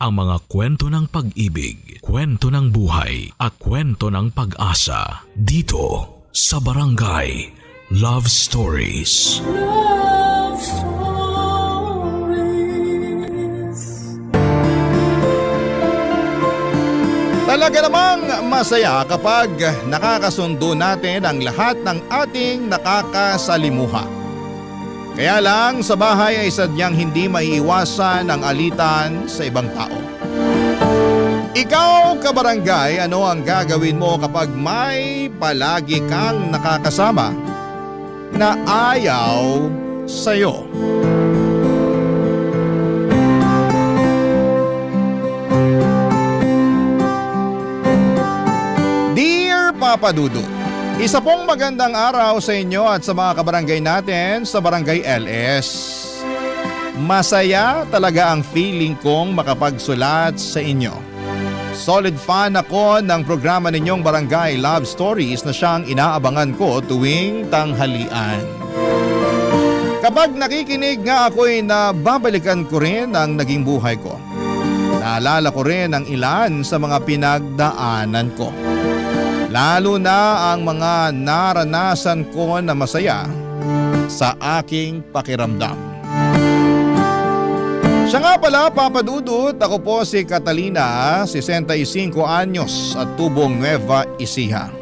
ang mga kwento ng pag-ibig, kwento ng buhay at kwento ng pag-asa dito sa Barangay Love Stories. Love Stories. Talaga namang masaya kapag nakakasundo natin ang lahat ng ating nakakasalimuha. Kaya lang sa bahay ay sadyang hindi maiiwasan ang alitan sa ibang tao. Ikaw, kabarangay, ano ang gagawin mo kapag may palagi kang nakakasama na ayaw sa'yo? Dear Papa Dudut, isa pong magandang araw sa inyo at sa mga kabarangay natin sa Barangay LS. Masaya talaga ang feeling kong makapagsulat sa inyo. Solid fan ako ng programa ninyong Barangay Love Stories na siyang inaabangan ko tuwing tanghalian. Kapag nakikinig nga ako'y nababalikan ko rin ang naging buhay ko. Naalala ko rin ang ilan sa mga pinagdaanan ko. Lalo na ang mga naranasan ko na masaya sa aking pakiramdam. Siya nga pala, Papa Dudut, ako po si Catalina, 65 anyos at tubong Nueva Ecija.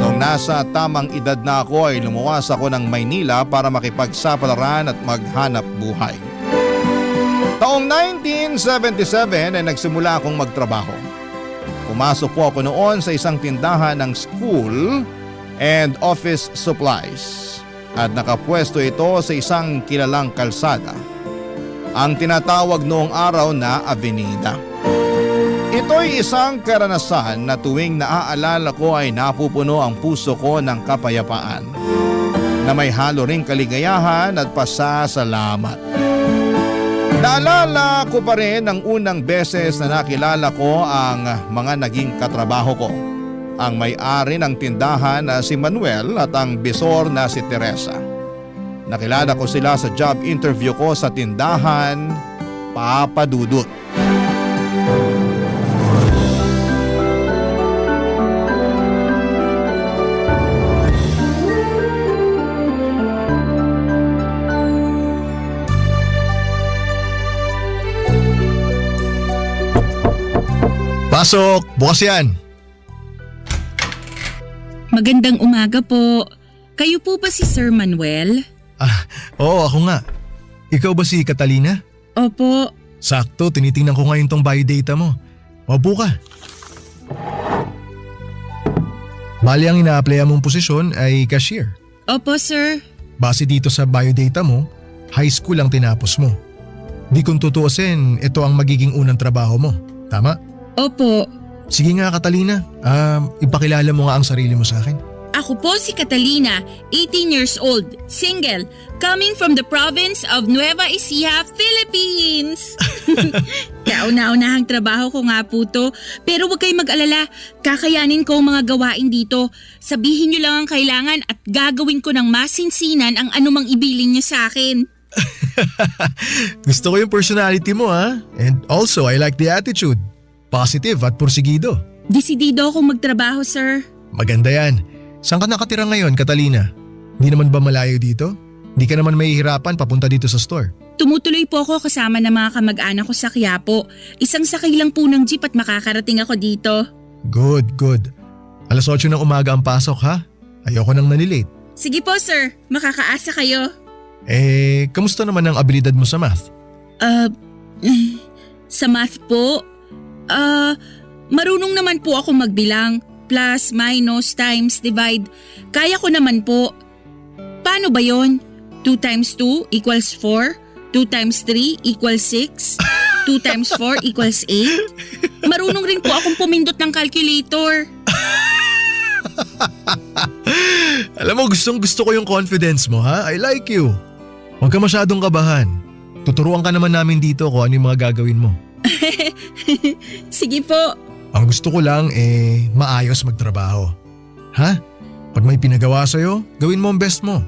Noong nasa tamang edad na ako ay lumuwas ako ng Maynila para makipagsapalaran at maghanap buhay. Taong 1977 ay nagsimula akong magtrabaho. Pumasok po ako noon sa isang tindahan ng school and office supplies at nakapwesto ito sa isang kilalang kalsada, ang tinatawag noong araw na Avenida. Ito'y isang karanasan na tuwing naaalala ko ay napupuno ang puso ko ng kapayapaan na may halo ring kaligayahan at pasasalamat. Naalala ko pa rin ang unang beses na nakilala ko ang mga naging katrabaho ko. Ang may-ari ng tindahan na si Manuel at ang bisor na si Teresa. Nakilala ko sila sa job interview ko sa tindahan, Papa Dudut. Pasok! Bukas yan! Magandang umaga po. Kayo po ba si Sir Manuel? Oo, ako nga. Ikaw ba si Catalina? Opo. Sakto, tinitingnan ko ngayon tong biodata mo. Upo ka. Bali ang ina-applyan mong posisyon ay cashier. Opo, sir. Base dito sa biodata mo, high school ang tinapos mo. Di kung tutuusin, ito ang magiging unang trabaho mo. Tama? Opo. Sige nga, Catalina. Ipakilala mo nga ang sarili mo sa akin. Ako po si Catalina, 18 years old, single, coming from the province of Nueva Ecija, Philippines. Kauna-unahang trabaho ko nga po to, pero huwag kayong mag-alala, kakayanin ko ang mga gawain dito. Sabihin niyo lang ang kailangan at gagawin ko ng masinsinan ang anumang ibilin niyo sa akin. Gusto ko yung personality mo, ha? And also, I like the attitude. Positive at porsigido. Desidido akong magtrabaho, sir. Maganda yan. Saan ka nakatira ngayon, Catalina? Hindi naman ba malayo dito? Hindi ka naman mahihirapan papunta dito sa store. Tumutuloy po ako kasama ng mga kamag-anak ko sa Quiapo. Isang sakay lang po ng jeep at makakarating ako dito. Good, good. Alas 8 ng umaga ang pasok, ha? Ayoko nang nalilate. Sige po, sir. Makakaasa kayo. Kamusta naman ang abilidad mo sa math? Sa math po? Marunong naman po ako magbilang. Plus, minus, times, divide. Kaya ko naman po. Paano ba yon? 2 times 2 equals 4? 2 times 3 equals 6? 2 times 4 equals 8? Marunong rin po akong pumindot ng calculator. Alam mo, gustong gusto ko yung confidence mo, ha? I like you. Huwag ka masyadong kabahan. Tuturuan ka naman namin dito kung ano yung mga gagawin mo. Sige po. Ang gusto ko lang maayos magtrabaho. Ha? Pag may pinagawa sa'yo, gawin mo ang best mo.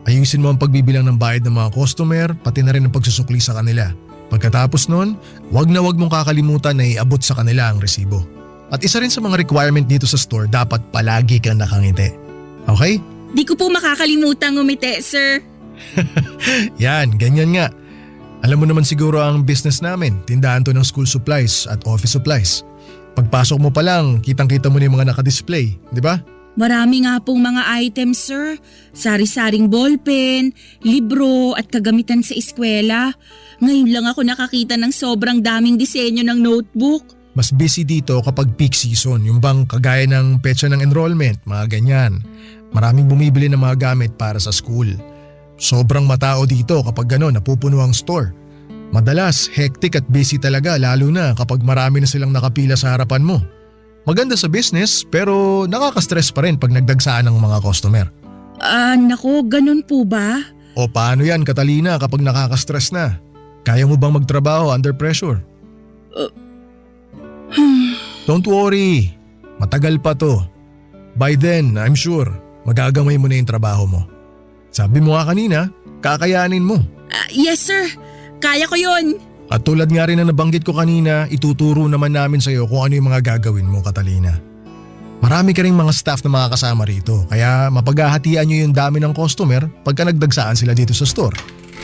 Ayusin mo ang pagbibilang ng bayad ng mga customer, pati na rin ang pagsusukli sa kanila. Pagkatapos nun, wag na wag mong kakalimutan na iabot sa kanila ang resibo. At isa rin sa mga requirement dito sa store, dapat palagi kang nakangiti. Okay? Di ko po makakalimutan ngumiti, sir. Yan, ganyan nga. Alam mo naman siguro ang business namin, tindahan to ng school supplies at office supplies. Pagpasok mo pa lang, kitang-kita mo na yung mga nakadisplay, di ba? Marami nga pong mga items, sir. Sari-saring ballpen, libro at kagamitan sa eskwela. Ngayon lang ako nakakita ng sobrang daming disenyo ng notebook. Mas busy dito kapag peak season, yung bang kagaya ng petsa ng enrollment, mga ganyan. Maraming bumibili ng mga gamit para sa school. Sobrang matao dito kapag gano'n napupuno ang store. Madalas, hectic at busy talaga lalo na kapag marami na silang nakapila sa harapan mo. Maganda sa business pero nakaka-stress pa rin pag nagdagsaan ng mga customer. Nako, ganun po ba? O paano yan, Catalina, kapag nakaka-stress na? Kaya mo bang magtrabaho under pressure? Don't worry, matagal pa to. By then, I'm sure, magagamay mo na yung trabaho mo. Sabi mo nga kanina, kakayanin mo. Yes, sir. Kaya ko yun. At tulad nga rin na nabanggit ko kanina, ituturo naman namin sa iyo kung ano yung mga gagawin mo, Catalina. Marami ka ring mga staff na makakasama rito, kaya mapaghahatian nyo yung dami ng customer pagka nagdagsaan sila dito sa store.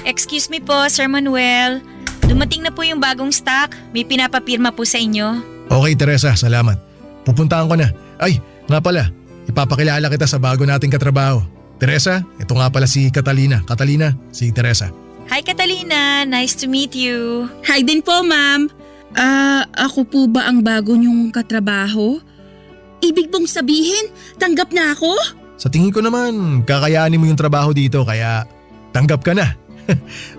Excuse me po, Sir Manuel. Dumating na po yung bagong stock. May pinapapirma po sa inyo. Okay, Teresa, salamat. Pupuntahan ko na. Ay, nga pala, ipapakilala kita sa bago nating katrabaho. Teresa, ito nga pala si Catalina. Catalina, si Teresa. Hi Catalina, nice to meet you. Hi din po, ma'am. Ako po ba ang bago niyong katrabaho? Ibig bong sabihin, tanggap na ako? Sa tingin ko naman, kakayanin mo yung trabaho dito kaya tanggap ka na.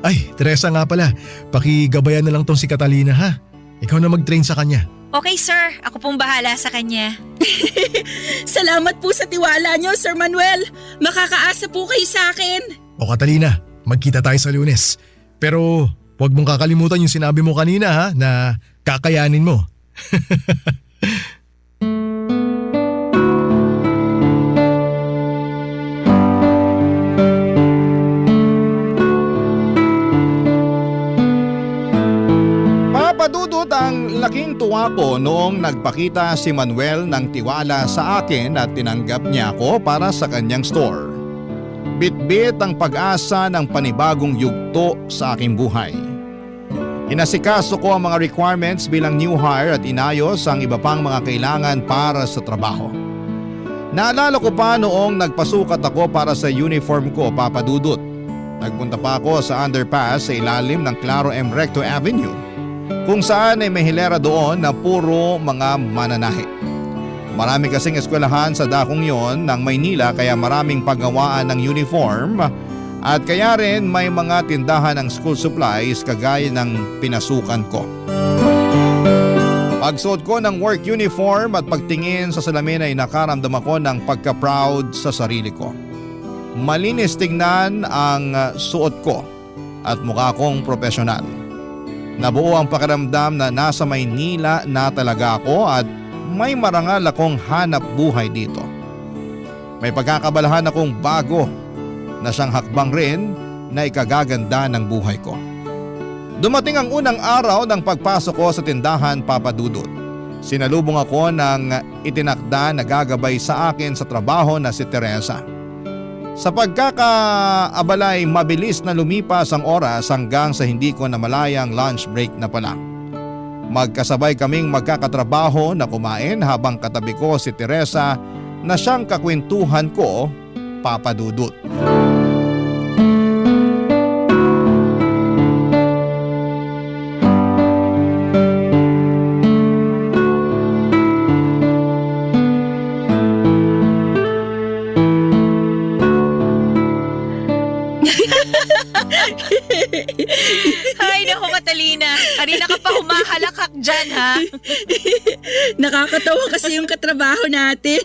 Ay, Teresa nga pala, pakigabayan na lang tong si Catalina ha. Ikaw na mag-train sa kanya. Okay sir, ako pong bahala sa kanya. Salamat po sa tiwala niyo, Sir Manuel. Makakaasa po kayo sa akin. O Catalina, magkita tayo sa Lunes. Pero huwag mong kakalimutan yung sinabi mo kanina ha, na kakayanin mo. Papadudot ang laking tuwa ko noong nagpakita si Manuel ng tiwala sa akin at tinanggap niya ako para sa kanyang store. Bitbit ang pag-asa ng panibagong yugto sa aking buhay. Inasikaso ko ang mga requirements bilang new hire at inayos ang iba pang mga kailangan para sa trabaho. Naalala ko pa noong nagpasukat ako para sa uniform ko, Papadudot. Nagpunta pa ako sa underpass sa ilalim ng Claro M. Recto Avenue, kung saan ay may hilera doon na puro mga mananahi. Marami kasing eskwelahan sa dakong yon ng Maynila kaya maraming paggawaan ng uniform at kaya rin may mga tindahan ng school supplies kagaya ng pinasukan ko. Pagsuot ko ng work uniform at pagtingin sa salamin ay nakaramdam ako ng pagka-proud sa sarili ko. Malinis tingnan ang suot ko at mukha kong profesional. Nabuo ang pakiramdam na nasa Maynila na talaga ako at may marangal akong hanap buhay dito. May pagkakabalahan akong bago na siyang hakbang rin na ikagaganda ng buhay ko. Dumating ang unang araw ng pagpasok ko sa tindahan, Papadudot. Sinalubong ako ng itinakda na gagabay sa akin sa trabaho na si Teresa. Sa pagkakaabalay, mabilis na lumipas ang oras hanggang sa hindi ko namalayang lunch break na pala. Magkasabay kaming magkakatrabaho na kumain habang katabi ko si Teresa na siyang kakwentuhan ko, Papadudot. Ay naku Catalina, kanina ka pa humahalakak dyan ha. Nakakatawa kasi yung katrabaho natin.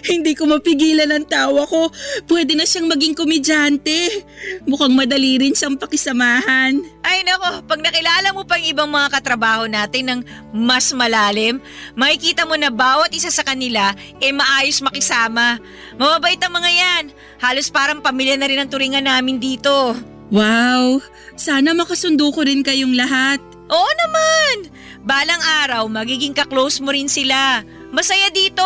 Hindi ko mapigilan ang tawa ko. Pwede na siyang maging komedyante. Mukhang madali rin siyang pakisamahan. Ay naku, pag nakilala mo pang ibang mga katrabaho natin ng mas malalim, makikita mo na bawat isa sa kanila maayos makisama. Mababait ang mga yan. Halos parang pamilya na rin ang turingan namin dito. Wow, Sana makasundo ko rin kayong lahat. Oo naman! Balang araw, magiging kaklose mo rin sila. Masaya dito.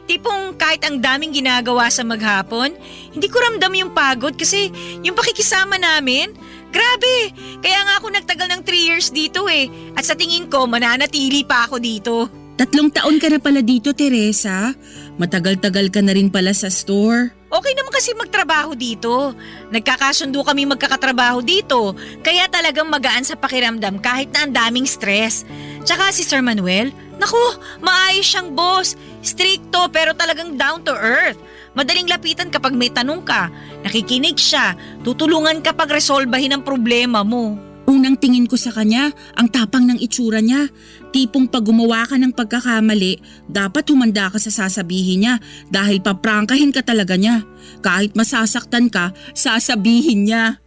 Tipong kahit ang daming ginagawa sa maghapon, hindi ko ramdam yung pagod kasi yung pakikisama namin, grabe. Kaya nga ako nagtagal ng 3 years dito eh. At sa tingin ko, mananatili pa ako dito. 3 taon ka na pala dito, Teresa. Matagal-tagal ka na rin pala sa store. Okay naman kasi magtrabaho dito. Nagkakasundo kami magkakatrabaho dito. Kaya talagang magaan sa pakiramdam kahit na ang daming stress. Tsaka si Sir Manuel, naku, maayos siyang boss. Stricto pero talagang down to earth. Madaling lapitan kapag may tanong ka. Nakikinig siya. Tutulungan kapag resolbahin ang problema mo. Unang tingin ko sa kanya, ang tapang ng itsura niya. Tipong pag gumawa ka ng pagkakamali, dapat humanda ka sa sasabihin niya dahil paprangkahin ka talaga niya. Kahit masasaktan ka, sasabihin niya.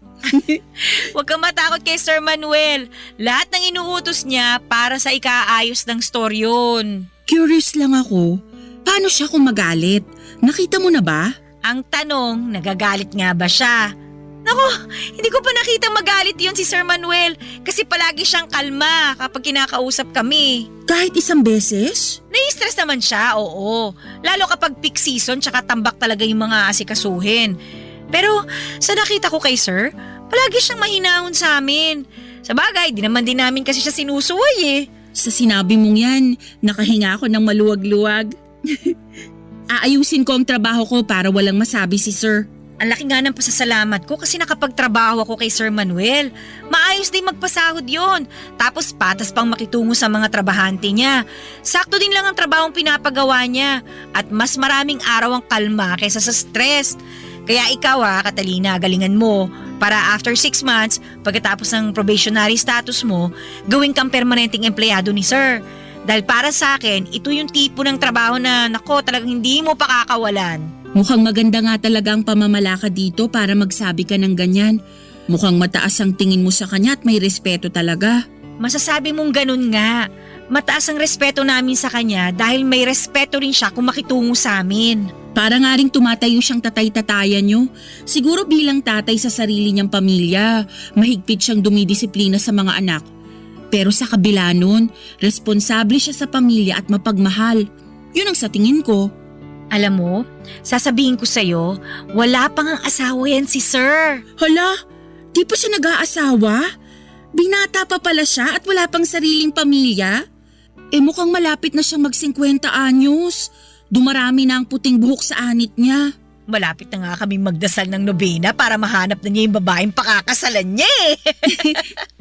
Huwag kang matakot kay Sir Manuel. Lahat ng inuutos niya para sa ikaayos ng store yun. Curious lang ako, paano siya kung magalit? Nakita mo na ba? Ang tanong, nagagalit nga ba siya? Naku, hindi ko pa nakita magalit yun si Sir Manuel kasi palagi siyang kalma kapag kinakausap kami. Kahit isang beses? Nai-stress naman siya, oo. Lalo kapag peak season tsaka tambak talaga yung mga asikasuhin. Pero sa nakita ko kay Sir, palagi siyang mahinahon sa amin. Sa bagay, di naman din namin kasi siya sinusuway eh. Sa sinabi mong yan, nakahinga ako ng maluwag-luwag. Aayusin ko ang trabaho ko para walang masabi si Sir. Ang laki nga ng pasasalamat ko kasi nakapagtrabaho ako kay Sir Manuel. Maayos din magpasahod yon. Tapos patas pang makitungo sa mga trabahante niya. Sakto din lang ang trabahong pinapagawa niya. At mas maraming araw ang kalma kaysa sa stress. Kaya ikaw Catalina, galingan mo. Para after 6 months, pagkatapos ng probationary status mo, gawin kang permanenteng empleyado ni Sir. Dahil para sa akin, ito yung tipo ng trabaho na nako talagang hindi mo pakakawalan. Mukhang maganda nga talaga ang pamamalakad dito para magsabi ka ng ganyan. Mukhang mataas ang tingin mo sa kanya at may respeto talaga. Masasabi mong ganun nga. Mataas ang respeto namin sa kanya dahil may respeto rin siya kung makitungo sa amin. Para nga ring tumatayo siyang tatay-tatayan nyo. Siguro bilang tatay sa sarili niyang pamilya, mahigpit siyang dumidisiplina sa mga anak. Pero sa kabila nun, responsable siya sa pamilya at mapagmahal. Yun ang sa tingin ko. Alam mo, sasabihin ko sa'yo, wala pang ang asawa yan si Sir. Hala, di pa siya nag-aasawa? Binata pa pala siya at wala pang sariling pamilya? Mukhang malapit na siyang mag-50 anyos. Dumarami na ang puting buhok sa anit niya. Malapit na nga kami magdasal ng nobena para mahanap na niya yung babaeng pakakasalan niya eh.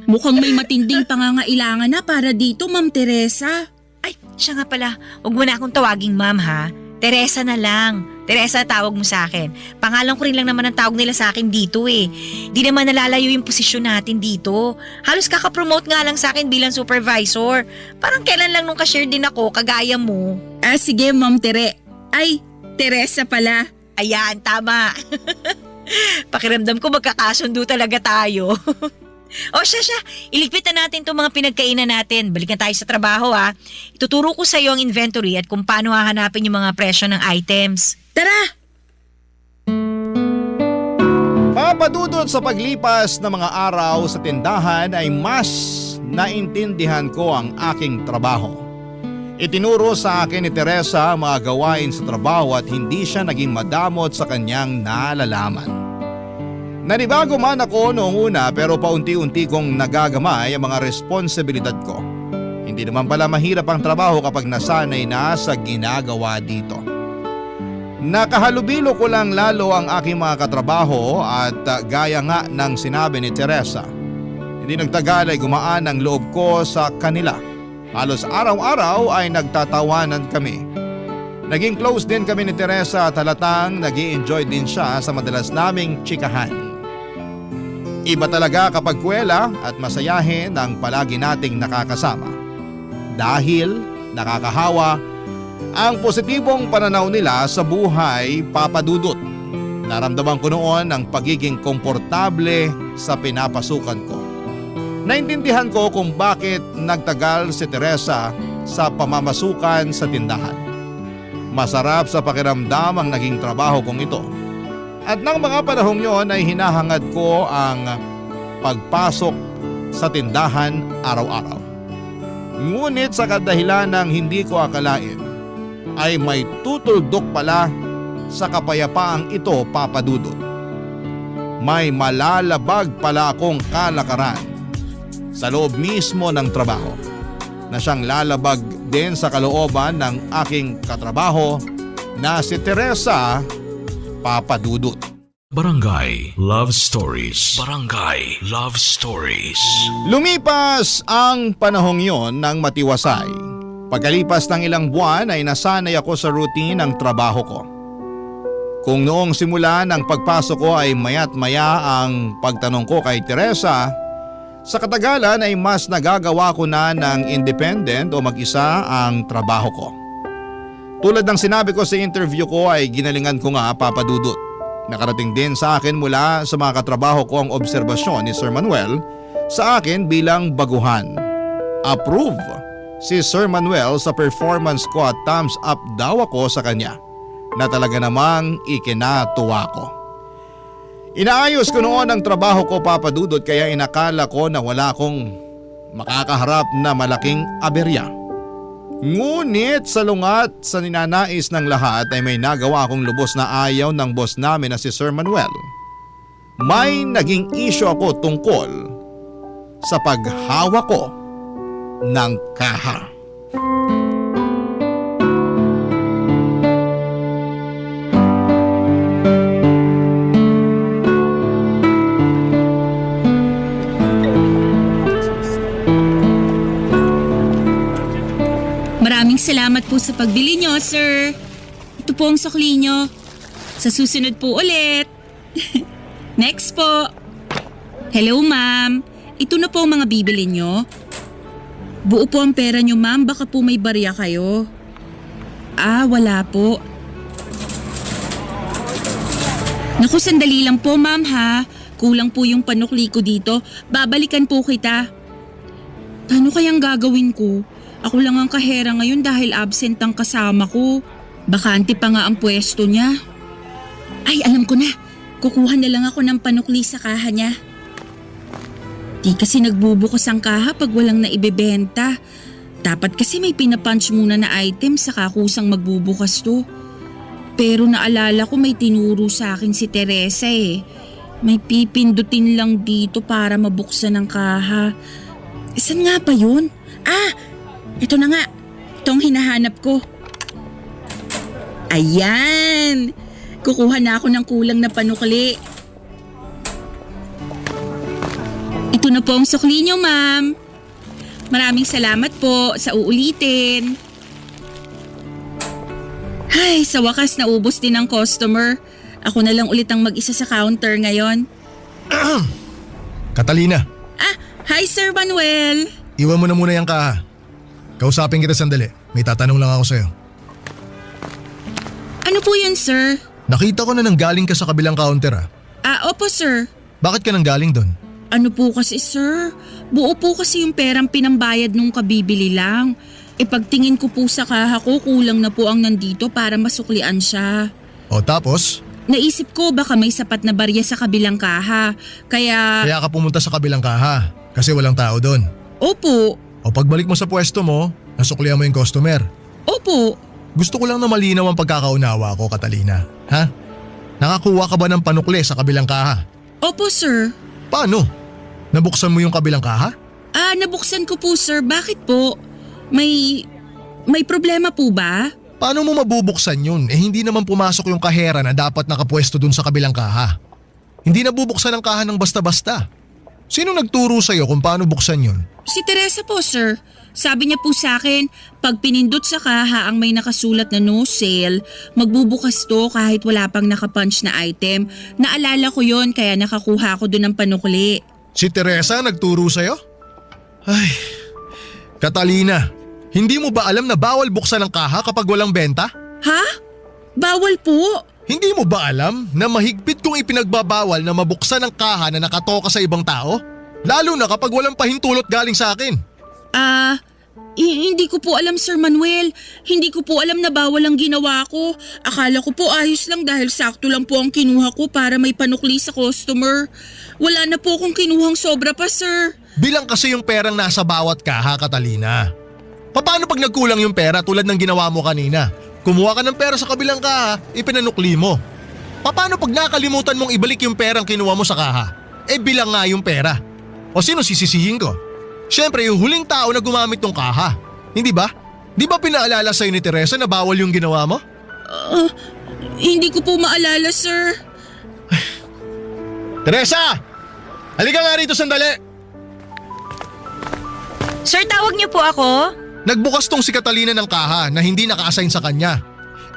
Mukhang may matinding pangangailangan na para dito, Ma'am Teresa. Ay, siya nga pala. Huwag mo na akong tawaging ma'am ha. Teresa na lang. Teresa, tawag mo sa akin. Pangalan ko rin lang naman ang tawag nila sa akin dito eh. Di naman nalalayo yung posisyon natin dito. Halos kakapromote nga lang sa akin bilang supervisor. Parang kailan lang nung cashier din ako, kagaya mo. Sige, Ma'am Tere. Ay, Teresa pala. Ayan, tama. Pakiramdam ko magkakasundo talaga tayo. O siya, iligpit na natin itong mga pinagkainan natin. Balikan tayo sa trabaho ha. Ituturo ko sa iyo ang inventory at kung paano hahanapin yung mga presyo ng items. Tara! Papadudot sa paglipas ng mga araw sa tindahan ay mas naintindihan ko ang aking trabaho. Itinuro sa akin ni Teresa ang mga gawain sa trabaho at hindi siya naging madamot sa kanyang nalalaman. Nanibago man ako noong una pero paunti-unti kong nagagamay ang mga responsibilidad ko. Hindi naman pala mahirap ang trabaho kapag nasanay na sa ginagawa dito. Nakahalubilo ko lang lalo ang aking mga katrabaho at gaya nga ng sinabi ni Teresa. Hindi nagtagal ay gumaan ang loob ko sa kanila. Halos araw-araw ay nagtatawanan kami. Naging close din kami ni Teresa at halatang nag-i-enjoy din siya sa madalas naming tsikahan. Iba talaga kapag kwela at masayahin ang palagi nating nakakasama. Dahil nakakahawa ang positibong pananaw nila sa buhay, papadudot. Naramdaman ko noon ang pagiging komportable sa pinapasukan ko. Naintindihan ko kung bakit nagtagal si Teresa sa pamamasukan sa tindahan. Masarap sa pakiramdam ang naging trabaho kong ito. At nang mga panahong yon ay hinahangad ko ang pagpasok sa tindahan araw-araw. Ngunit sa kadahilan ng hindi ko akalain ay may tutuldok pala sa kapayapaang ito, Papa Dudut. May malalabag pala akong kalakaran sa loob mismo ng trabaho na siyang lalabag din sa kalooban ng aking katrabaho na si Teresa, Papa Dudut. Barangay Love Stories. Barangay Love Stories. Lumipas ang panahong yon ng matiwasay. Pagkalipas ng ilang buwan ay nasanay ako sa routine ng trabaho ko. Kung noong simula ng pagpasok ko ay maya't maya ang pagtanong ko kay Teresa, sa katagalan ay mas nagagawa ko na ng independent o mag-isa ang trabaho ko. Tulad ng sinabi ko sa interview ko ay ginalingan ko nga, Papa Dudut. Nakarating din sa akin mula sa mga katrabaho ko ang obserbasyon ni Sir Manuel sa akin bilang baguhan. Approve si Sir Manuel sa performance ko at thumbs up daw ako sa kanya na talaga namang ikinatuwa ko. Inaayos ko noon ang trabaho ko, Papa Dudut, kaya inakala ko na wala akong makakaharap na malaking aberya. Ngunit sa lungat sa ninanais ng lahat ay may nagawa akong lubos na ayaw ng boss namin na si Sir Manuel. May naging issue ako tungkol sa paghawak ko ng kaha. Maraming salamat po sa pagbili nyo, sir. Ito po ang sukli nyo. Sa susunod po ulit. Next po. Hello, ma'am. Ito na po ang mga bibili nyo. Buo po ang pera nyo, ma'am. Baka po may barya kayo. Wala po. Naku, sandali lang po, ma'am, ha. Kulang po yung panukli ko dito. Babalikan po kita. Paano kayang gagawin ko? Ako lang ang kahera ngayon dahil absent ang kasama ko. Bakante pa nga ang pwesto niya. Ay, alam ko na. Kukuha na lang ako ng panukli sa kaha niya. Di kasi nagbubukas ang kaha pag walang naibebenta. Dapat kasi may pinapunch muna na item saka kusang magbubukas to. Pero naalala ko may tinuro sa akin si Teresa eh. May pipindutin lang dito para mabuksan ang kaha. Saan nga pa yun? Ito na nga. Itong hinahanap ko. Ayan! Kukuha na ako ng kulang na panukli. Ito na po ang sukli niyo, ma'am. Maraming salamat po sa uulitin. Ay, sa wakas naubos din ang customer. Ako na lang ulit ang mag-isa sa counter ngayon. Catalina, Hi Sir Manuel. iwan mo na muna yung kaha. Kausapin kita sandali. May tatanong lang ako sa'yo. Ano po yun, sir? Nakita ko na nanggaling ka sa kabilang counter Opo sir. Bakit ka nanggaling doon? Ano po kasi sir? Buo po kasi yung perang pinambayad nung kabibili lang. Pagtingin ko po sa kaha ko, kulang na po ang nandito para masuklian siya. O tapos? Naisip ko baka may sapat na barya sa kabilang kaha. Kaya Kaya ka pumunta sa kabilang kaha kasi walang tao doon. opo, O pagbalik mo sa pwesto mo, nasuklihan mo yung customer. opo. Gusto ko lang na malinaw ang pagkakaunawa ko, Catalina. Ha? Nakakuha ka ba ng panukli sa kabilang kaha? Opo sir. Paano? Nabuksan mo yung kabilang kaha? Nabuksan ko po sir. Bakit po? May problema po ba? Paano mo mabubuksan yun? Hindi naman pumasok yung kahera na dapat nakapwesto dun sa kabilang kaha. Hindi nabubuksan ang kaha ng basta-basta. Sino nagturo sa'yo kung paano buksan yun? Si Teresa po sir. Sabi niya po sa akin, pag pinindot sa kaha ang may nakasulat na no sale, magbubukas to kahit wala pang nakapunch na item. Naalala ko yon kaya nakakuha ko doon ng panukli. Si Teresa nagturo sa'yo? Ay, Catalina, hindi mo ba alam na bawal buksan ang kaha kapag walang benta? Ha? Bawal po? Hindi mo ba alam na mahigpit kong ipinagbabawal na mabuksan ang kaha na nakatoka sa ibang tao? Lalo na kapag walang pahintulot galing sa akin. Hindi ko po alam, Sir Manuel. Hindi ko po alam na bawal ang ginawa ko. Akala ko po ayos lang dahil sakto lang po ang kinuha ko para may panukli sa customer. Wala na po akong kinuhang sobra pa, sir. Bilang kasi yung perang nasa bawat kaha, Catalina. Paano pag nagkulang yung pera tulad ng ginawa mo kanina? Kumuha ka ng pera sa kabilang kaha, ipinanukli mo. Paano pag nakalimutan mong ibalik yung perang kinuha mo sa kaha? Bilang nga yung pera. O sino sisisihin ko? Siyempre yung huling tao na gumamit ng kaha. Hindi ba? Di ba pinaalala sa'yo ni Teresa na bawal yung ginawa mo? Hindi ko po maalala, sir. Teresa! Halika nga rito sandali! Sir, tawag niyo po ako? Nagbukas tong si Catalina ng kaha na hindi naka-assign sa kanya.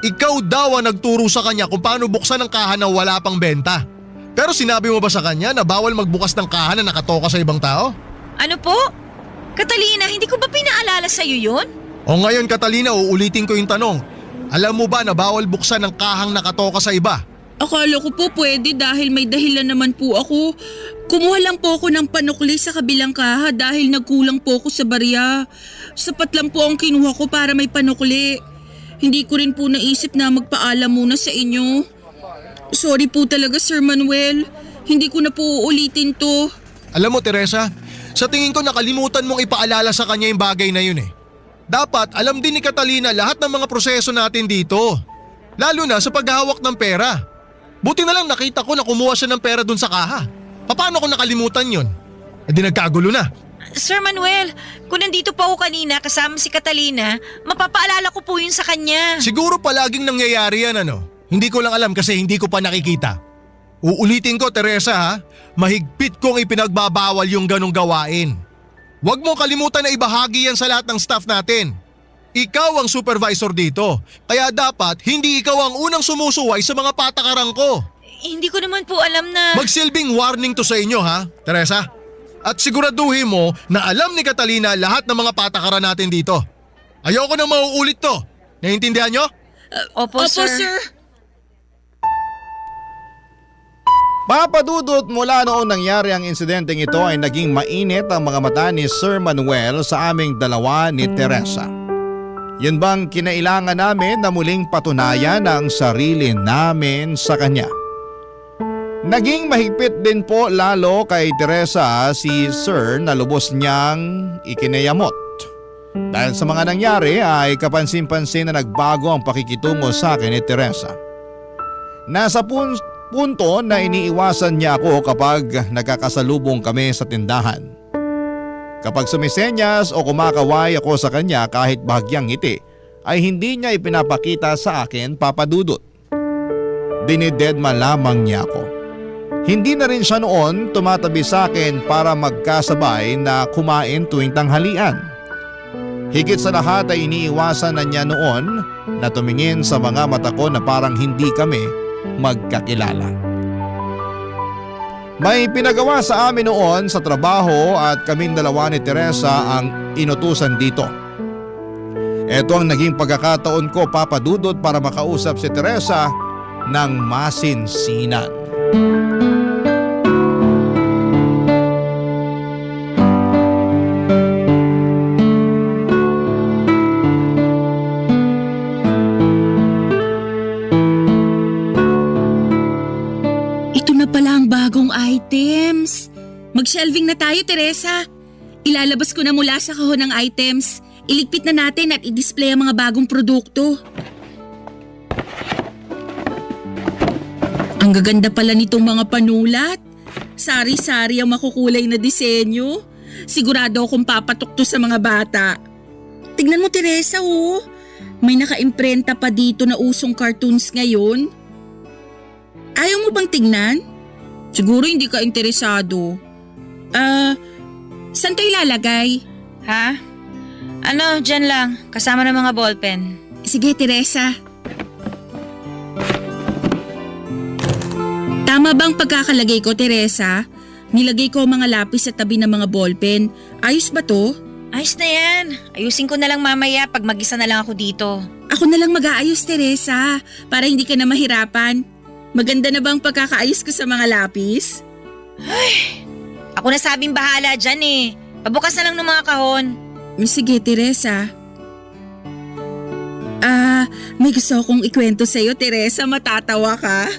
Ikaw daw ang nagturo sa kanya kung paano buksan ang kaha na wala pang benta. Pero sinabi mo ba sa kanya na bawal magbukas ng kaha na nakatoka sa ibang tao? Ano po? Catalina, hindi ko ba pinaalala sa'yo yun? O ngayon Catalina, uulitin ko yung tanong. Alam mo ba na bawal buksan ng kahang nakatoka sa iba? Akala ko po pwede dahil may dahilan naman po ako. Kumuha lang po ako ng panukli sa kabilang kaha dahil nagkulang po ako sa barya. Sapat lang po ang kinuha ko para may panukli. Hindi ko rin po naisip na magpaalam muna sa inyo. Sorry po talaga, Sir Manuel. Hindi ko na po uulitin to. Alam mo Teresa, sa tingin ko nakalimutan mong ipaalala sa kanya yung bagay na yun eh. Dapat alam din ni Catalina lahat ng mga proseso natin dito. Lalo na sa paghahawak ng pera. Buti na lang nakita ko na kumuha siya ng pera dun sa kaha. Paano ko nakalimutan yun? Di nagkagulo na. Sir Manuel, kung nandito pa ako kanina kasama si Catalina, mapapaalala ko po yun sa kanya. Siguro palaging nangyayari yan ano. Hindi ko lang alam kasi hindi ko pa nakikita. Uulitin ko Teresa ha, mahigpit kong ipinagbabawal yung ganong gawain. Huwag mong kalimutan na ibahagi yan sa lahat ng staff natin. Ikaw ang supervisor dito, kaya dapat hindi ikaw ang unang sumusuway sa mga patakaran ko. Hindi ko naman po alam na… Magsilbing warning to sa inyo ha, Teresa. At siguraduhin mo na alam ni Catalina lahat ng mga patakaran natin dito. Ayoko nang mauulit to. Naiintindihan nyo? Opo, sir. Papadudot, mula noong nangyari ang insidenteng ito ay naging mainit ang mga mata ni Sir Manuel sa aming dalawa ni Teresa. Yun bang kinailangan namin na muling patunayan ang sarili namin sa kanya? Naging mahigpit din po lalo kay Teresa si Sir na lubos niyang ikinayamot. Dahil sa mga nangyari ay kapansin-pansin na nagbago ang pakikitungo sa akin ni Teresa. Nasa punto na iniiwasan niya ako kapag nagkakasalubong kami sa tindahan. Kapag sumisenyas o kumakaway ako sa kanya kahit bahagyang ngiti, ay hindi niya ipinapakita sa akin, Papadudot. Dinidedma lamang niya ako. Hindi na rin siya noon tumatabi sa akin para magkasabay na kumain tuwing tanghalian. Higit sa lahat ay iniiwasan na niya noon na tumingin sa mga mata ko na parang hindi kami magkakilala. May pinagawa sa amin noon sa trabaho at kaming dalawa ni Teresa ang inutusan dito. Ito ang naging pagkakataon ko, Papadudot, para makausap si Teresa ng masinsinan. Bagong items. Mag-shelving na tayo, Teresa. Ilalabas ko na mula sa kahon ng items. Iligpit na natin at i-display ang mga bagong produkto. Ang gaganda pala nitong mga panulat. Sari-sari ang makukulay na disenyo. Sigurado akong papatok to sa mga bata. Tignan mo, Teresa, oh. May naka-imprenta pa dito na usong cartoons ngayon. Ayaw mo bang tignan? Siguro hindi ka interesado. Saan to ilalagay? Ha? Ano, dyan lang. Kasama ng mga ballpen. Sige, Teresa. Tama bang pagkakalagay ko, Teresa? Nilagay ko ang mga lapis sa tabi ng mga ballpen. Ayos ba to? Ayos na yan. Ayusin ko na lang mamaya pag mag-isa na lang ako dito. Ako na lang mag-aayos, Teresa. Para hindi ka na mahirapan. Maganda na bang pagkakaayos ko sa mga lapis? Ay, ako na sabing bahala dyan eh. Pabukas na lang ng mga kahon. Sige, Teresa. May gusto akong ikwento sa'yo, Teresa. Matatawa ka.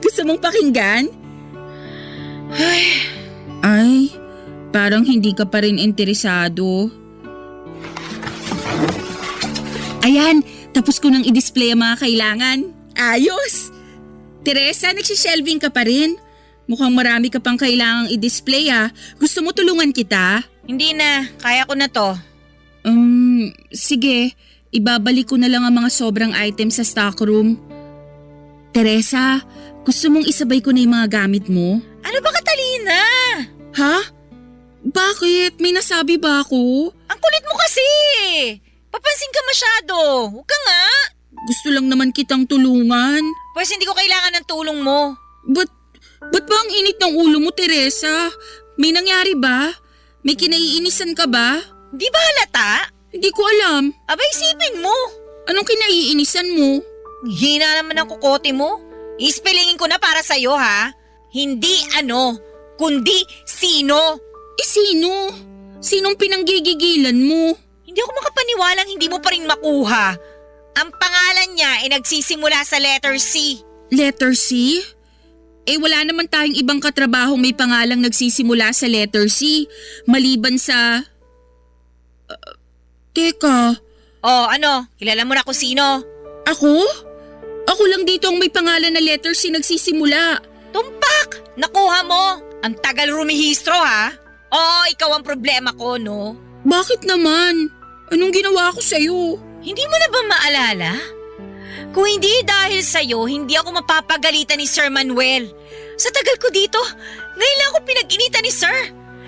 Gusto mong pakinggan? Ay, parang hindi ka pa rin interesado. Ayan, tapos ko nang i-display ang mga kailangan. Ayos! Teresa, nagsishelving ka pa rin. Mukhang marami ka pang kailangang i-display Gusto mo tulungan kita? Hindi na, kaya ko na to. Sige. Ibabalik ko na lang ang mga sobrang items sa stockroom. Teresa, gusto mong isabay ko na yung mga gamit mo? Ano ba, Catalina? Ha? Bakit? May nasabi ba ako? Ang kulit mo kasi! Papansin ka masyado. Huwag ka nga. Gusto lang naman kitang tulungan. Pwes hindi ko kailangan ng tulong mo. Ba't ba ang init ng ulo mo, Teresa? May nangyari ba? May kinaiinisan ka ba? Di ba halata? Hindi ko alam. Aba, isipin mo. Anong kinaiinisan mo? Hina naman ang kukote mo. Ispelingin ko na para sa'yo, ha? Hindi ano, kundi sino. Sino? Sinong pinanggigigilan mo? Hindi ako makapaniwalang hindi mo pa rin makuha. Ang pangalan niya ay nagsisimula sa letter C. Letter C? Wala naman tayong ibang katrabahong may pangalang nagsisimula sa letter C. Maliban sa... Teka, Oh, ano? Kilala mo na kung sino? ako? Ako lang dito ang may pangalan na letter C nagsisimula. Tumpak! Nakuha mo! Ang tagal rumihistro, ha? Oo, ikaw ang problema ko, no? Bakit naman? Anong ginawa ko sa'yo? Hindi mo na ba maalala? Kung hindi dahil sa'yo, hindi ako mapapagalitan ni Sir Manuel. Sa tagal ko dito, ngayon lang ako pinag-initan ni Sir.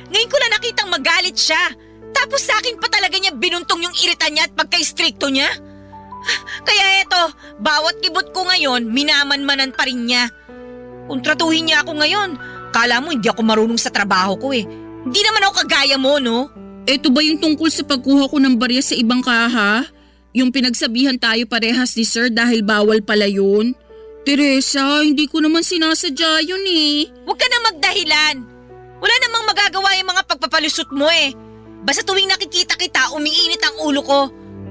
Ngayon ko lang nakitang magalit siya. Tapos sa akin pa talaga niya binuntong yung irita niya at pagka-istrikto niya. Kaya eto, bawat kibot ko ngayon, minamanmanan pa rin niya. Kung tratuhin niya ako ngayon, kala mo hindi ako marunong sa trabaho ko eh. Hindi naman ako kagaya mo, no? Ito ba yung tungkol sa pagkuha ko ng barya sa ibang kaha? Yung pinagsabihan tayo parehas ni Sir dahil bawal pala yun? Teresa, hindi ko naman sinasadya yun eh. Huwag ka na magdahilan. Wala namang magagawa yung mga pagpapalusot mo eh. Basta tuwing nakikita kita, umiinit ang ulo ko.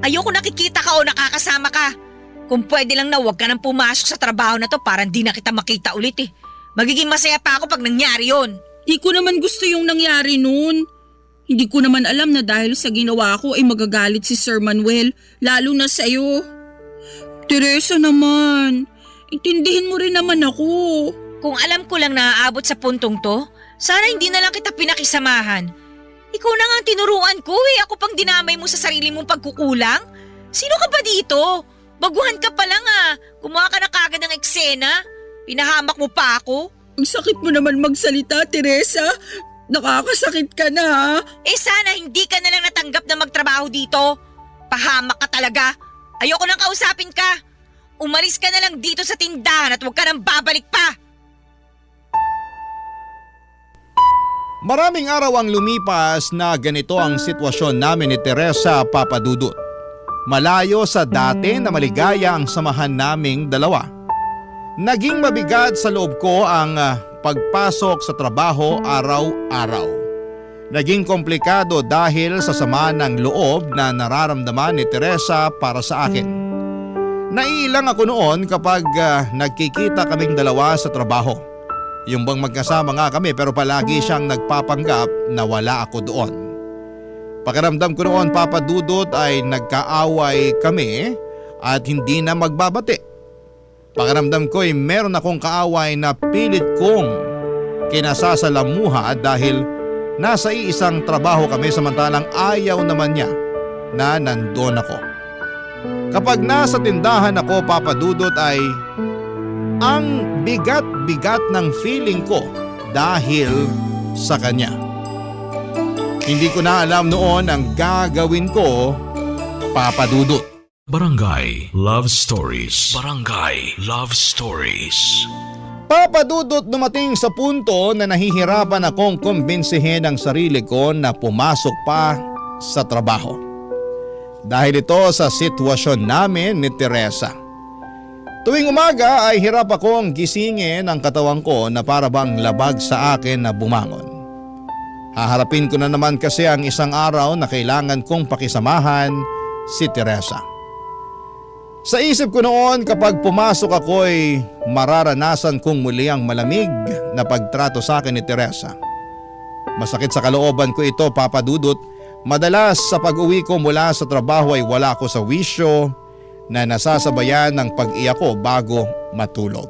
Ayoko nakikita ka o nakakasama ka. Kung pwede lang na huwag ka nang pumasok sa trabaho na to para hindi na kita makita ulit eh. Magiging masaya pa ako pag nangyari yon. Di ko naman gusto yung nangyari nun. Hindi ko naman alam na dahil sa ginawa ko ay magagalit si Sir Manuel, lalo na sa'yo. Teresa naman, intindihin mo rin naman ako. Kung alam ko lang na aabot sa puntong to, sana hindi na lang kita pinakisamahan. Ikaw na nga ang tinuruan ko eh, ako pang dinamay mo sa sarili mong pagkukulang. Sino ka ba dito? Baguhan ka pa lang Kumuha ka na kagad ng eksena. Pinahamak mo pa ako. Ang sakit mo naman magsalita, Teresa. Nakakasakit ka na Sana hindi ka na lang natanggap na magtrabaho dito. Pahamak ka talaga. Ayoko nang kausapin ka. Umalis ka na lang dito sa tindahan at huwag ka nang babalik pa. Maraming araw ang lumipas na ganito ang sitwasyon namin ni Teresa Papadudut. Malayo sa dati na maligaya ang samahan naming dalawa. Naging mabigat sa loob ko ang pagpasok sa trabaho araw-araw. Naging komplikado dahil sa sama ng loob na nararamdaman ni Teresa para sa akin. Naiilang ako noon kapag nagkikita kaming dalawa sa trabaho. Yung bang magkasama nga kami pero palagi siyang nagpapanggap na wala ako doon. Pakiramdam ko noon, Papa Dudut, ay nagkaaway kami at hindi na magbabati. Pakiramdam ko ay meron akong kaaway na pilit kong kinasasalamuha dahil nasa iisang trabaho kami samantalang ayaw naman niya na nandoon ako. Kapag nasa tindahan ako, Papa Dudut, ay ang bigat-bigat ng feeling ko dahil sa kanya. Hindi ko na alam noon ang gagawin ko, Papa Dudut. Barangay Love Stories. Barangay Love Stories. Papa Dudut, dumating sa punto na nahihirapan akong kumbinsihin ang sarili ko na pumasok pa sa trabaho. Dahil ito sa sitwasyon namin ni Teresa. Tuwing umaga ay hirap akong gisingin ang katawan ko na para bang labag sa akin na bumangon. Haharapin ko na naman kasi ang isang araw na kailangan kong pakisamahan si Teresa. Sa isip ko noon kapag pumasok ako'y mararanasan kong muli ang malamig na pagtrato sa akin ni Teresa. Masakit sa kalooban ko ito, Papa Dudut. Madalas sa pag-uwi ko mula sa trabaho ay wala ko sa wisyo na nasasabayan ng pag-iyak ko bago matulog.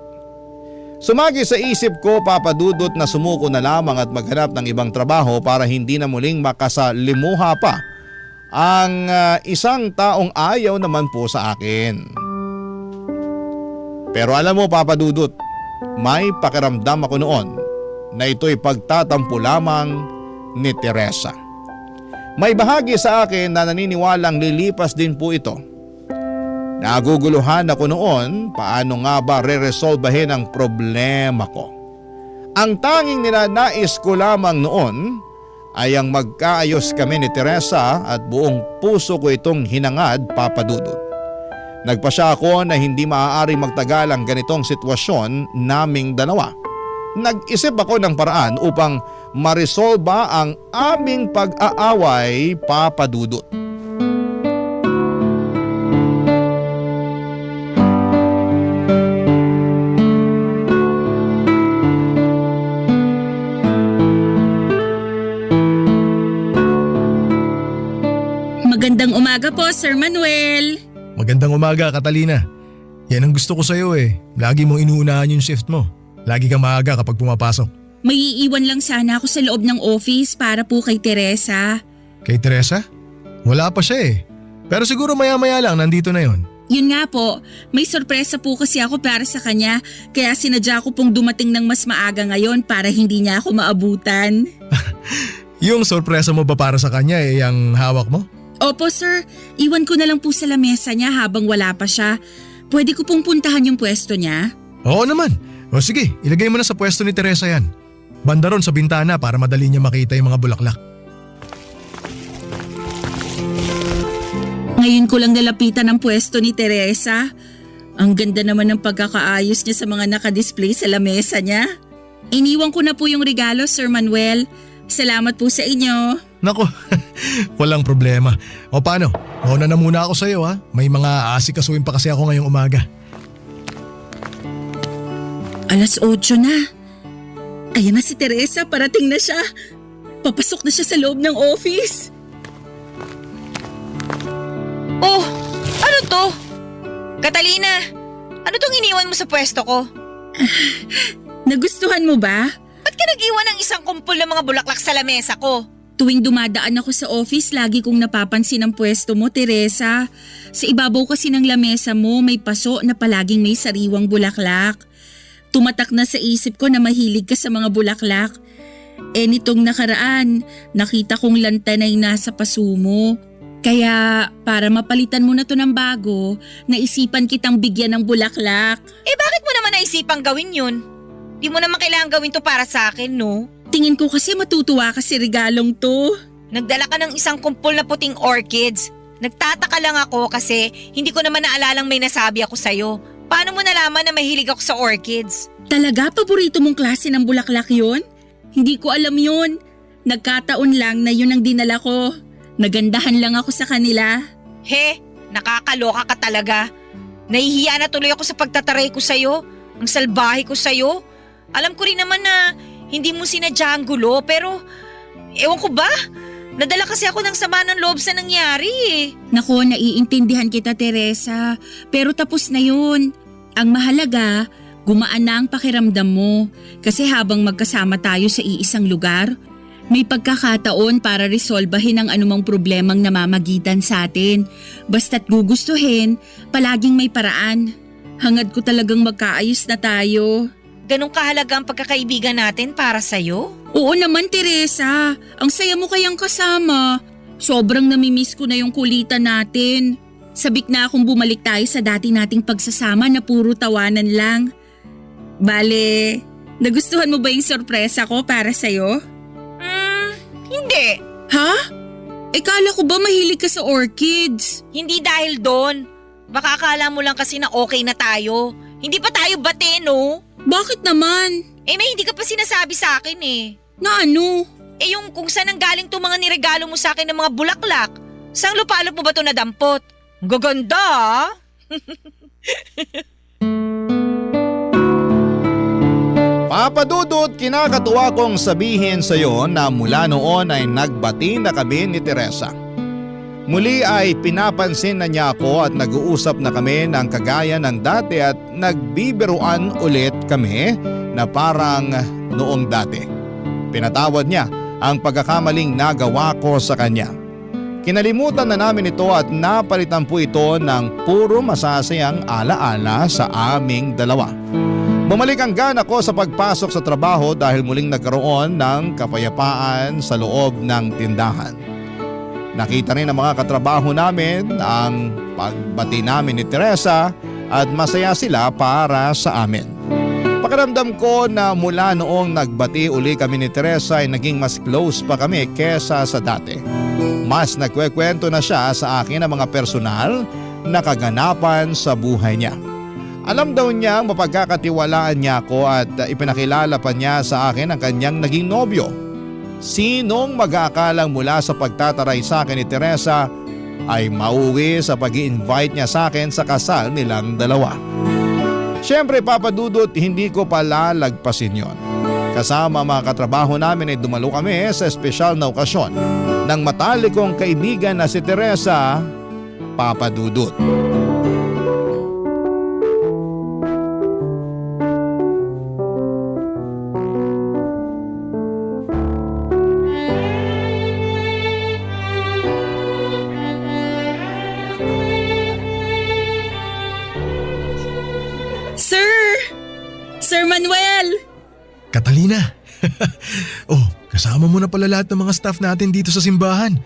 Sumagi sa isip ko, Papa Dudut, na sumuko na lamang at maghanap ng ibang trabaho para hindi na muling makasalimuha pa ang isang taong ayaw naman po sa akin. Pero alam mo, Papa Dudut, may pakiramdam ako noon na ito'y pagtatampo lamang ni Teresa. May bahagi sa akin na naniniwalang lilipas din po ito. Naguguluhan ako noon paano nga ba re-resolbahin ang problema ko. Ang tanging ninanais ko lamang noon ay ang magkaayos kami ni Teresa at buong puso ko itong hinangad, Papa Dudut. Nagpasya ako na hindi maaaring magtagal ang ganitong sitwasyon naming dalawa. Nag-isip ako ng paraan upang maresolba ang aming pag-aaway, Papa Dudut. Magandang umaga po, Sir Manuel. Magandang umaga, Catalina. Yan ang gusto ko sa'yo eh. Lagi mong inuunahan yung shift mo. Lagi kang maaga kapag pumapasok. May iiwan lang sana ako sa loob ng office para po kay Teresa. Kay Teresa? Wala pa siya eh. Pero siguro maya-maya lang nandito na yon. Yun nga po, may sorpresa po kasi ako para sa kanya, kaya sinadya ko pong dumating ng mas maaga ngayon para hindi niya ako maabutan. Yung sorpresa mo ba para sa kanya eh, yung hawak mo? Opo sir, iwan ko na lang po sa lamesa niya habang wala pa siya. Pwede ko pong puntahan yung pwesto niya? Oo naman. O sige, ilagay mo na sa pwesto ni Teresa yan. Banda ron sa bintana para madali niya makita yung mga bulaklak. Ngayon ko lang nalapitan ang pwesto ni Teresa. Ang ganda naman ng pagkakaayos niya sa mga nakadisplay sa lamesa niya. Iniwan ko na po yung regalo, Sir Manuel. Salamat po sa inyo. Nako, walang problema. O paano? Mauna na muna ako sa iyo ha. May mga asikasuhin pa kasi ako ngayong umaga. 8:00 na. Ayan na si Teresa, parating na siya. Papasok na siya sa loob ng office. Oh, ano to? Catalina, ano tong iniwan mo sa pwesto ko? Nagustuhan mo ba? Ba't ka nag-iwan ng isang kumpol ng mga bulaklak sa lamesa ko? Tuwing dumadaan ako sa office, lagi kong napapansin ang pwesto mo, Teresa. Sa ibabaw kasi ng lamesa mo, may paso na palaging may sariwang bulaklak. Tumatak na sa isip ko na mahilig ka sa mga bulaklak. Nitong nakaraan, nakita kong lantanay nasa paso mo. Kaya para mapalitan mo na to ng bago, naisipan kitang bigyan ng bulaklak. Bakit mo naman naisipang gawin yun? Di mo naman kailangan gawin to para sa akin, no? Tingin ko kasi matutuwa ka sa regalong to. Nagdala ka ng isang kumpol na puting orchids. Nagtataka lang ako kasi hindi ko naman naalalang may nasabi ako sa'yo. Paano mo nalaman na mahilig ako sa orchids? Talaga paborito mong klase ng bulaklak yon? Hindi ko alam yon. Nagkataon lang na yun ang dinala ko. Nagandahan lang ako sa kanila. He, nakakaloka ka talaga. Nahihiya na tuloy ako sa pagtataray ko sa'yo. Ang salbahe ko sa'yo. Alam ko rin naman na hindi mo sinadya ang gulo pero ewan ko ba? Nadala kasi ako ng sama ng loob sa nangyari eh. Nako, naiintindihan kita, Teresa. Pero tapos na yun. Ang mahalaga, gumaan na ang pakiramdam mo. Kasi habang magkasama tayo sa iisang lugar, may pagkakataon para resolbahin ang anumang problemang namamagitan sa atin. Basta't gugustuhin, palaging may paraan. Hangad ko talagang magkaayos na tayo. Ganong kahalaga ang pagkakaibigan natin para sa'yo? Oo naman, Teresa. Ang saya mo kayang kasama. Sobrang namimiss ko na yung kulitan natin. Sabik na akong bumalik tayo sa dati nating pagsasama na puro tawanan lang. Bale, nagustuhan mo ba yung sorpresa ko para sa'yo? Hindi. Ha? Kala ko ba mahilig ka sa orchids? Hindi dahil doon. Baka akala mo lang kasi na okay na tayo. Hindi pa tayo bate, no? Bakit naman? May hindi ka pa sinasabi sa akin eh. Na ano? Yung kung saan ang galing itong mga niregalo mo sa akin ng mga bulaklak. Sang lupalop mo ba ito nadampot? Ang gaganda ah. Papa Dudut, kinakatuwa kong sabihin sa iyo na mula noon ay nagbati na kami ni Teresa. Muli ay pinapansin na niya ako at nag-uusap na kami ng kagaya ng dati at nagbibiruan ulit kami na parang noong dati. Pinatawad niya ang pagkakamaling nagawa ko sa kanya. Kinalimutan na namin ito at napalitan po ito ng puro masasayang alaala sa aming dalawa. Bumalik ang gana ko sa pagpasok sa trabaho dahil muling nagkaroon ng kapayapaan sa loob ng tindahan. Nakita rin ng mga katrabaho namin ang pagbati namin ni Teresa at masaya sila para sa amin. Pakiramdam ko na mula noong nagbati uli kami ni Teresa ay naging mas close pa kami kesa sa dati. Mas nagkwekwento na siya sa akin ng mga personal na kaganapan sa buhay niya. Alam daw niya mapagkakatiwalaan niya ako at ipinakilala pa niya sa akin ang kanyang naging nobyo. Sinong mag-aakalang mula sa pagtataray sa akin ni Teresa ay mauwi sa pag-i-invite niya sa akin sa kasal nilang dalawa. Siyempre Papa Dudut, hindi ko palalagpasin yon. Kasama mga katrabaho namin ay dumalo kami sa espesyal na okasyon ng matalikong kaibigan na si Teresa, Papa Dudut. Sir Manuel! Catalina! Oh, kasama mo na pala lahat ng mga staff natin dito sa simbahan.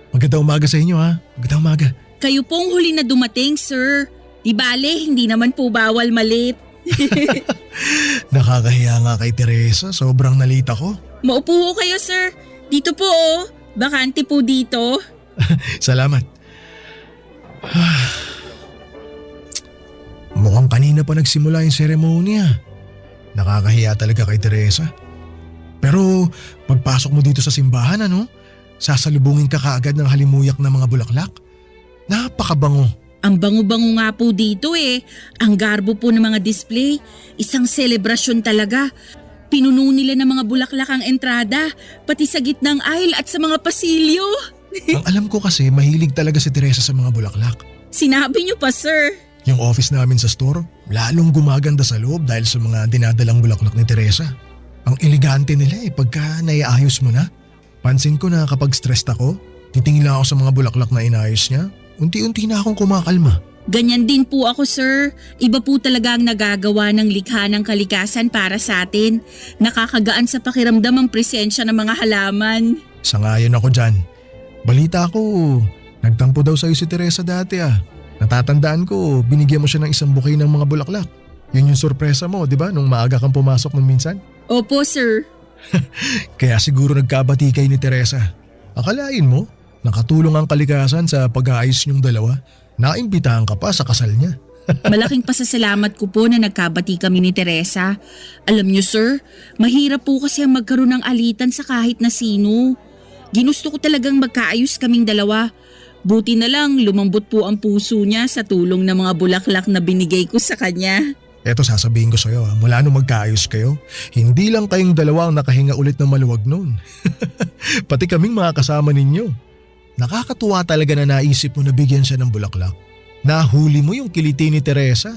Magandang umaga sa inyo ha. Magandang umaga. Kayo pong huli na dumating, sir. Di bale, hindi naman po bawal malit. Nakakahiya nga kay Teresa. Sobrang nalita ko. Maupo ho kayo, sir. Dito po oh. Bakante po dito. Salamat. Mukhang kanina pa nagsimula yung seremonya. Nakakahiya talaga kay Teresa. Pero pagpasok mo dito sa simbahan sasalubungin ka kaagad ng halimuyak na mga bulaklak. Napakabango. Ang bango-bango nga po dito eh. Ang garbo po ng mga display. Isang selebrasyon talaga. Pinuno nila ng mga bulaklak ang entrada, pati sa gitnang aisle at sa mga pasilyo. Ang alam ko kasi mahilig talaga si Teresa sa mga bulaklak. Sinabi niyo pa, sir. Yung office namin sa store, lalong gumaganda sa loob dahil sa mga dinadalang bulaklak ni Teresa. Ang elegante nila pagka naiayos mo na. Pansin ko na kapag stressed ako, titingin lang ako sa mga bulaklak na inayos niya. Unti-unti na akong kumakalma. Ganyan din po ako, sir. Iba po talaga ang nagagawa ng likha ng kalikasan para sa atin. Nakakagaan sa pakiramdam ang presensya ng mga halaman. Sangayon ako dyan. Balita ko, nagtampo daw sa'yo si Teresa dati Natatandaan ko, binigyan mo siya ng isang bouquet ng mga bulaklak. Yun yung sorpresa mo, di ba? Nung maaga kang pumasok nung minsan. Opo, sir. Kaya siguro nagkabati kayo ni Teresa. Akalain mo, nakatulong ang kalikasan sa pag-aayos niyong dalawa. Naimbitahan ka pa sa kasal niya. Malaking pasasalamat ko po na nagkabati kami ni Teresa. Alam niyo, sir, mahirap po kasi ang magkaroon ng alitan sa kahit na sino. Ginusto ko talagang magkaayos kaming dalawa. Buti na lang lumambot po ang puso niya sa tulong ng mga bulaklak na binigay ko sa kanya. Eto sasabihin ko sa'yo mula nung magkaayos kayo, hindi lang kayong dalawa ang nakahinga ulit ng maluwag noon. Pati kaming mga kasama ninyo. Nakakatuwa talaga na naisip mo na bigyan siya ng bulaklak. Nahuli mo yung kiliti ni Teresa.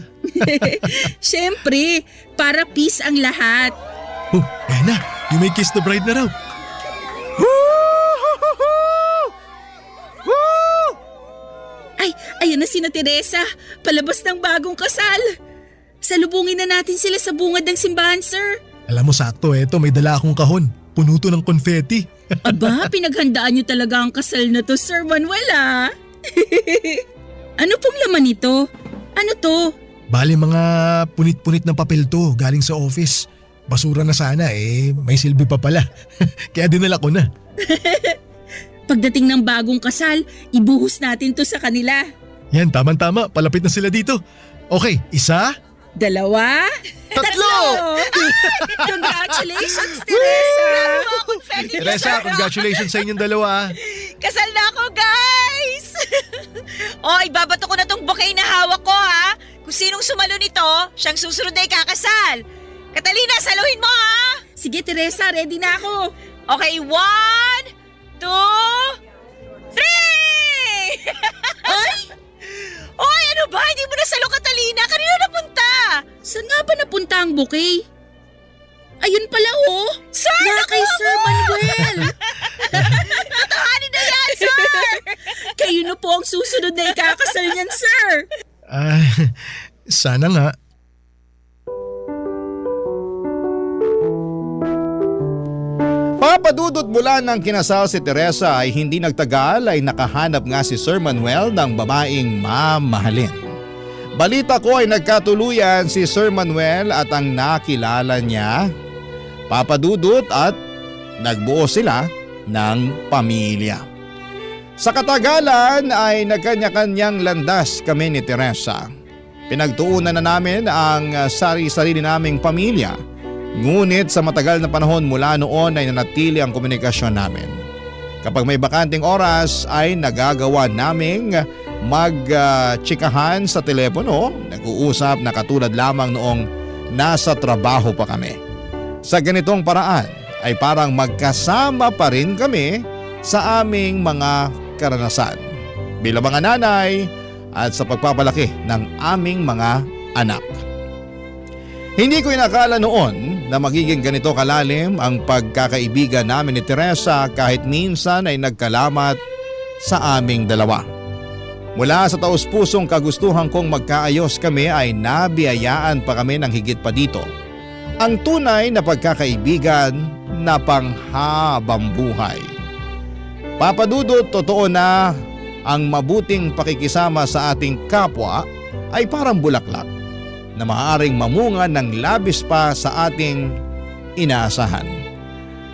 Siyempre, para peace ang lahat. Oh, ayan na, you may kiss the bride na raw. Ay, ayan na sina Teresa, palabas ng bagong kasal. Salubungin na natin sila sa bungad ng simbahan, sir. Alam mo sakto may dala akong kahon. Puno to ng konfeti. Aba, pinaghandaan niyo talaga ang kasal na to, Sir Manuel Ano pong laman nito? Ano to? Bali mga punit-punit ng papel to galing sa office. Basura na sana may silbi pa pala. Kaya dinala ko na. Pagdating ng bagong kasal, ibuhos natin to sa kanila. Yan, tama-tama. Palapit na sila dito. Okay, 1, Dalawa? Tatlo! Congratulations, Teresa! Teresa, congratulations sa inyong dalawa. Kasal na ako, guys! Ibabato ko na tong bouquet na hawak ko, ha? Kung sinong sumalo nito, siyang susunod na ikakasal. Catalina, saluhin mo, ha? Sige, Teresa, ready na ako. Okay, 1, 2, 3! Ay! Oy, ano ba? Hindi mo nasalo, Catalina. Kanina napunta. Saan nga ba napunta ang bouquet? Ayun pala, oh! Sir, Na kay Sir Manuel! Totohanin na yan, sir! Kayo na po ang susunod na ikakasal niyan, sir! Sana nga. Papadudot mula ng kinasal si Teresa ay hindi nagtagal ay nakahanap nga si Sir Manuel ng babaeng mamahalin. Balita ko ay nagkatuluyan si Sir Manuel at ang nakilala niya, Papadudot, at nagbuo sila ng pamilya. Sa katagalan ay nagkanya-kanyang landas kami ni Teresa. Pinagtuunan na namin ang sarili naming pamilya. Ngunit sa matagal na panahon mula noon ay nanatili ang komunikasyon namin. Kapag may bakanting oras ay nagagawa naming magtsikahan sa telepono, nag-uusap na katulad lamang noong nasa trabaho pa kami. Sa ganitong paraan ay parang magkasama pa rin kami sa aming mga karanasan bilang mga nanay at sa pagpapalaki ng aming mga anak. Hindi ko inakala noon na magiging ganito kalalim ang pagkakaibigan namin ni Teresa kahit minsan ay nagkalamat sa aming dalawa. Mula sa taus-pusong kagustuhan kong magkaayos kami ay nabiyayaan pa kami ng higit pa dito. Ang tunay na pagkakaibigan na panghabang buhay. Papadudot, totoo na ang mabuting pakikisama sa ating kapwa ay parang bulaklak na maaaring mamunga ng labis pa sa ating inaasahan.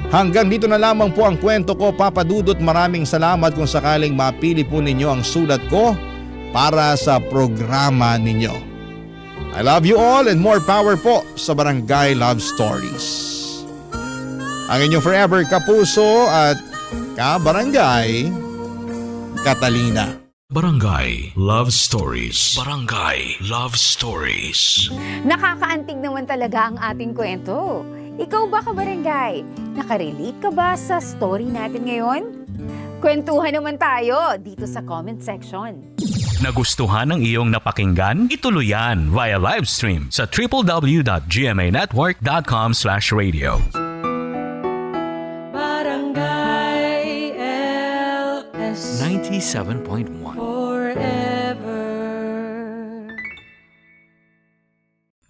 Hanggang dito na lamang po ang kwento ko, Papadudot. Maraming salamat kung sakaling mapili po ninyo ang sulat ko para sa programa ninyo. I love you all and more power po sa Barangay Love Stories. Ang inyong forever kapuso at kabarangay, Catalina. Barangay Love Stories. Barangay Love Stories. Nakakaantig naman talaga ang ating kwento. Ikaw ba, kabarangay? Nakarelate ka ba sa story natin ngayon? Kwentuhan naman tayo dito sa comment section. Nagustuhan ng iyong napakinggan? Ituloy yan via live stream sa www.gmanetwork.com/radio. Barangay LS 97.1 forever.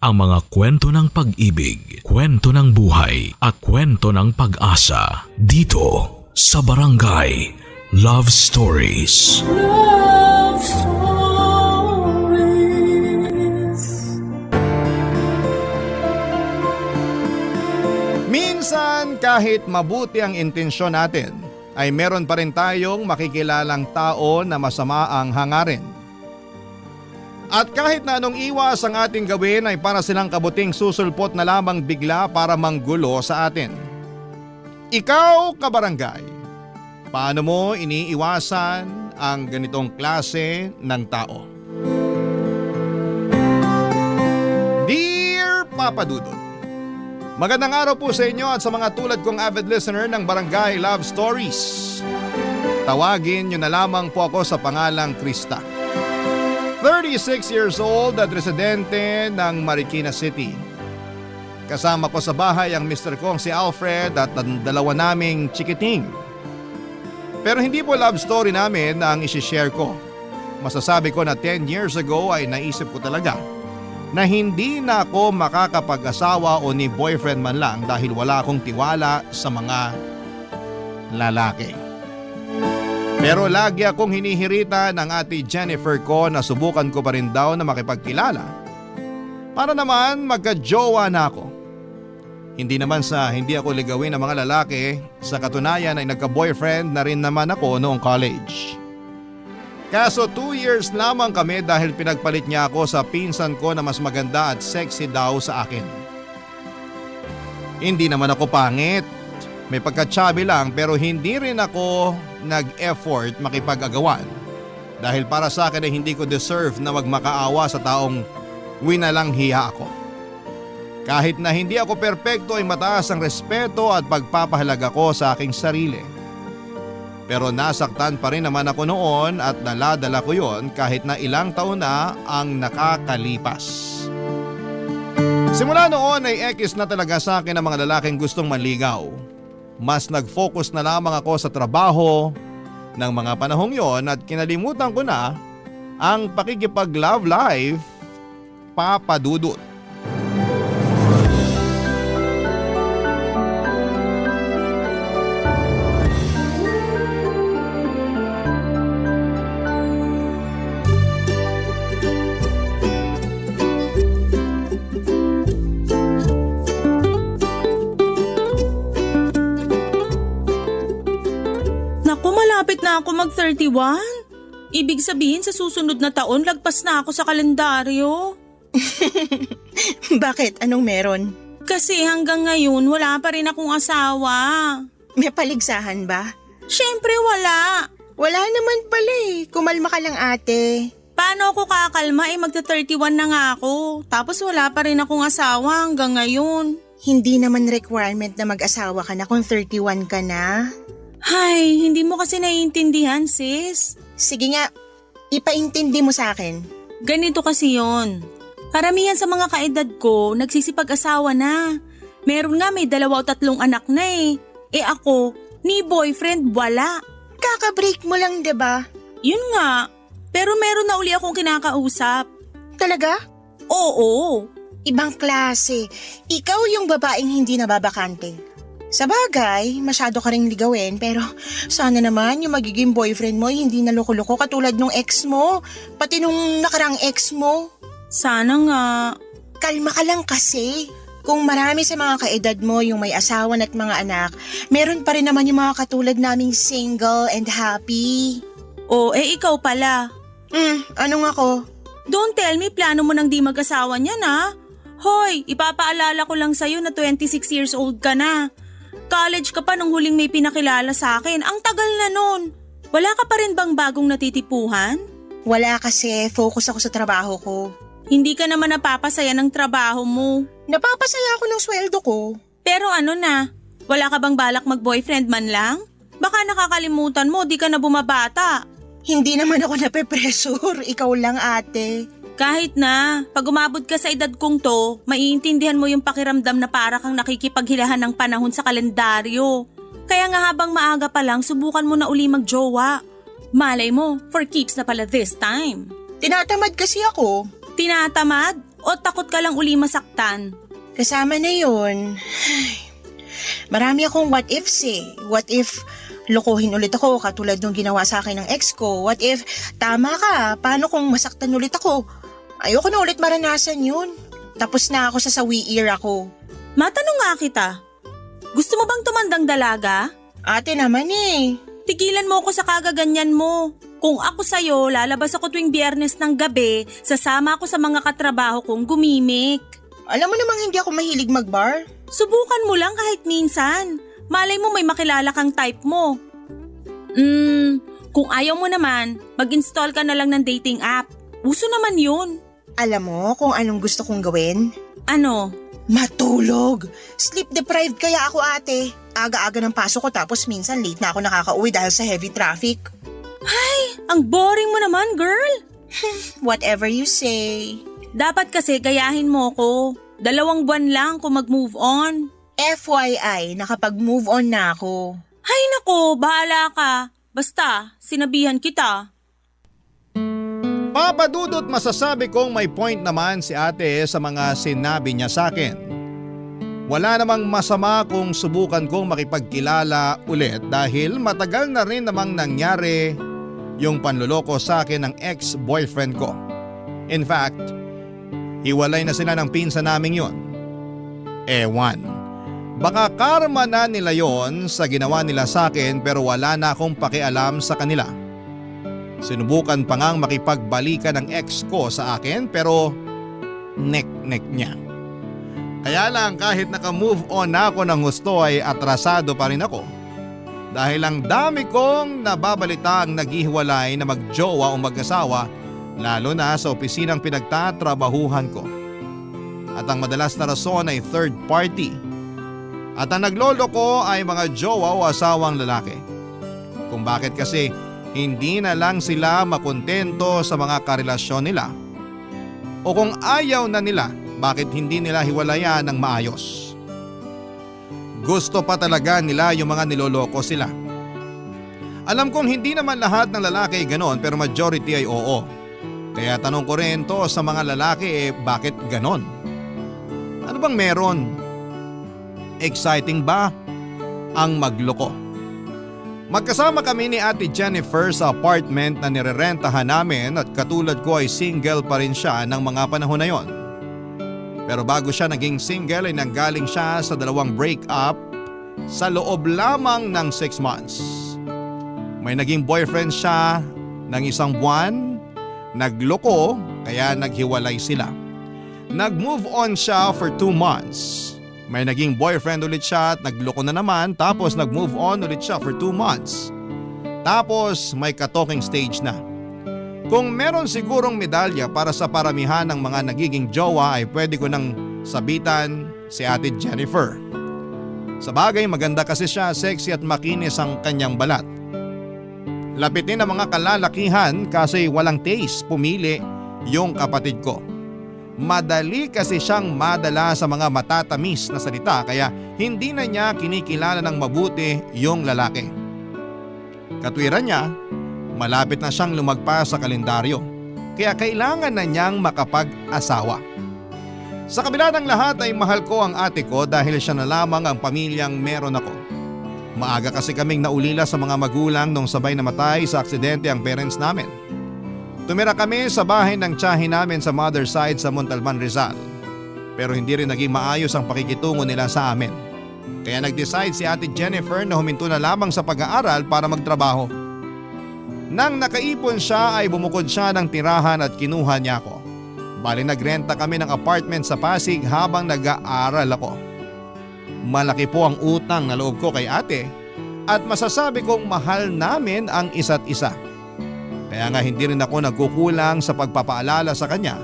Ang mga kwento ng pag-ibig, kwento ng buhay at kwento ng pag-asa dito sa Barangay Love Stories. Love Stories. Minsan kahit mabuti ang intensyon natin, ay meron pa rin tayong makikilalang tao na masama ang hangarin. At kahit na anong iwas ang ating gawin ay para silang kabuting susulpot na lamang bigla para manggulo sa atin. Ikaw, kabarangay, paano mo iniiwasan ang ganitong klase ng tao? Dear Papa Dudut, magandang araw po sa inyo at sa mga tulad kong avid listener ng Barangay Love Stories. Tawagin niyo na lamang po ako sa pangalang Krista. 36 years old at residente ng Marikina City. Kasama ko sa bahay ang Mr. kong si Alfred at ang dalawa naming chikiting. Pero hindi po love story namin ang isishare ko. Masasabi ko na 10 years ago ay naisip ko talaga na hindi na ako makakapag-asawa o ni boyfriend man lang dahil wala akong tiwala sa mga lalaki. Pero lagi akong hinihirita ng ate Jennifer ko na subukan ko pa rin daw na makipagkilala para naman magka-jowa na ako. Hindi naman sa hindi ako ligawin ng mga lalaki, sa katunayan ay nagka-boyfriend na rin naman ako noong college. Kaso 2 years lamang kami dahil pinagpalit niya ako sa pinsan ko na mas maganda at sexy daw sa akin. Hindi naman ako pangit. May pagka-chubby lang pero hindi rin ako nag-effort makipag-agawan. Dahil para sa akin ay hindi ko deserve na magmakaawa sa taong winalang hiya ako. Kahit na hindi ako perpekto ay mataas ang respeto at pagpapahalaga ko sa aking sarili. Pero nasaktan pa rin naman ako noon at daladala ko yon kahit na ilang taon na ang nakakalipas. Simula noon ay ekis na talaga sa akin ang mga lalaking gustong manligaw. Mas nag-focus na lamang ako sa trabaho ng mga panahong yon at kinalimutan ko na ang pakikipag-love life, Papa Dudut. Naku, malapit na ako mag-31. Ibig sabihin sa susunod na taon, lagpas na ako sa kalendaryo. Bakit? Anong meron? Kasi hanggang ngayon, wala pa rin akong asawa. May paligsahan ba? Siyempre wala. Wala naman pala eh. Kumalma ka lang ate. Paano ako kakalma? Magta-31 na nga ako. Tapos wala pa rin akong asawa hanggang ngayon. Hindi naman requirement na mag-asawa ka na kung 31 ka na. Hay, hindi mo kasi naiintindihan, sis. Sige nga, ipaintindi mo sa akin. Ganito kasi yon. Karamihan sa mga kaedad ko, nagsisipag-asawa na. Meron nga may 2 o 3 anak na eh. Eh ako, ni boyfriend wala. Kaka-break mo lang, 'di ba? Yun nga. Pero meron na uli akong kinakausap. Talaga? Oo. Ibang klase. Ikaw yung babaeng hindi nababakante. Sa bagay, masyado ka ring ligawin pero sana naman yung magiging boyfriend mo ay hindi na loko-loko katulad nung ex mo, pati nung nakarang ex mo. Sana nga. Kalma ka lang kasi. Kung marami sa mga kaedad mo yung may asawan at mga anak, meron pa rin naman yung mga katulad naming single and happy. O, ikaw pala. Anong ako? Don't tell me plano mo nang di mag-asawa niyan ha. Hoy, ipapaalala ko lang sa'yo na 26 years old ka na. College ka pa nung huling may pinakilala sa akin. Ang tagal na nun. Wala ka pa rin bang bagong natitipuhan? Wala kasi, focus ako sa trabaho ko. Hindi ka naman napapasaya ng trabaho mo. Napapasaya ako ng sweldo ko. Pero ano na, wala ka bang balak mag-boyfriend man lang? Baka nakakalimutan mo, di ka na bumabata. Hindi naman ako nape-pressure, ikaw lang ate. Kahit na, pag umabot ka sa edad kong to, maiintindihan mo yung pakiramdam na para kang nakikipaghilahan ng panahon sa kalendaryo. Kaya nga habang maaga pa lang, subukan mo na uli magjowa. Malay mo, for keeps na pala this time. Tinatamad kasi ako. Tinatamad? O takot ka lang uli masaktan? Kasama na yun. Marami akong what ifs eh. What if lokohin ulit ako katulad nung ginawa sa akin ng ex ko? What if tama ka? Paano kung masaktan ulit ako? Ayoko na ulit maranasan yun. Tapos na ako sa sawi era ko. Matanong nga kita, gusto mo bang tumandang dalaga? Ate naman eh. Tigilan mo ako sa kagaganyan mo. Kung ako sa'yo, lalabas ako tuwing Biyernes ng gabi, sasama ako sa mga katrabaho kong gumimik. Alam mo namang hindi ako mahilig mag-bar. Subukan mo lang kahit minsan. Malay mo may makilala kang type mo. Kung ayaw mo naman, mag-install ka na lang ng dating app. Uso naman yun. Alam mo kung anong gusto kong gawin? Ano? Matulog. Sleep deprived kaya ako ate. Aga-aga ng pasok ko tapos minsan late na ako nakakauwi dahil sa heavy traffic. Ang boring mo naman, girl. Whatever you say. Dapat kasi gayahin mo ko. 2 buwan lang kung mag-move on. FYI, nakapag-move on na ako. Hay nako, bahala ka. Basta, sinabihan kita. Papa Dudut, masasabi kong may point naman si ate sa mga sinabi niya sa akin. Wala namang masama kung subukan kong makipagkilala ulit dahil matagal na rin namang nangyari yung panluloko sa akin ng ex-boyfriend ko. In fact, hiwalay na sila ng pinsan naming yon. Ewan. Baka karma na nila yon sa ginawa nila sa akin pero wala na akong pakialam sa kanila. Sinubukan pa ngang makipagbalikan ng ex ko sa akin pero nek-nek niya. Kaya lang kahit naka-move on na ako ng husto ay atrasado pa rin ako. Dahil ang dami kong nababalitaang naghihiwalay na magjowa o mag-asawa lalo na sa opisinang pinagtatrabahuhan ko. At ang madalas na rason ay third party. At ang naglolo ko ay mga jowa o asawang lalaki. Kung bakit kasi hindi na lang sila makontento sa mga karelasyon nila. O kung ayaw na nila, bakit hindi nila hiwalayan ng maayos? Gusto pa talaga nila yung mga niloloko sila. Alam kong hindi naman lahat ng lalaki ay ganon pero majority ay oo. Kaya tanong ko rin to sa mga lalaki bakit ganon? Ano bang meron? Exciting ba ang magloko? Magkasama kami ni Ate Jennifer sa apartment na nirerentahan namin at katulad ko ay single pa rin siya ng mga panahon na yon. Pero bago siya naging single ay nanggaling siya sa 2 breakup sa loob lamang ng 6 months. May naging boyfriend siya ng 1 buwan, nagloko kaya naghiwalay sila. Nag-move on siya for 2 months. May naging boyfriend ulit siya at nagloko na naman tapos nag-move on ulit siya for 2 months. Tapos may ka-talking stage na. Kung meron sigurong medalya para sa paramihan ng mga nagiging jowa ay pwede ko nang sabitan si Ate Jennifer. Sa bagay maganda kasi siya, sexy at makinis ang kanyang balat. Lapitin ang mga kalalakihan kasi walang taste, pumili yung kapatid ko. Madali kasi siyang madala sa mga matatamis na salita kaya hindi na niya kinikilala ng mabuti yung lalaki. Katwiran niya, malapit na siyang lumagpas sa kalendaryo kaya kailangan na niyang makapag-asawa. Sa kabila ng lahat ay mahal ko ang ate ko dahil siya na lamang ang pamilyang meron ako. Maaga kasi kaming naulila sa mga magulang nung sabay namatay sa aksidente ang parents namin. Tumira kami sa bahay ng tiyahin namin sa mother side sa Montalban, Rizal. Pero hindi rin naging maayos ang pakikitungo nila sa amin. Kaya nag-decide si Ate Jennifer na huminto na lamang sa pag-aaral para magtrabaho. Nang nakaipon siya ay bumukod siya ng tirahan at kinuha niya ako. Bali nagrenta kami ng apartment sa Pasig habang nag-aaral ako. Malaki po ang utang na loob ko kay ate at masasabi kong mahal namin ang isa't isa. Kaya nga hindi rin ako nagkukulang sa pagpapaalala sa kanya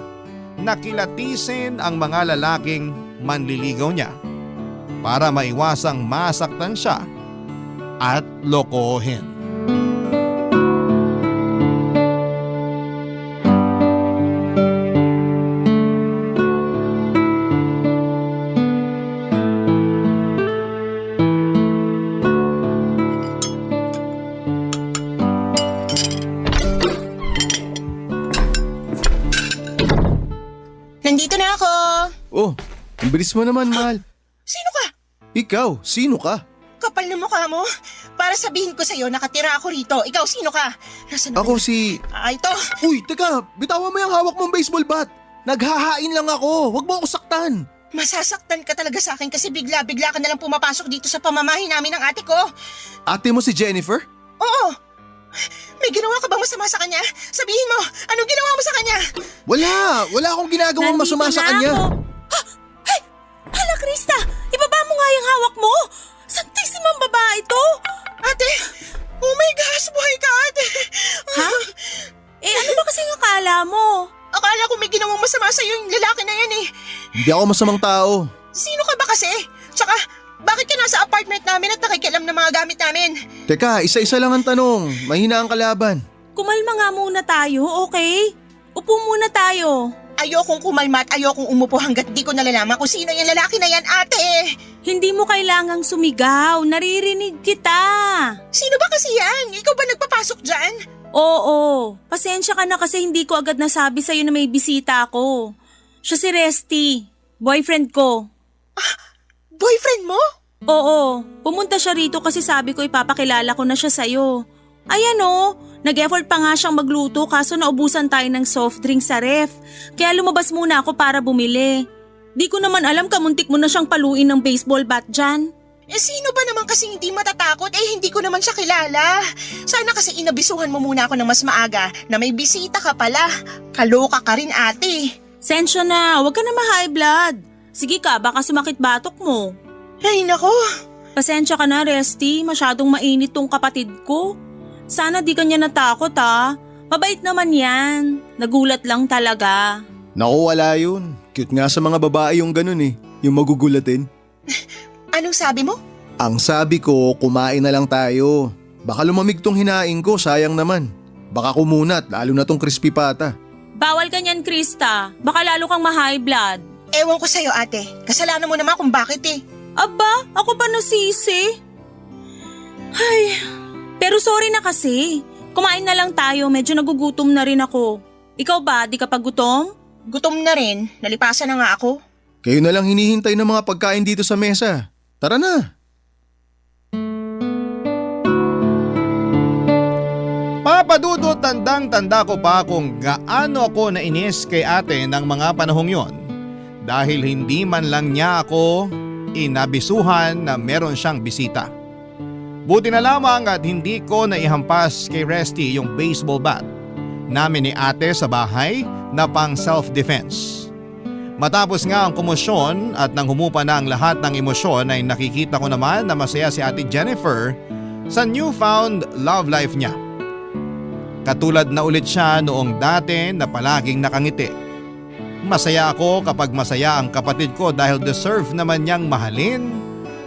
na kilatisin ang mga lalaking manliligaw niya para maiwasang masaktan siya at lokohin. Nandito na ako. Oh, ang bilis mo naman, mahal. Sino ka? Ikaw, sino ka? Kapal na mukha mo. Para sabihin ko sa'yo, nakatira ako rito. Ikaw, sino ka? Nasaan Ako si... Ito. Uy, teka, bitawan mo yung hawak mong baseball bat. Naghahain lang ako, wag mo ako saktan. Masasaktan ka talaga sa akin kasi bigla-bigla ka nalang pumapasok dito sa pamamahay namin ng ate ko. Ate mo si Jennifer? Oo. May ginawa ka bang masama sa kanya? Sabihin mo, anong ginawa mo sa kanya? Wala akong ginagawang masama sa kanya. Hey! Hala, Krista! Ibaba mo nga yung hawak mo! Santisimang babae to! Ate! Oh my gosh, buhay ka, ate! Ha? Ano ba kasing akala mo? Akala ko may ginawang masama sa'yo yung lalaki na yan eh. Hindi ako masamang tao. Sino ka ba kasi? Tsaka, bakit ka nasa apartment namin at nakikialam ng mga gamit namin? Teka, isa-isa lang ang tanong. Mahina ang kalaban. Kumalma nga muna tayo, okay? Upo muna tayo. Ayokong kumalma at ayokong umupo hanggat di ko nalalaman kung sino yung lalaki na yan, ate! Hindi mo kailangang sumigaw. Naririnig kita. Sino ba kasi yan? Ikaw ba nagpapasok dyan? Oo. Pasensya ka na kasi hindi ko agad nasabi sa'yo na may bisita ako. Siya si Resty. Boyfriend ko. Boyfriend mo? Oo. Pumunta siya rito kasi sabi ko ipapakilala ko na siya sa'yo. Ayan o. Nag-effort pa nga siyang magluto kaso naubusan tayo ng soft drink sa ref. Kaya lumabas muna ako para bumili. Di ko naman alam kamuntik mo na siyang paluin ng baseball bat dyan. Sino ba naman kasi hindi matatakot? Hindi ko naman siya kilala. Sana kasi inabisuhan mo muna ako ng mas maaga na may bisita ka pala. Kaloka ka rin, ate. Sensya na, huwag ka na ma-high blood. Sige ka, baka sumakit batok mo. Ay, nako. Pasensya ka na, Resty. Masyadong mainit tong kapatid ko. Sana di ka niya natakot ha. Mabait naman yan. Nagulat lang talaga. Naku, wala yun. Cute nga sa mga babae yung ganun eh. Yung magugulatin. Anong sabi mo? Ang sabi ko, kumain na lang tayo. Baka lumamig tong hinaing ko, sayang naman. Baka kumunat, lalo na tong crispy pata. Bawal ka niyan, Krista. Baka lalo kang ma-high blood. Ewan ko sa'yo, ate. Kasalanan mo naman kung bakit eh. Aba, ako pa nasisi. Ay, pero sorry na kasi. Kumain na lang tayo, medyo nagugutom na rin ako. Ikaw ba, di ka pa gutom? Gutom na rin. Nalipasan na nga ako. Kayo na lang hinihintay ng mga pagkain dito sa mesa. Tara na. Papa Dudut, tandang-tanda ko pa kung gaano ako nainis kay ate ng mga panahong yon. Dahil hindi man lang niya ako inabisuhan na meron siyang bisita. Buti na lamang at hindi ko naihampas kay Resty yung baseball bat namin ni ate sa bahay na pang self-defense. Matapos nga ang komosyon at nang humupa na ang lahat ng emosyon ay nakikita ko naman na masaya si ate Jennifer sa newfound love life niya. Katulad na ulit siya noong dati na palaging nakangiti. Masaya ako kapag masaya ang kapatid ko dahil deserve naman niyang mahalin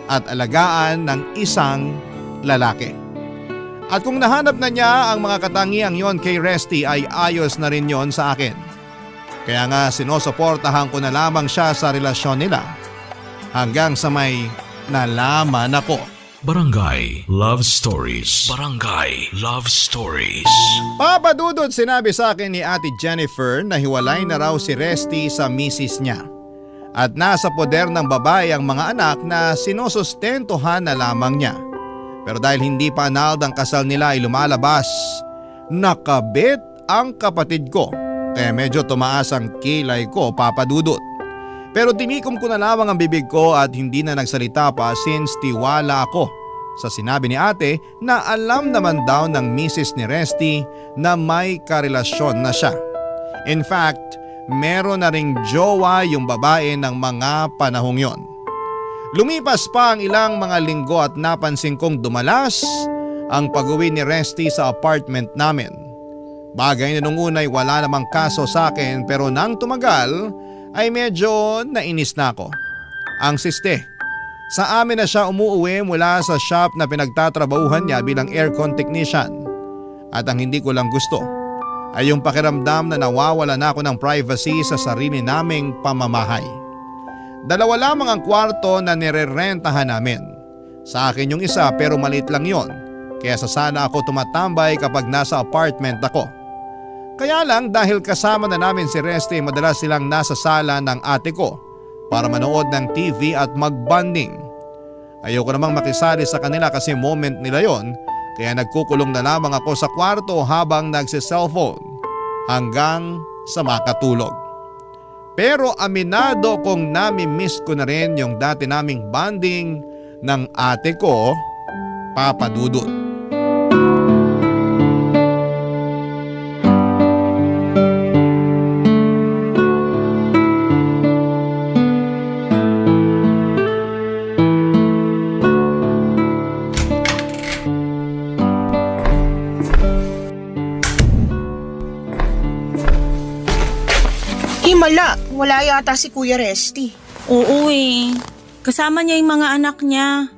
at alagaan ng isang lalaki. At kung nahanap na niya ang mga katangiang yon kay Resty ay ayos na rin yon sa akin. Kaya nga sinusuportahan ko na lamang siya sa relasyon nila hanggang sa may nalaman ako. Barangay Love Stories. Barangay Love Stories. Papa Dudut, sinabi sa akin ni ate Jennifer na hiwalay na raw si Resty sa misis niya. At nasa poder ng babae ang mga anak na sinusustentuhan na lamang niya. Pero dahil hindi pa annulled ang kasal nila ay lumalabas, nakabit ang kapatid ko. Kaya medyo tumaas ang kilay ko, Papa Dudut. Pero tinikom ko na lamang ang bibig ko at hindi na nagsalita pa since tiwala ako sa sinabi ni ate na alam naman daw ng misis ni Resty na may karelasyon na siya. In fact, meron na ring jowa yung babae ng mga panahong yon. Lumipas pa ang ilang mga linggo at napansin kong dumalas ang pag-uwi ni Resty sa apartment namin. Bagay na nung unay wala namang kaso sa akin pero nang tumagal ay medyo nainis na ako. Ang siste, sa amin na siya umuuwi mula sa shop na pinagtatrabahuhan niya bilang aircon technician. At ang hindi ko lang gusto ay yung pakiramdam na nawawala na ako ng privacy sa sarili naming pamamahay. Dalawa lamang ang kwarto na nirerentahan namin. Sa akin yung isa pero maliit lang yon, kaya sa sana ako tumatambay kapag nasa apartment ako. Kaya lang dahil kasama na namin si Resty, madalas silang nasa sala ng ate ko para manood ng TV at mag-bonding. Ayoko namang makisali sa kanila kasi moment nila yon, kaya nagkukulong na lamang ako sa kwarto habang nagsi-cellphone hanggang sa makatulog. Pero aminado kong nami-miss ko na rin yung dati naming bonding ng ate ko, Papa Dudut. Himala, wala yata si Kuya Resty. Oo eh. Kasama niya yung mga anak niya.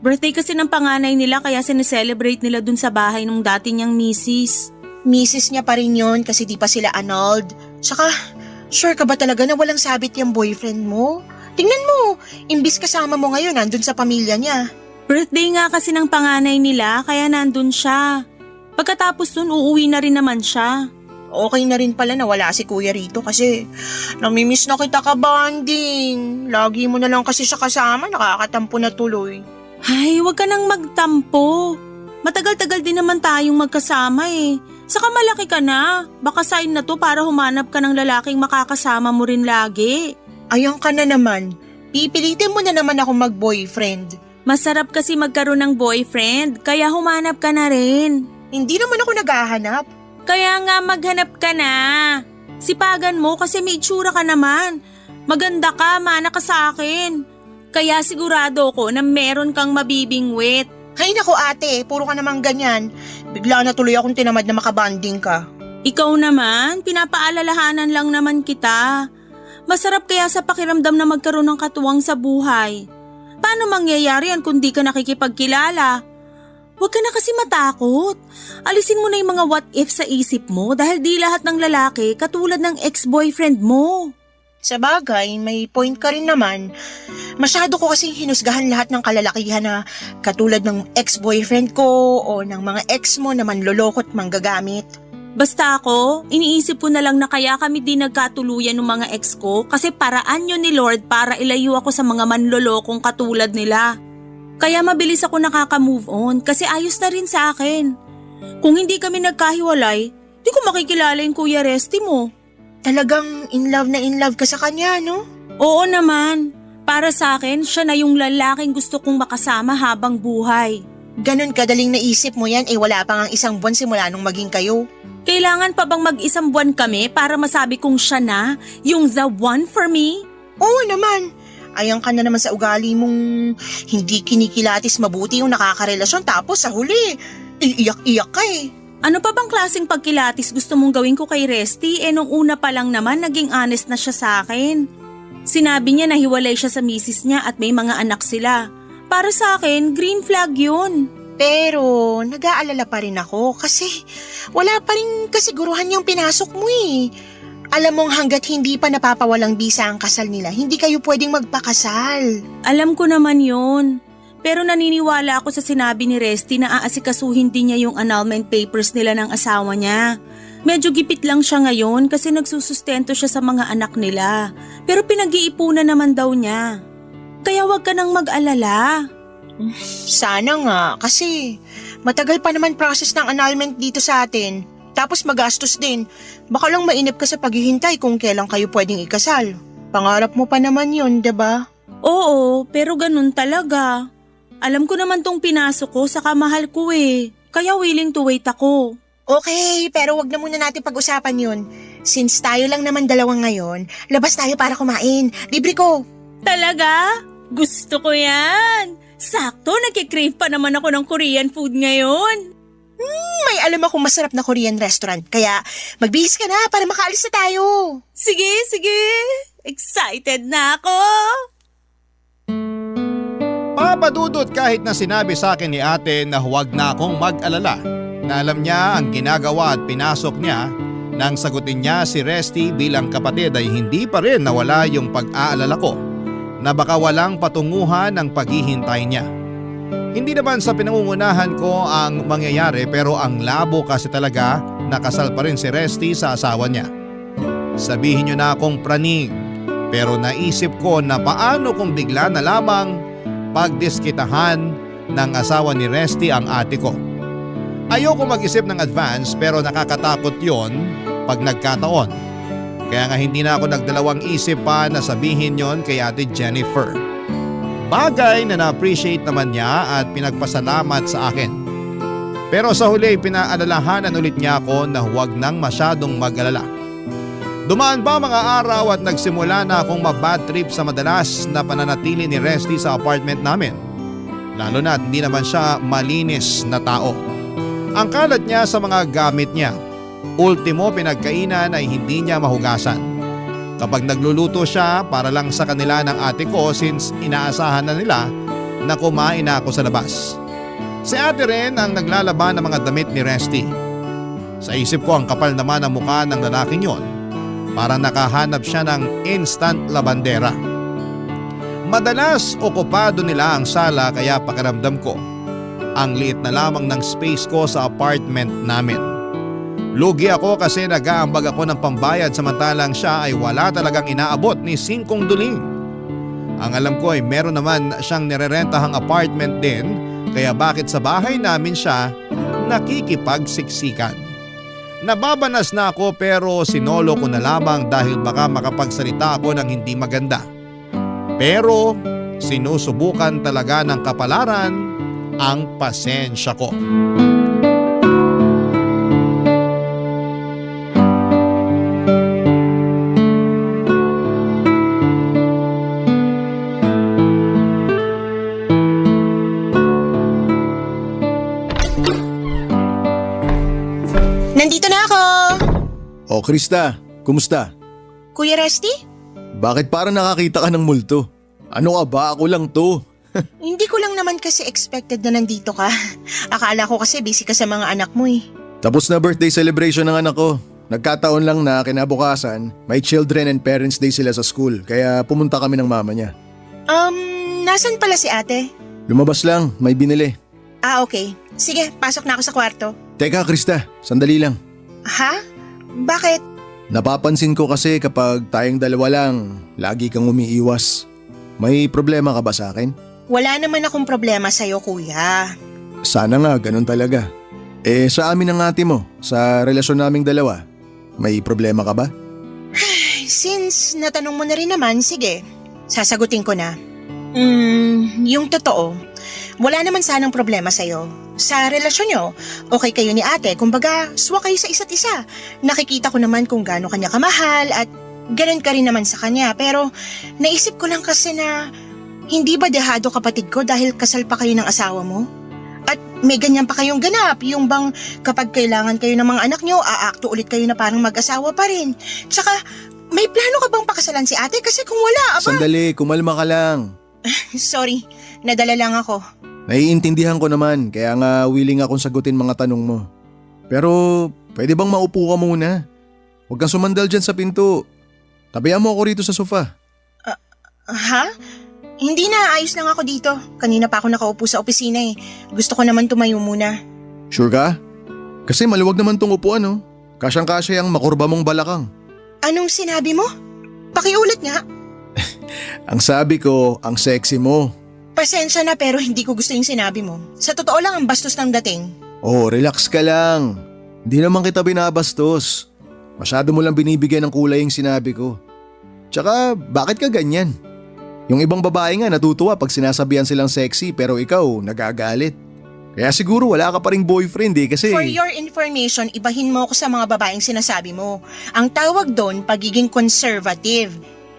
Birthday kasi ng panganay nila kaya sineselebrate nila dun sa bahay ng dati niyang misis. Misis niya pa rin yun kasi di pa sila annulled. Tsaka, sure ka ba talaga na walang sabit yung boyfriend mo? Tingnan mo, imbis kasama mo ngayon nandun sa pamilya niya. Birthday nga kasi ng panganay nila kaya nandun siya. Pagkatapos dun uuwi na rin naman siya. Okay na rin pala na wala si Kuya rito kasi namimiss na kita ka bonding. Lagi mo na lang kasi siya kasama, nakakatampo na tuloy. Ay, wag ka nang magtampo. Matagal-tagal din naman tayong magkasama eh. Saka malaki ka na. Baka sign na to para humanap ka ng lalaking makakasama mo rin lagi. Ayan ka na naman. Pipilitin mo na naman ako mag-boyfriend. Masarap kasi magkaroon ng boyfriend, kaya humanap ka na rin. Hindi naman ako naghahanap. Kaya nga maghanap ka na. Sipagan mo kasi may itsura ka naman. Maganda ka, mana ka sa akin. Kaya sigurado ko na meron kang mabibingwit. Hay nako ate, puro ka naman ganyan. Bigla na tuloy akong tinamad na makabanding ka. Ikaw naman, pinapaalalahanan lang naman kita. Masarap kaya sa pakiramdam na magkaroon ng katuwang sa buhay. Paano mangyayari yan kung di ka nakikipagkilala? Huwag ka na kasi matakot. Alisin mo na yung mga what if sa isip mo dahil di lahat ng lalaki katulad ng ex-boyfriend mo. Sa bagay, may point ka rin naman. Masyado ko kasing hinusgahan lahat ng kalalakihan na katulad ng ex-boyfriend ko o ng mga ex mo na manlolokot manggagamit. Basta ako, iniisip ko na lang na kaya kami di nagkatuluyan ng mga ex ko kasi paraan yun ni Lord para ilayo ako sa mga manlolokong katulad nila. Kaya mabilis ako nakaka-move on kasi ayos na rin sa akin. Kung hindi kami nagkahiwalay, di ko makikilala yung Kuya Resty mo. Talagang in love ka sa kanya, no? Oo naman. Para sa akin, siya na yung lalaking gusto kong makasama habang buhay. Ganon kadaling naisip mo yan, wala pa nga 1 buwan simula nung maging kayo. Kailangan pa bang mag-1 buwan kami para masabi kong siya na, yung the one for me? Oo naman. Ayan ka na naman sa ugali mong hindi kinikilatis mabuti yung nakakarelasyon tapos sa huli, iiyak-iyak ka eh. Ano pa bang klaseng pagkilatis gusto mong gawin ko kay Resty nung una pa lang naman naging honest na siya sa akin. Sinabi niya na hiwalay siya sa misis niya at may mga anak sila. Para sa akin, green flag yun. Pero nag-aalala pa rin ako kasi wala pa rin kasiguruhan yung pinasok mo eh. Alam mong hanggat hindi pa napapawalang bisa ang kasal nila, hindi kayo pwedeng magpakasal. Alam ko naman yun. Pero naniniwala ako sa sinabi ni Resty na aasikasuhin din niya yung annulment papers nila ng asawa niya. Medyo gipit lang siya ngayon kasi nagsusustento siya sa mga anak nila. Pero pinag-iipunan naman daw niya. Kaya wag ka nang mag-alala. Sana nga kasi matagal pa naman process ng annulment dito sa atin. Tapos magastos din. Baka lang mainip ka sa paghihintay kung kailan kayo pwedeng ikasal. Pangarap mo pa naman yun, diba? Oo, pero ganun talaga. Alam ko naman tong pinasok ko sa kamahal ko eh. Kaya willing to wait ako. Okay, pero wag na muna natin pag-usapan yun. Since tayo lang naman dalawang ngayon, labas tayo para kumain. Libre ko. Talaga? Gusto ko yan. Sakto, nagkikrave pa naman ako ng Korean food ngayon. May alam akong masarap na Korean restaurant, kaya magbihis ka na para makaalis na tayo. Sige, sige. Excited na ako. Papadudot kahit na sinabi sa akin ni ate na huwag na akong mag-alala. Na alam niya ang ginagawa at pinasok niya nang sagutin niya si Resty bilang kapatid ay hindi pa rin nawala yung pag-aalala ko na baka walang patunguhan ang paghihintay niya. Hindi naman sa pinangungunahan ko ang mangyayari pero ang labo kasi talaga nakasal pa rin si Resty sa asawa niya. Sabihin niyo na akong praning pero naisip ko na paano kung bigla na lamang pagdiskitahan ng asawa ni Resty ang ate ko. Ayoko mag-isip ng advance pero nakakatakot yon pag nagkataon. Kaya nga hindi na ako nagdalawang isip pa na sabihin yon kay ate Jennifer. Bagay na na-appreciate naman niya at pinagpasalamat sa akin. Pero sa huli pinaalalahanan ulit niya ako na huwag nang masyadong mag-alala. Dumaan pa mga araw at nagsimula na akong mabad trip sa madalas na pananatili ni Resty sa apartment namin. Lalo na hindi naman siya malinis na tao. Ang kalat niya sa mga gamit niya. Ultimo pinagkainan ay hindi niya mahugasan. Kapag nagluluto siya para lang sa kanila ng ate ko since inaasahan na nila na kumain na ako sa labas. Si ate rin ang naglalaban ng mga damit ni Resty. Sa isip ko ang kapal naman ang mukha ng lalaking yon. Parang nakahanap siya ng instant labandera. Madalas okupado nila ang sala kaya pakiramdam ko ang liit na lamang ng space ko sa apartment namin. Lugi ako kasi nag-aambag ako ng pambayad samantalang siya ay wala talagang inaabot ni 5 duling. Ang alam ko ay meron naman siyang nirerentahang apartment din kaya bakit sa bahay namin siya nakikipagsiksikan. Nababanas na ako pero sinolo ko na lamang dahil baka makapagsalita ako ng hindi maganda. Pero sinusubukan talaga ng kapalaran ang pasensya ko. Nandito na ako! O Krista, kumusta? Kuya Resty? Bakit parang nakakita ka ng multo? Ano ka ba? Ako lang to. Hindi ko lang naman kasi expected na nandito ka. Akala ko kasi busy ka sa mga anak mo eh. Tapos na birthday celebration ng anak ko. Nagkataon lang na kinabukasan, may Children and Parents Day sila sa school, kaya pumunta kami ng mama niya. Nasan pala si ate? Lumabas lang, may binili. Ah, okay. Sige, pasok na ako sa kwarto. Teka Krista, sandali lang. Ha? Bakit? Napapansin ko kasi kapag tayong dalawa lang, lagi kang umiiwas. May problema ka ba sa akin? Wala naman akong problema sa'yo, kuya. Sana nga, ganun talaga. Sa amin ng ate mo, sa relasyon naming dalawa, may problema ka ba? Since natanong mo na rin naman, sige, sasagutin ko na. Yung totoo, wala naman sanang problema sa'yo. Sa relasyon nyo, okay kayo ni ate, kumbaga swa kayo sa isa't isa. Nakikita ko naman kung gaano kanya kamahal at ganun ka rin naman sa kanya. Pero naisip ko lang kasi na hindi ba dehado kapatid ko dahil kasal pa kayo ng asawa mo? At may ganyan pa kayong ganap, yung bang kapag kailangan kayo ng mga anak nyo, aakto ulit kayo na parang mag-asawa pa rin. Tsaka, may plano ka bang pakasalan si ate? Kasi kung wala, aba… Sandali, kumalma ka lang. Sorry, nadala lang ako. Naiintindihan ko naman, kaya nga willing akong sagutin mga tanong mo. Pero, pwede bang maupo ka muna? Huwag kang sumandal dyan sa pinto. Tabihan mo ako rito sa sofa. Ha? Hindi na, ayos lang ako dito. Kanina pa ako nakaupo sa opisina eh. Gusto ko naman tumayo muna. Sure ka? Kasi maluwag naman tong upuan oh. Kasyang-kasya yung makurba mong balakang. Anong sinabi mo? Pakiulit nga. Ang sabi ko, ang sexy mo. Pasensya na pero hindi ko gusto yung sinabi mo. Sa totoo lang ang bastos ng dating. Oh, relax ka lang. Hindi naman kita binabastos. Masyado mo lang binibigyan ng kulay yung sinabi ko. Tsaka, bakit ka ganyan? Yung ibang babae nga natutuwa pag sinasabihan silang sexy pero ikaw nagagalit. Kaya siguro wala ka pa ring boyfriend eh kasi… For your information, ibahin mo ako sa mga babaeng sinasabi mo. Ang tawag doon, pagiging conservative.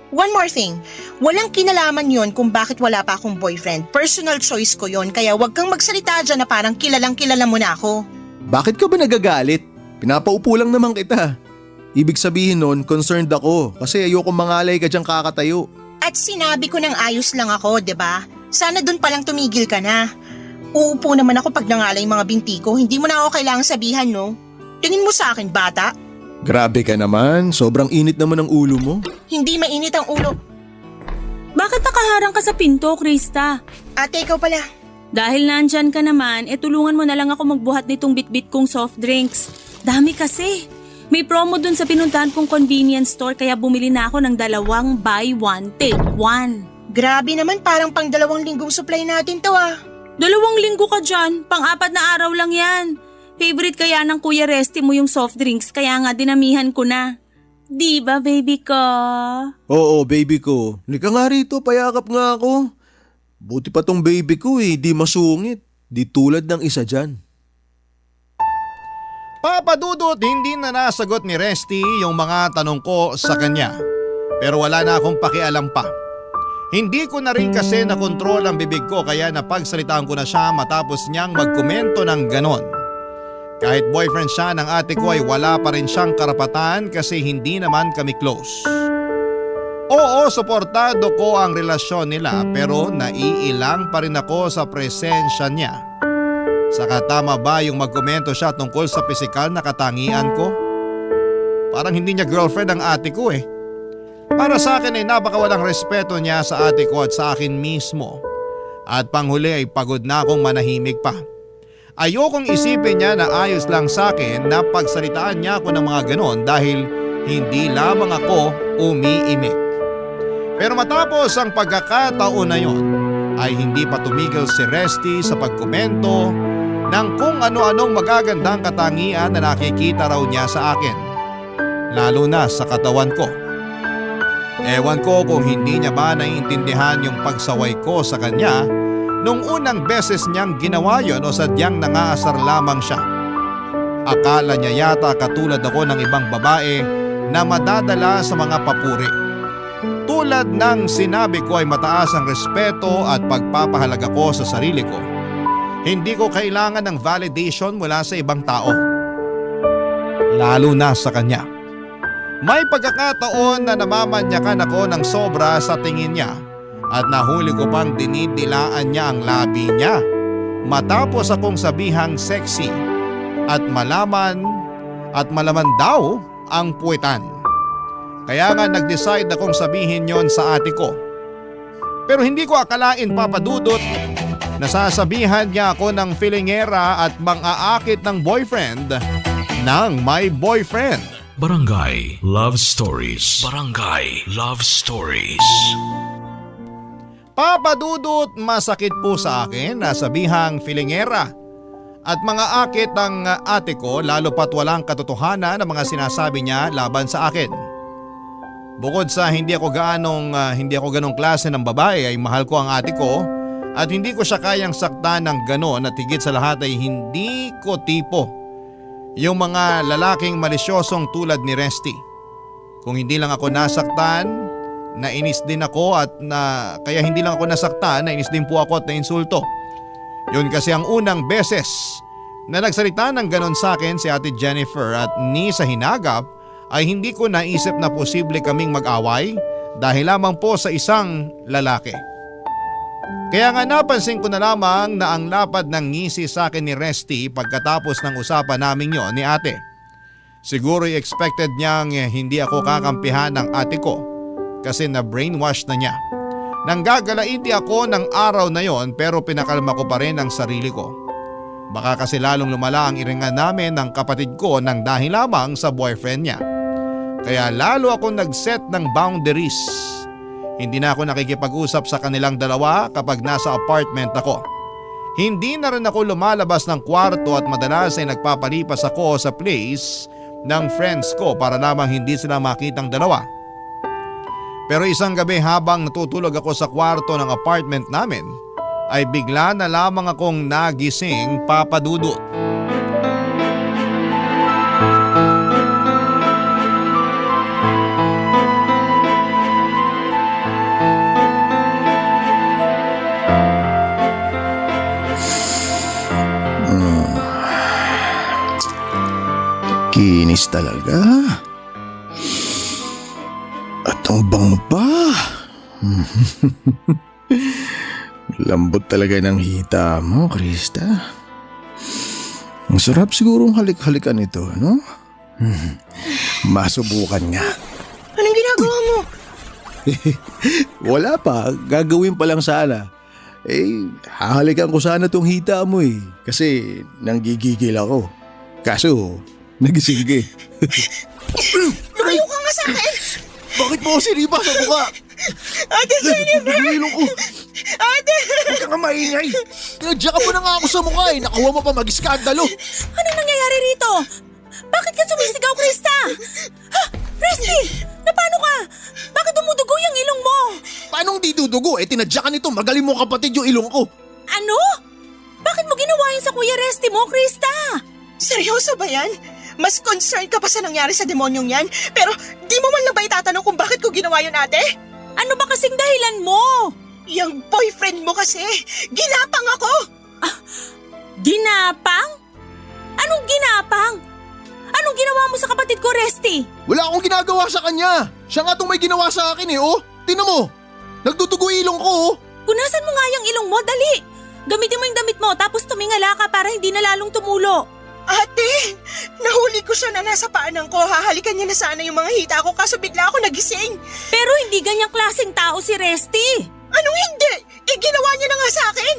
One more thing, walang kinalaman yon kung bakit wala pa akong boyfriend. Personal choice ko yon, kaya wag kang magsalita dyan na parang kilalang kilala mo na ako. Bakit ka ba nagagalit? Pinapaupo lang naman kita. Ibig sabihin nun, concerned ako kasi ayoko mangalay ka dyang kakatayo. At sinabi ko ng ayos lang ako, 'di ba? Sana doon palang tumigil ka na. Uupo naman ako pag nangalay mga binti ko, hindi mo na ako kailangang sabihan, no? Tingin mo sa akin, bata? Grabe ka naman, sobrang init naman ng ulo mo. Hindi mainit ang ulo. Bakit nakaharang ka sa pinto, Krista? Ate, ikaw pala. Dahil nandyan ka naman, tulungan mo na lang ako magbuhat nitong bitbit kong soft drinks. Dami kasi. May promo dun sa pinuntahan kong convenience store kaya bumili na ako ng 2 buy 1 take 1. Grabe naman, parang pang 2 linggong supply natin to ah. 2 linggo ka dyan, pang-4 na araw lang yan. Favorite kaya ng Kuya Resty mo yung soft drinks kaya nga dinamihan ko na. Di ba baby ko? Oo, baby ko. Lika nga rito, payakap nga ako. Buti pa tong baby ko eh, di masungit. Di tulad ng isa dyan. Papadudot, hindi na nasagot ni Resty yung mga tanong ko sa kanya. Pero wala na akong pakialam pa. Hindi ko na rin kasi nakontrol ang bibig ko kaya napagsalitaan ko na siya matapos niyang magkomento ng ganon. Kahit boyfriend siya ng ate ko ay wala pa rin siyang karapatan kasi hindi naman kami close. Oo, suportado ko ang relasyon nila pero naiilang pa rin ako sa presensya niya. Saka tama ba yung magkomento siya tungkol sa pisikal na katangian ko? Parang hindi niya girlfriend ang ate ko eh. Para sa akin ay napakawalang respeto niya sa ate ko at sa akin mismo. At panghuli ay pagod na akong manahimik pa. Ayokong isipin niya na ayos lang sa akin na pagsalitaan niya ako ng mga ganon dahil hindi lamang ako umiimik. Pero matapos ang pagkakataon na yon ay hindi pa tumigil si Resty sa pagkomento ng kung ano-anong magagandang katangian na nakikita raw niya sa akin. Lalo na sa katawan ko. Ewan ko kung hindi niya ba naiintindihan yung pagsaway ko sa kanya nung unang beses niyang ginawa yon o sadyang nangaasar lamang siya. Akala niya yata katulad ako ng ibang babae na madadala sa mga papuri. Tulad ng sinabi ko ay mataas ang respeto at pagpapahalaga ko sa sarili ko. Hindi ko kailangan ng validation mula sa ibang tao. Lalo na sa kanya. May pagkakataon na namamanyakan ako ng sobra sa tingin niya at nahuli ko pang dinidilaan niya ang labi niya matapos akong sabihang sexy at malaman daw ang puwetan. Kaya nga nag-decide akong sabihin yon sa ate ko. Pero hindi ko akalain, Papa Dudut, nasasabihan niya ako ng filingera at mang-aakit ng boyfriend ng my boyfriend. Barangay Love Stories. Barangay Love Stories. Papa Dudut, masakit po sa akin na sabihang filingera at mga akit ng ate ko lalo pat walang katotohanan ng mga sinasabi niya laban sa akin. Bukod sa hindi ako ganong klase ng babae ay mahal ko ang ate ko at hindi ko siya kayang saktan ng ganon at higit sa lahat ay hindi ko tipo yung mga lalaking malisyosong tulad ni Resty. Kung hindi lang ako nasaktan, nainis din ako kaya hindi lang ako nasaktan, nainis din po ako at nainsulto. Yun kasi ang unang beses na nagsalita ng ganon sa akin si Ate Jennifer at ni sa hinagap ay hindi ko naisip na posible kaming mag-away dahil lamang po sa isang lalaki. Kaya nga napansin ko na lamang na ang lapad ng ngisi sa akin ni Resty pagkatapos ng usapan namin yon ni ate. Siguro expected niyang hindi ako kakampihan ng ate ko kasi na brainwash na niya. Nanggagalaiti ako ng araw na yon pero pinakalma ko pa rin ang sarili ko. Baka kasi lalong lumala ang iringan namin ng kapatid ko nang dahil lamang sa boyfriend niya. Kaya lalo akong nag-set ng boundaries. Hindi na ako nakikipag-usap sa kanilang dalawa kapag nasa apartment ako. Hindi na rin ako lumalabas ng kwarto at madalas ay nagpapalipas ako sa place ng friends ko para lamang hindi sila makitang dalawa. Pero isang gabi habang natutulog ako sa kwarto ng apartment namin ay bigla na lamang akong nagising, Papa Dudut. Kinis talaga. At ang bango pa. Lambot talaga ng hita mo, Krista. Ang sarap sigurong halik-halikan ito, no? Masubukan nga. Anong ginagawa mo? Wala pa, gagawin pa lang sana. Hahalikan ko sana tong hita mo kasi nanggigigil ako. Kaso, nagising ka Lumayo ka nga sa akin! Bakit mo ako siniba sa mukha? Ate Jennifer! Nilong ko! Ate! Huwag ka nga maingay! Tinadya ka mo na nga ako sa mukha Nakuha mo pa mag-iskandalo! Anong nangyayari rito? Bakit ka sumisigaw, Krista? Ha? Resty! Napano ka? Bakit dumudugo yung ilong mo? Paanong di dudugo? Tinadya ka nito, magaling mo kapatid yung ilong ko! Ano? Bakit mo ginawa yun sa Kuya Resty mo, Krista? Seryoso ba yan? Mas concerned ka pa sa nangyari sa demonyong yan? Pero di mo man lang ba itatanong kung bakit ko ginawa yun, ate? Ano ba kasing dahilan mo? Yung boyfriend mo kasi, ginapang ako! Ginapang? Anong ginapang? Anong ginawa mo sa kapatid ko, Resty? Wala akong ginagawa sa kanya! Siya nga itong may ginawa sa akin Tingnan mo! Nagdudugo ilong ko Punasan mo nga yung ilong mo, dali! Gamitin mo yung damit mo tapos tumingala ka para hindi na lalong tumulo. Ate! Nahuli ko siya na nasa paanan ko. Hahalikan niya na sana yung mga hita ko kaso bigla ako nagising. Pero hindi ganyang klaseng tao si Resty. Anong hindi? Ginawa niya na nga sa akin.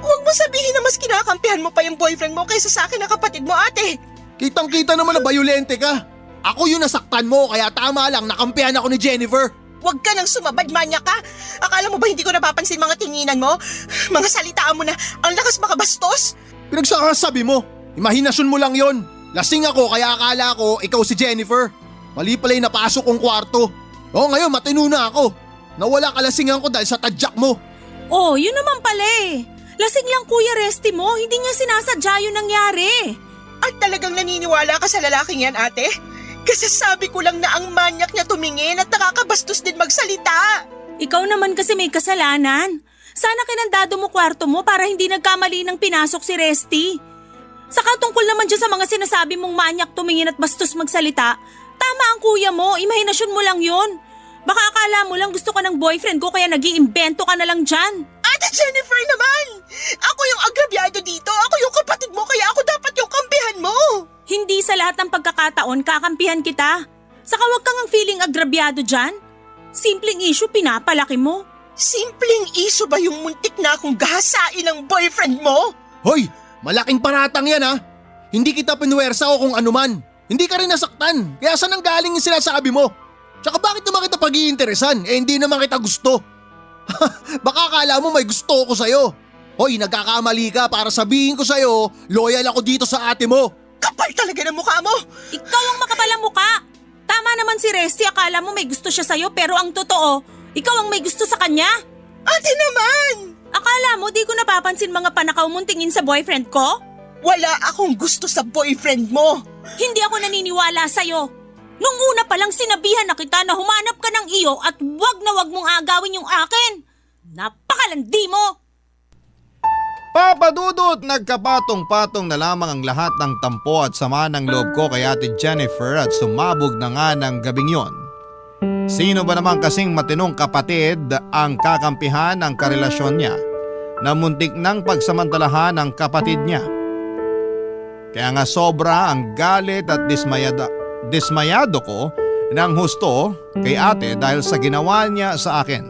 Huwag mo sabihin na mas kinakampihan mo pa yung boyfriend mo kaysa sa akin na kapatid mo, ate. Kitang-kita naman na bayolente ka. Ako yung nasaktan mo kaya tama lang nakampihan ako ni Jennifer. Huwag ka nang sumabad, manya ka. Akala mo ba hindi ko napapansin mga tinginan mo? Mga salitaan mo na ang lakas makabastos. Pinagsakasabi mo, imahinasyon mo lang yon. Lasing ako kaya akala ko ikaw si Jennifer. Mali pala yung napasok kong kwarto. O ngayon matino na ako. Nawala kalasingan ko dahil sa tadyak mo. Oh, yun naman pala eh. Lasing lang Kuya Resty mo, hindi niya sinasadya yung nangyari. At talagang naniniwala ka sa lalaking yan, ate? Kasi sabi ko lang na ang manyak niya tumingin at nakakabastos din magsalita. Ikaw naman kasi may kasalanan. Sana kinandado mo kwarto mo para hindi nagkamali ng pinasok si Resty. Saka tungkol naman dyan sa mga sinasabi mong manyak tumingin at bastos magsalita, tama ang kuya mo, imahinasyon mo lang yun. Baka akala mo lang gusto ka ng boyfriend ko kaya nag-iimbento ka na lang dyan. Ate Jennifer naman! Ako yung agrabyado dito, ako yung kapatid mo kaya ako dapat yung kampihan mo. Hindi sa lahat ng pagkakataon kakampihan kita. Saka wag kang ang feeling agrabyado dyan. Simpleng issue pinapalaki mo. Simpleng issue ba yung muntik na akong gahasain ng boyfriend mo? Hoy! Malaking paratang yan ha! Hindi kita pinuwersa o kung anuman. Hindi ka rin nasaktan. Kaya saan ang galing yung sinasabi mo? Tsaka bakit naman kita pag-iinteresan? Hindi naman kita gusto. Baka akala mo may gusto ko sa'yo. Hoy, nagkakamali ka para sabihin ko sa'yo, loyal ako dito sa ate mo. Kapal talaga ng mukha mo! Ikaw ang makapal ang mukha. Tama naman si Resty, akala mo may gusto siya sa'yo pero ang totoo, ikaw ang may gusto sa kanya. Ate naman! Akala mo di ko napapansin mga panakaw mong tingin sa boyfriend ko? Wala akong gusto sa boyfriend mo. Hindi ako naniniwala sa'yo. Nung una pa lang sinabihan na kita na humanap ka ng iyo at wag na wag mong agawin yung akin. Napakalandi mo! Papa Dudut, nagkapatong-patong na lamang ang lahat ng tampo at sama ng loob ko kay Ate Jennifer at sumabog na nga ng gabing yon. Sino ba naman kasing matinong kapatid ang kakampihan ng karelasyon niya na muntik ng pagsamantalahan ng kapatid niya? Kaya nga sobra ang galit at dismayado ko ng husto kay ate dahil sa ginawa niya sa akin.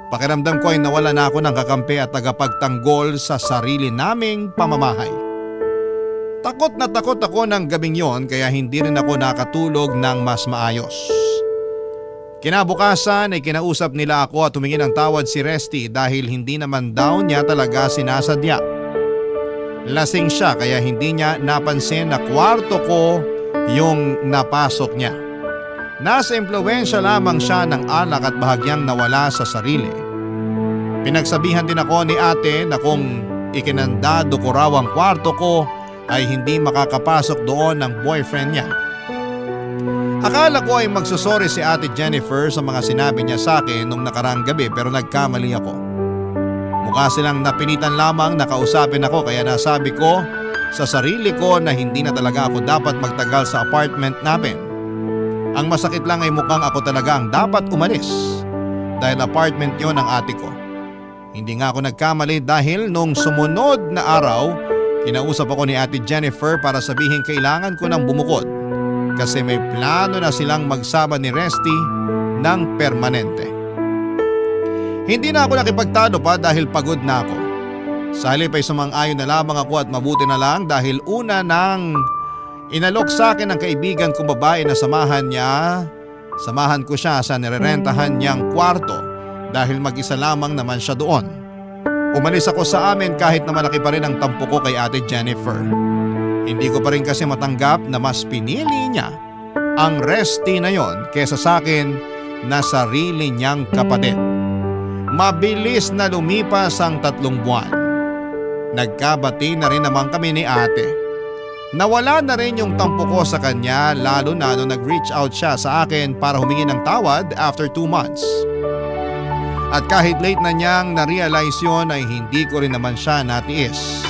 Pakiramdam ko ay nawala na ako ng kakampi at tagapagtanggol sa sarili naming pamamahay. Takot na takot ako ng gabing yon kaya hindi rin ako nakatulog ng mas maayos. Kinabukasan ay kinausap nila ako at humingi ng tawad si Resty dahil hindi naman daw niya talaga sinasadya. Lasing siya kaya hindi niya napansin na kwarto ko yung napasok niya. Nasa impluwensya lamang siya ng alak at bahagyang nawala sa sarili. Pinagsabihan din ako ni ate na kung ikinandado ko raw ang kwarto ko ay hindi makakapasok doon ng boyfriend niya. Akala ko ay magsusorry si ate Jennifer sa mga sinabi niya sa akin nung nakaraang gabi pero nagkamali ako. Mukha silang napinitan lamang na kausapin ako kaya nasabi ko sa sarili ko na hindi na talaga ako dapat magtagal sa apartment namin. Ang masakit lang ay mukhang ako talaga ang dapat umalis dahil apartment yon ng ate ko. Hindi nga ako nagkamali dahil nung sumunod na araw, kinausap ako ni ate Jennifer para sabihin kailangan ko ng bumukod kasi may plano na silang magsama ni Resty ng permanente. Hindi na ako nakipagtalo pa dahil pagod na ako. Sa halip ay sumang-ayon na lamang ako at mabuti na lang dahil una nang inalok sa akin ng kaibigan kong babae na samahan ko siya sa nirerentahan niyang kwarto dahil mag-isa lamang naman siya doon. Umalis ako sa amin kahit na malaki pa rin ang tampo ko kay ate Jennifer. Hindi ko pa rin kasi matanggap na mas pinili niya ang Resty na yon kesa sa akin na sarili niyang kapatid. Mabilis na lumipas ang 3 buwan. Nagkabati na rin naman kami ni ate. Nawala na rin yung tampo ko sa kanya lalo na nung nag-reach out siya sa akin para humingi ng tawad after 2 months. At kahit late na niyang na-realize yun ay hindi ko rin naman siya natiis.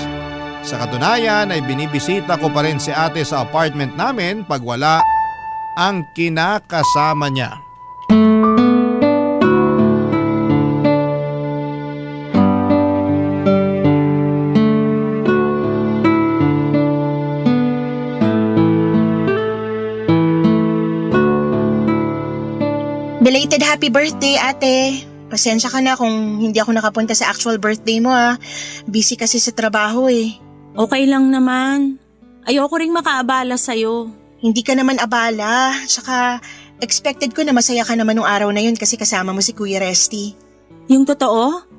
Sa katunayan ay binibisita ko pa rin si ate sa apartment namin pag wala ang kinakasama niya. Belated happy birthday, ate. Pasensya ka na kung hindi ako nakapunta sa actual birthday mo ha. Busy kasi sa trabaho eh. Okay lang naman. Ayoko ring makaabala sa'yo. Hindi ka naman abala. Tsaka expected ko na masaya ka naman nung araw na yun kasi kasama mo si Kuya Resty. Yung totoo?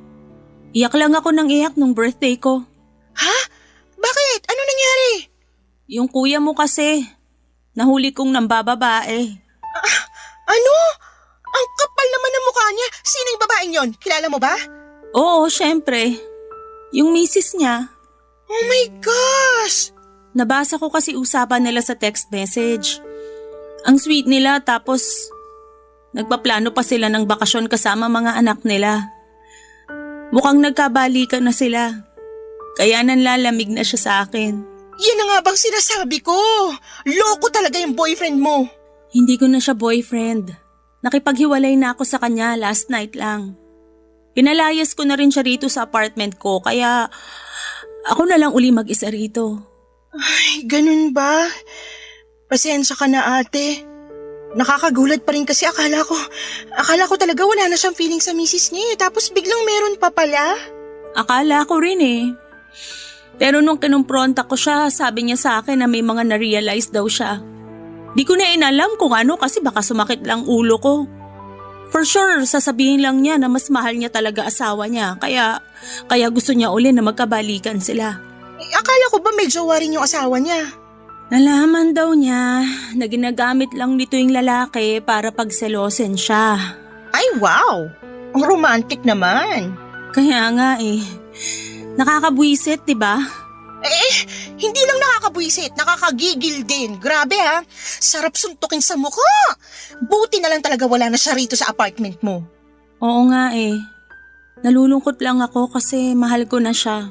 Iyak lang ako ng iyak nung birthday ko. Ha? Bakit? Ano nangyari? Yung kuya mo kasi. Nahuli kong nambababae. Ano? Ang kapal naman ng mukha niya. Sino yung babaeng yon? Kilala mo ba? Oo, syempre. Yung misis niya. Oh my gosh! Nabasa ko kasi usapan nila sa text message. Ang sweet nila tapos nagpaplano pa sila ng bakasyon kasama mga anak nila. Mukhang nagkabalikan na sila. Kaya nanlalamig na siya sa akin. Yan na nga bang sinasabi ko? Loko talaga yung boyfriend mo. Hindi ko na siya boyfriend. Nakipaghiwalay na ako sa kanya last night lang. Pinalayas ko na rin siya rito sa apartment ko kaya ako na lang uli mag-isa rito. Ay, ganun ba? Pasensya ka na ate. Nakakagulat pa rin kasi akala ko talaga wala na siyang feeling sa misis niya tapos biglang meron pa pala. Akala ko rin eh. Pero nung kinumpronta ko siya, sabi niya sa akin na may mga na-realize daw siya. Di ko na inalam kung ano kasi baka sumakit lang ulo ko. For sure, sasabihin lang niya na mas mahal niya talaga asawa niya. Kaya gusto niya uli na magkabalikan sila. Akala ko ba may jowa rin yung asawa niya? Nalaman daw niya na ginagamit lang nito yung lalaki para pagselosin siya. Ay wow! Ang romantic naman. Kaya nga eh. Nakakabwisit, diba? Hindi lang nakakabwisit, nakakagigil din. Grabe ha, sarap suntukin sa mukha. Buti na lang talaga wala na siya rito sa apartment mo. Oo nga eh. Nalulungkot lang ako kasi mahal ko na siya.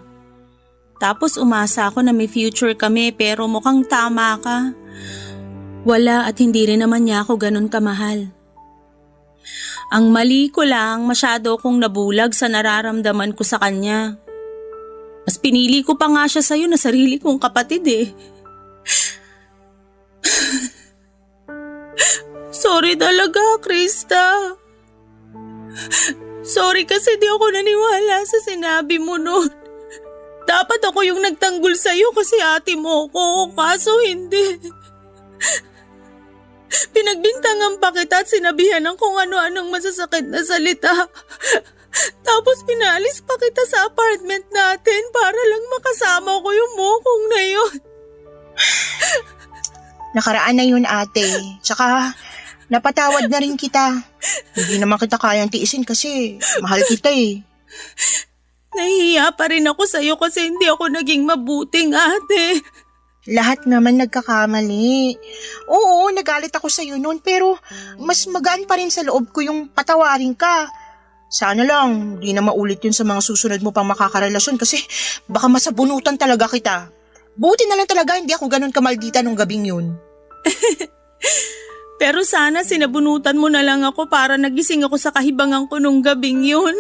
Tapos umasa ako na may future kami pero mukhang tama ka. Wala at hindi rin naman niya ako ganun kamahal. Ang mali ko lang, masyado akong nabulag sa nararamdaman ko sa kanya. Mas pinili ko pa nga siya sa'yo na sarili kong kapatid eh. Sorry talaga, Krista. Sorry kasi di ako naniwala sa sinabi mo noon. Dapat ako yung nagtanggol sa'yo kasi ate mo ko, kaso hindi. Pinagbintangan pa kita at sinabihan ng kung ano-anong masasakit na salita. Tapos pinaalis pa kita sa apartment natin para lang makasama ko yung mokong na yun. Nakaraan na yun ate. Tsaka napatawad na rin kita. Hindi naman kita kayang tiisin kasi mahal kita eh. Nahihiya pa rin ako sa'yo kasi hindi ako naging mabuting ate. Lahat naman nagkakamali. Oo, nagalit ako sa'yo noon pero mas magaan pa rin sa loob ko yung patawarin ka. Sana lang, di na maulit yun sa mga susunod mo pang makakarelasyon kasi baka masabunutan talaga kita. Buti na lang talaga hindi ako ganun kamaldita nung gabing yun. Pero sana sinabunutan mo na lang ako para nagising ako sa kahibangan ko nung gabing yun.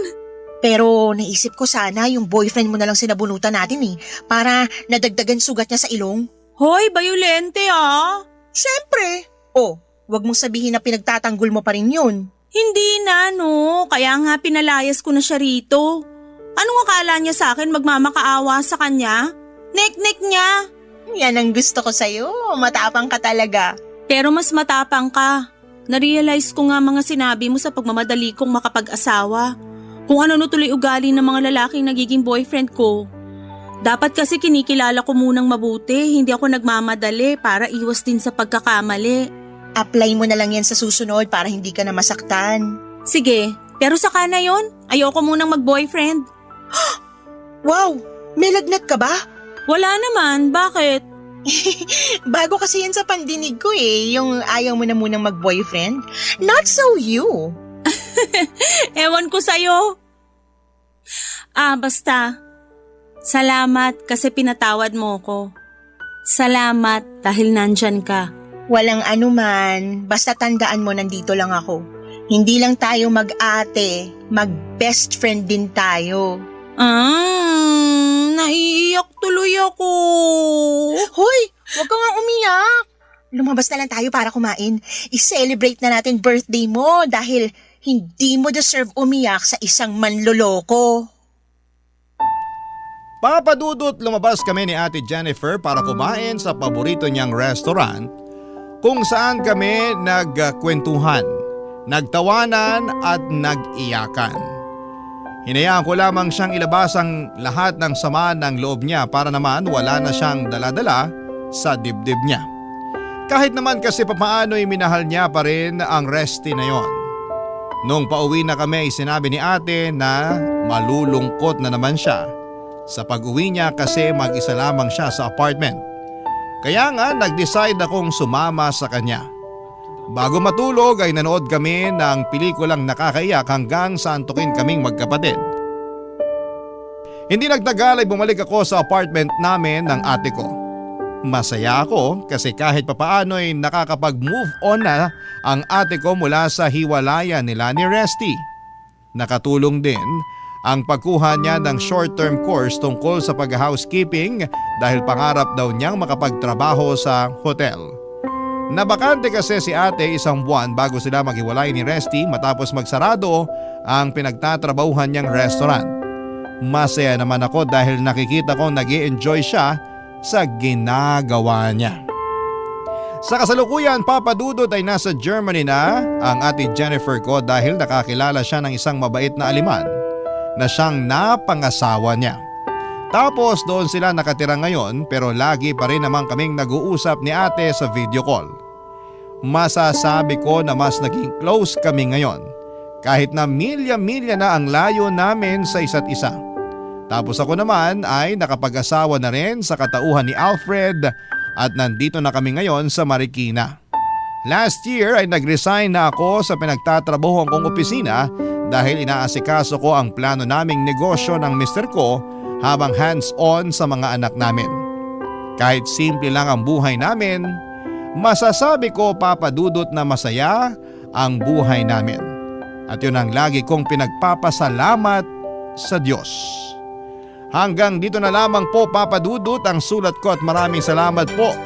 Pero naisip ko sana yung boyfriend mo na lang sinabunutan natin eh, para nadagdagan sugat niya sa ilong. Hoy, bayolente ah! Siyempre! Oh, wag mong sabihin na pinagtatanggol mo pa rin yun. Hindi na no, kaya nga pinalayas ko na siya rito. Anong akala niya sa akin magmamakaawa sa kanya? Nek-nek niya! Yan ang gusto ko sa'yo, matapang ka talaga. Pero mas matapang ka. Narealize ko nga mga sinabi mo sa pagmamadali kong makapag-asawa. Kung ano tuloy ugali ng mga lalaking nagiging boyfriend ko. Dapat kasi kinikilala ko munang mabuti, hindi ako nagmamadali para iwas din sa pagkakamali. Apply mo na lang yan sa susunod para hindi ka na masaktan. Sige, pero saka na yon, ayoko munang mag-boyfriend. Wow, may lagnat ka ba? Wala naman, bakit? Bago kasi yan sa pandinig ko eh, yung ayaw mo na munang mag-boyfriend. Not so you. Ewan ko sa'yo. Basta. Salamat kasi pinatawad mo ko. Salamat dahil nandyan ka. Walang anuman, basta tandaan mo nandito lang ako. Hindi lang tayo mag-ate, mag-best friend din tayo. Naiiyak tuloy ako. Hoy, wag ka nga umiyak. Lumabas na lang tayo para kumain. I-celebrate na natin birthday mo dahil hindi mo deserve umiyak sa isang manloloko. Papadudot, lumabas kami ni Ate Jennifer para kumain sa paborito niyang restaurant kung saan kami nagkwentuhan, nagtawanan at nag-iyakan. Hinayaan ko lamang siyang ilabas ang lahat ng sama ng loob niya para naman wala na siyang daladala sa dibdib niya. Kahit naman kasi papaano'y minahal niya pa rin ang Resty na yon. Nung pauwi na kami, sinabi ni ate na malulungkot na naman siya. Sa pag-uwi niya kasi mag-isa lamang siya sa apartment. Kaya nga nag-decide akong sumama sa kanya. Bago matulog ay nanood kami ng pelikulang nakakaiyak hanggang sa antukin kaming magkapatid. Hindi nagtagal ay bumalik ako sa apartment namin ng ate ko. Masaya ako kasi kahit papaano ay nakakapag-move on na ang ate ko mula sa hiwalayan nila ni Resty. Nakatulong din ang pagkuha niya ng short-term course tungkol sa pag-housekeeping dahil pangarap daw niyang makapagtrabaho sa hotel. Nabakante kasi si ate 1 buwan bago sila maghiwalay ni Resty matapos magsarado ang pinagtatrabahuhan niyang restaurant. Masaya naman ako dahil nakikita ko nag-i-enjoy siya sa ginagawa niya. Sa kasalukuyan, Papa Dudut ay nasa Germany na ang ate Jennifer ko dahil nakakilala siya ng isang mabait na aliman na siyang napangasawa niya. Tapos doon sila nakatira ngayon pero lagi pa rin naman kaming nag-uusap ni ate sa video call. Masasabi ko na mas naging close kami ngayon kahit na milya-milya na ang layo namin sa isa't isa. Tapos ako naman ay nakapag-asawa na rin sa katauhan ni Alfred at nandito na kami ngayon sa Marikina. Last year ay nag-resign na ako sa pinagtatrabahuan kong opisina dahil inaasikaso ko ang plano naming negosyo ng mister ko habang hands-on sa mga anak namin. Kahit simple lang ang buhay namin, masasabi ko Papa Dudut na masaya ang buhay namin. At yun ang lagi kong pinagpapasalamat sa Diyos. Hanggang dito na lamang po Papa Dudut ang sulat ko at maraming salamat po.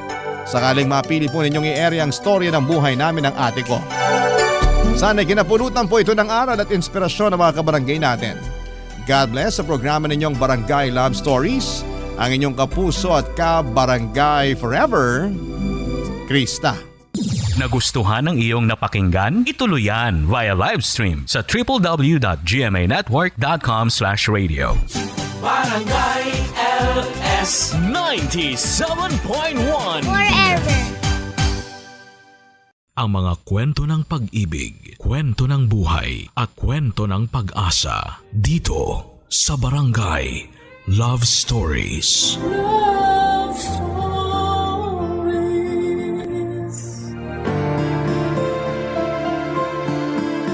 Sakaling mapili po ninyong i-area ang storya ng buhay namin ng ate ko. Sana'y kinapulutan po ito ng aral at inspirasyon ng mga kabarangay natin. God bless sa programa ninyong Barangay Love Stories, ang inyong kapuso at kabarangay forever, Krista. Nagustuhan ng iyong napakinggan? Ituloy yan via live stream sa www.gmanetwork.com/radio. Barangay LS 97.1 Forever! Ang mga kwento ng pag-ibig, kwento ng buhay at kwento ng pag-asa dito sa Barangay Love Stories. Love Stories.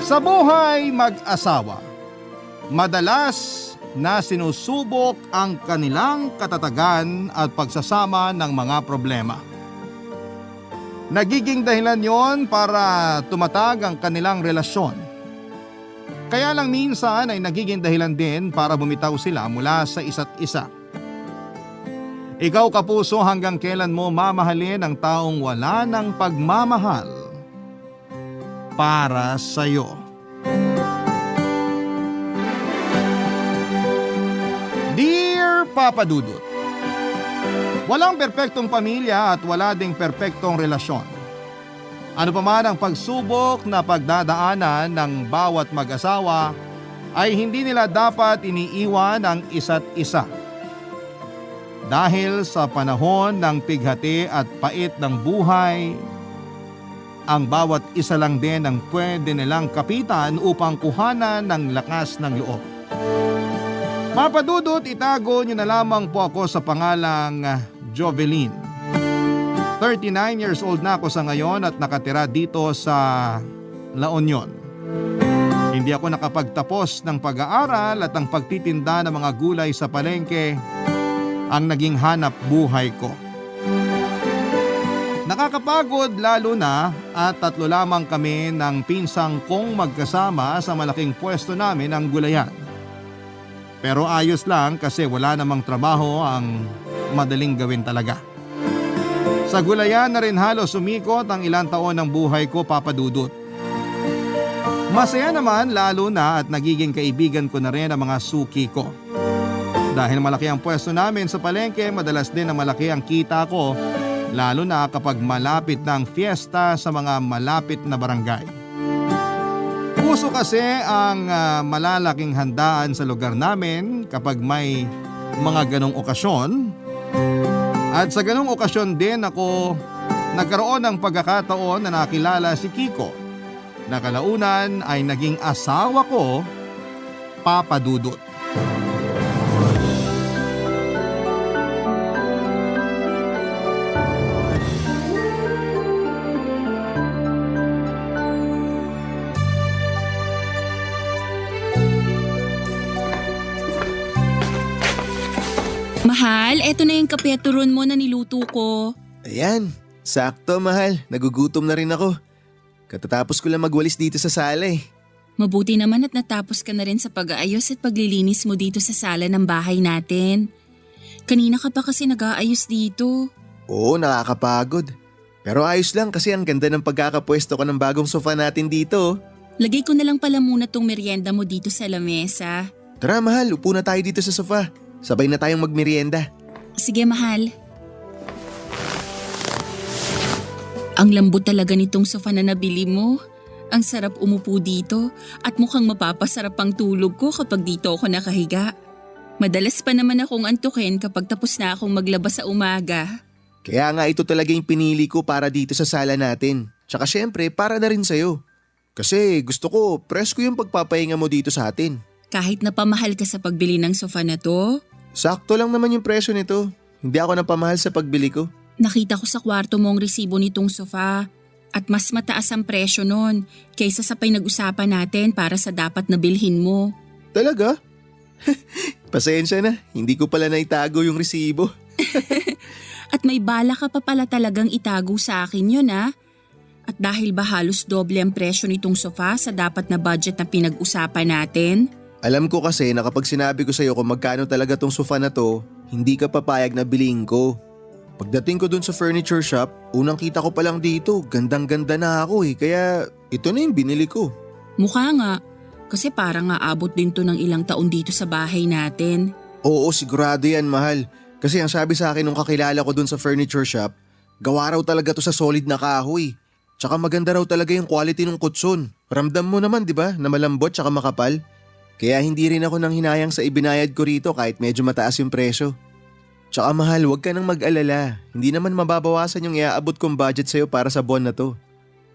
Sa buhay mag-asawa, madalas na sinusubok ang kanilang katatagan at pagsasama ng mga problema. Nagiging dahilan yon para tumatag ang kanilang relasyon. Kaya lang minsan ay nagiging dahilan din para bumitaw sila mula sa isa't isa. Ikaw kapuso, hanggang kailan mo mamahalin ang taong wala ng pagmamahal para sa'yo? Dear Papa Dudut, walang perpektong pamilya at wala ding perpektong relasyon. Ano pa man ang pagsubok na pagdadaanan ng bawat mag-asawa ay hindi nila dapat iniiwan ang isa't isa. Dahil sa panahon ng pighati at pait ng buhay, ang bawat isa lang din ang pwede nilang kapitan upang kuhanan ng lakas ng loob. Papa Dudut, itago niyo na lamang po ako sa pangalang Jovelyn. 39 years old na ako sa ngayon at nakatira dito sa La Union. Hindi ako nakapagtapos ng pag-aaral at ang pagtitinda ng mga gulay sa palengke ang naging hanap buhay ko. Nakakapagod lalo na at 3 lamang kami ng pinsang kong magkasama sa malaking pwesto namin ng gulayan. Pero ayos lang kasi wala namang trabaho ang madaling gawin talaga. Sa gulayan na rin halos umikot ang ilang taon ng buhay ko, Papa Dudut. Masaya naman lalo na at nagiging kaibigan ko na rin ang mga suki ko. Dahil malaki ang pwesto namin sa palengke, madalas din na malaki ang kita ko, lalo na kapag malapit na ang fiesta sa mga malapit na barangay. Puso kasi ang malalaking handaan sa lugar namin kapag may mga ganong okasyon. At sa ganong okasyon din ako Nagkaroon ng pagkakataon na nakilala si Kiko na kalaunan ay naging asawa ko, Papa Dudut. Mahal, eto na yung kape at turon mo na niluto ko. Ayan, sakto mahal. Nagugutom na rin ako. Katatapos ko lang magwalis dito sa sala eh. Mabuti naman at natapos ka na rin sa pag-aayos at paglilinis mo dito sa sala ng bahay natin. Kanina ka pa kasi nag-aayos dito. Oo, nakakapagod. Pero ayos lang kasi ang ganda ng pagkakapwesto ko ng bagong sofa natin dito. Lagay ko na lang pala muna tong merienda mo dito sa lamesa. Tara mahal, upo na tayo dito sa sofa. Sabay na tayong magmerienda. Sige mahal. Ang lambot talaga nitong sofa na nabili mo. Ang sarap umupo dito at mukhang mapapasarap ang tulog ko kapag dito ako nakahiga. Madalas pa naman akong antukin kapag tapos na akong maglabas sa umaga. Kaya nga ito talaga yung pinili ko para dito sa sala natin. Tsaka syempre para na rin sa'yo. Kasi gusto ko presko yung pagpapahinga mo dito sa atin. Kahit napamahal ka sa pagbili ng sofa na to? Sakto lang naman yung presyo nito. Hindi ako napamahal sa pagbili ko. Nakita ko sa kwarto mo ang resibo nitong sofa at mas mataas ang presyo nun kaysa sa pinag-usapan natin para sa dapat na bilhin mo. Talaga? Pasensya na, hindi ko pala naitago yung resibo. At may bala ka pa pala talagang itago sa akin yun ha? At dahil ba halos doble ang presyo nitong sofa sa dapat na budget na pinag-usapan natin? Alam ko kasi na kapag sinabi ko sa'yo kung magkano talaga tong sofa na to, hindi ka papayag na bilhin ko. Pagdating ko dun sa furniture shop, unang kita ko pa lang dito, gandang-ganda na ako eh, kaya ito na yung binili ko. Mukha nga, kasi parang aabot din to ng ilang taon dito sa bahay natin. Oo, sigurado yan mahal. Kasi ang sabi sa akin nung kakilala ko dun sa furniture shop, gawa raw talaga to sa solid na kahoy. Tsaka maganda raw talaga yung quality ng kutson. Ramdam mo naman di ba na malambot tsaka makapal? Kaya hindi rin ako nang hinayang sa ibinayad ko rito kahit medyo mataas yung presyo. Tsaka mahal, huwag ka nang mag-alala. Hindi naman mababawasan yung iaabot kong budget sa'yo para sa buwan na to.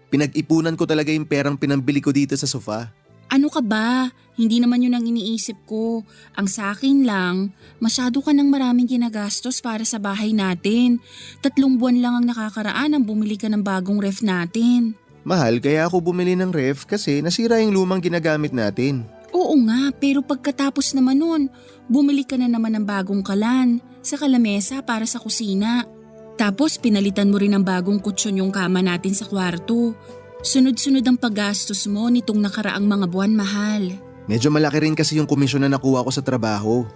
Pinag-ipunan ko talaga yung perang pinambili ko dito sa sofa. Ano ka ba? Hindi naman yun ang iniisip ko. Ang sa akin lang, masyado ka ng maraming ginagastos para sa bahay natin. 3 buwan lang ang nakakaraan ang bumili ka ng bagong ref natin. Mahal, kaya ako bumili ng ref kasi nasira yung lumang ginagamit natin. Oo nga, pero pagkatapos naman nun, bumili ka na naman ng bagong kalan sa kalamesa para sa kusina. Tapos pinalitan mo rin ng bagong kutsyon yung kama natin sa kwarto. Sunod-sunod ang paggastos mo nitong nakaraang mga buwan, mahal. Medyo malaki rin kasi yung komisyon na nakuha ko sa trabaho.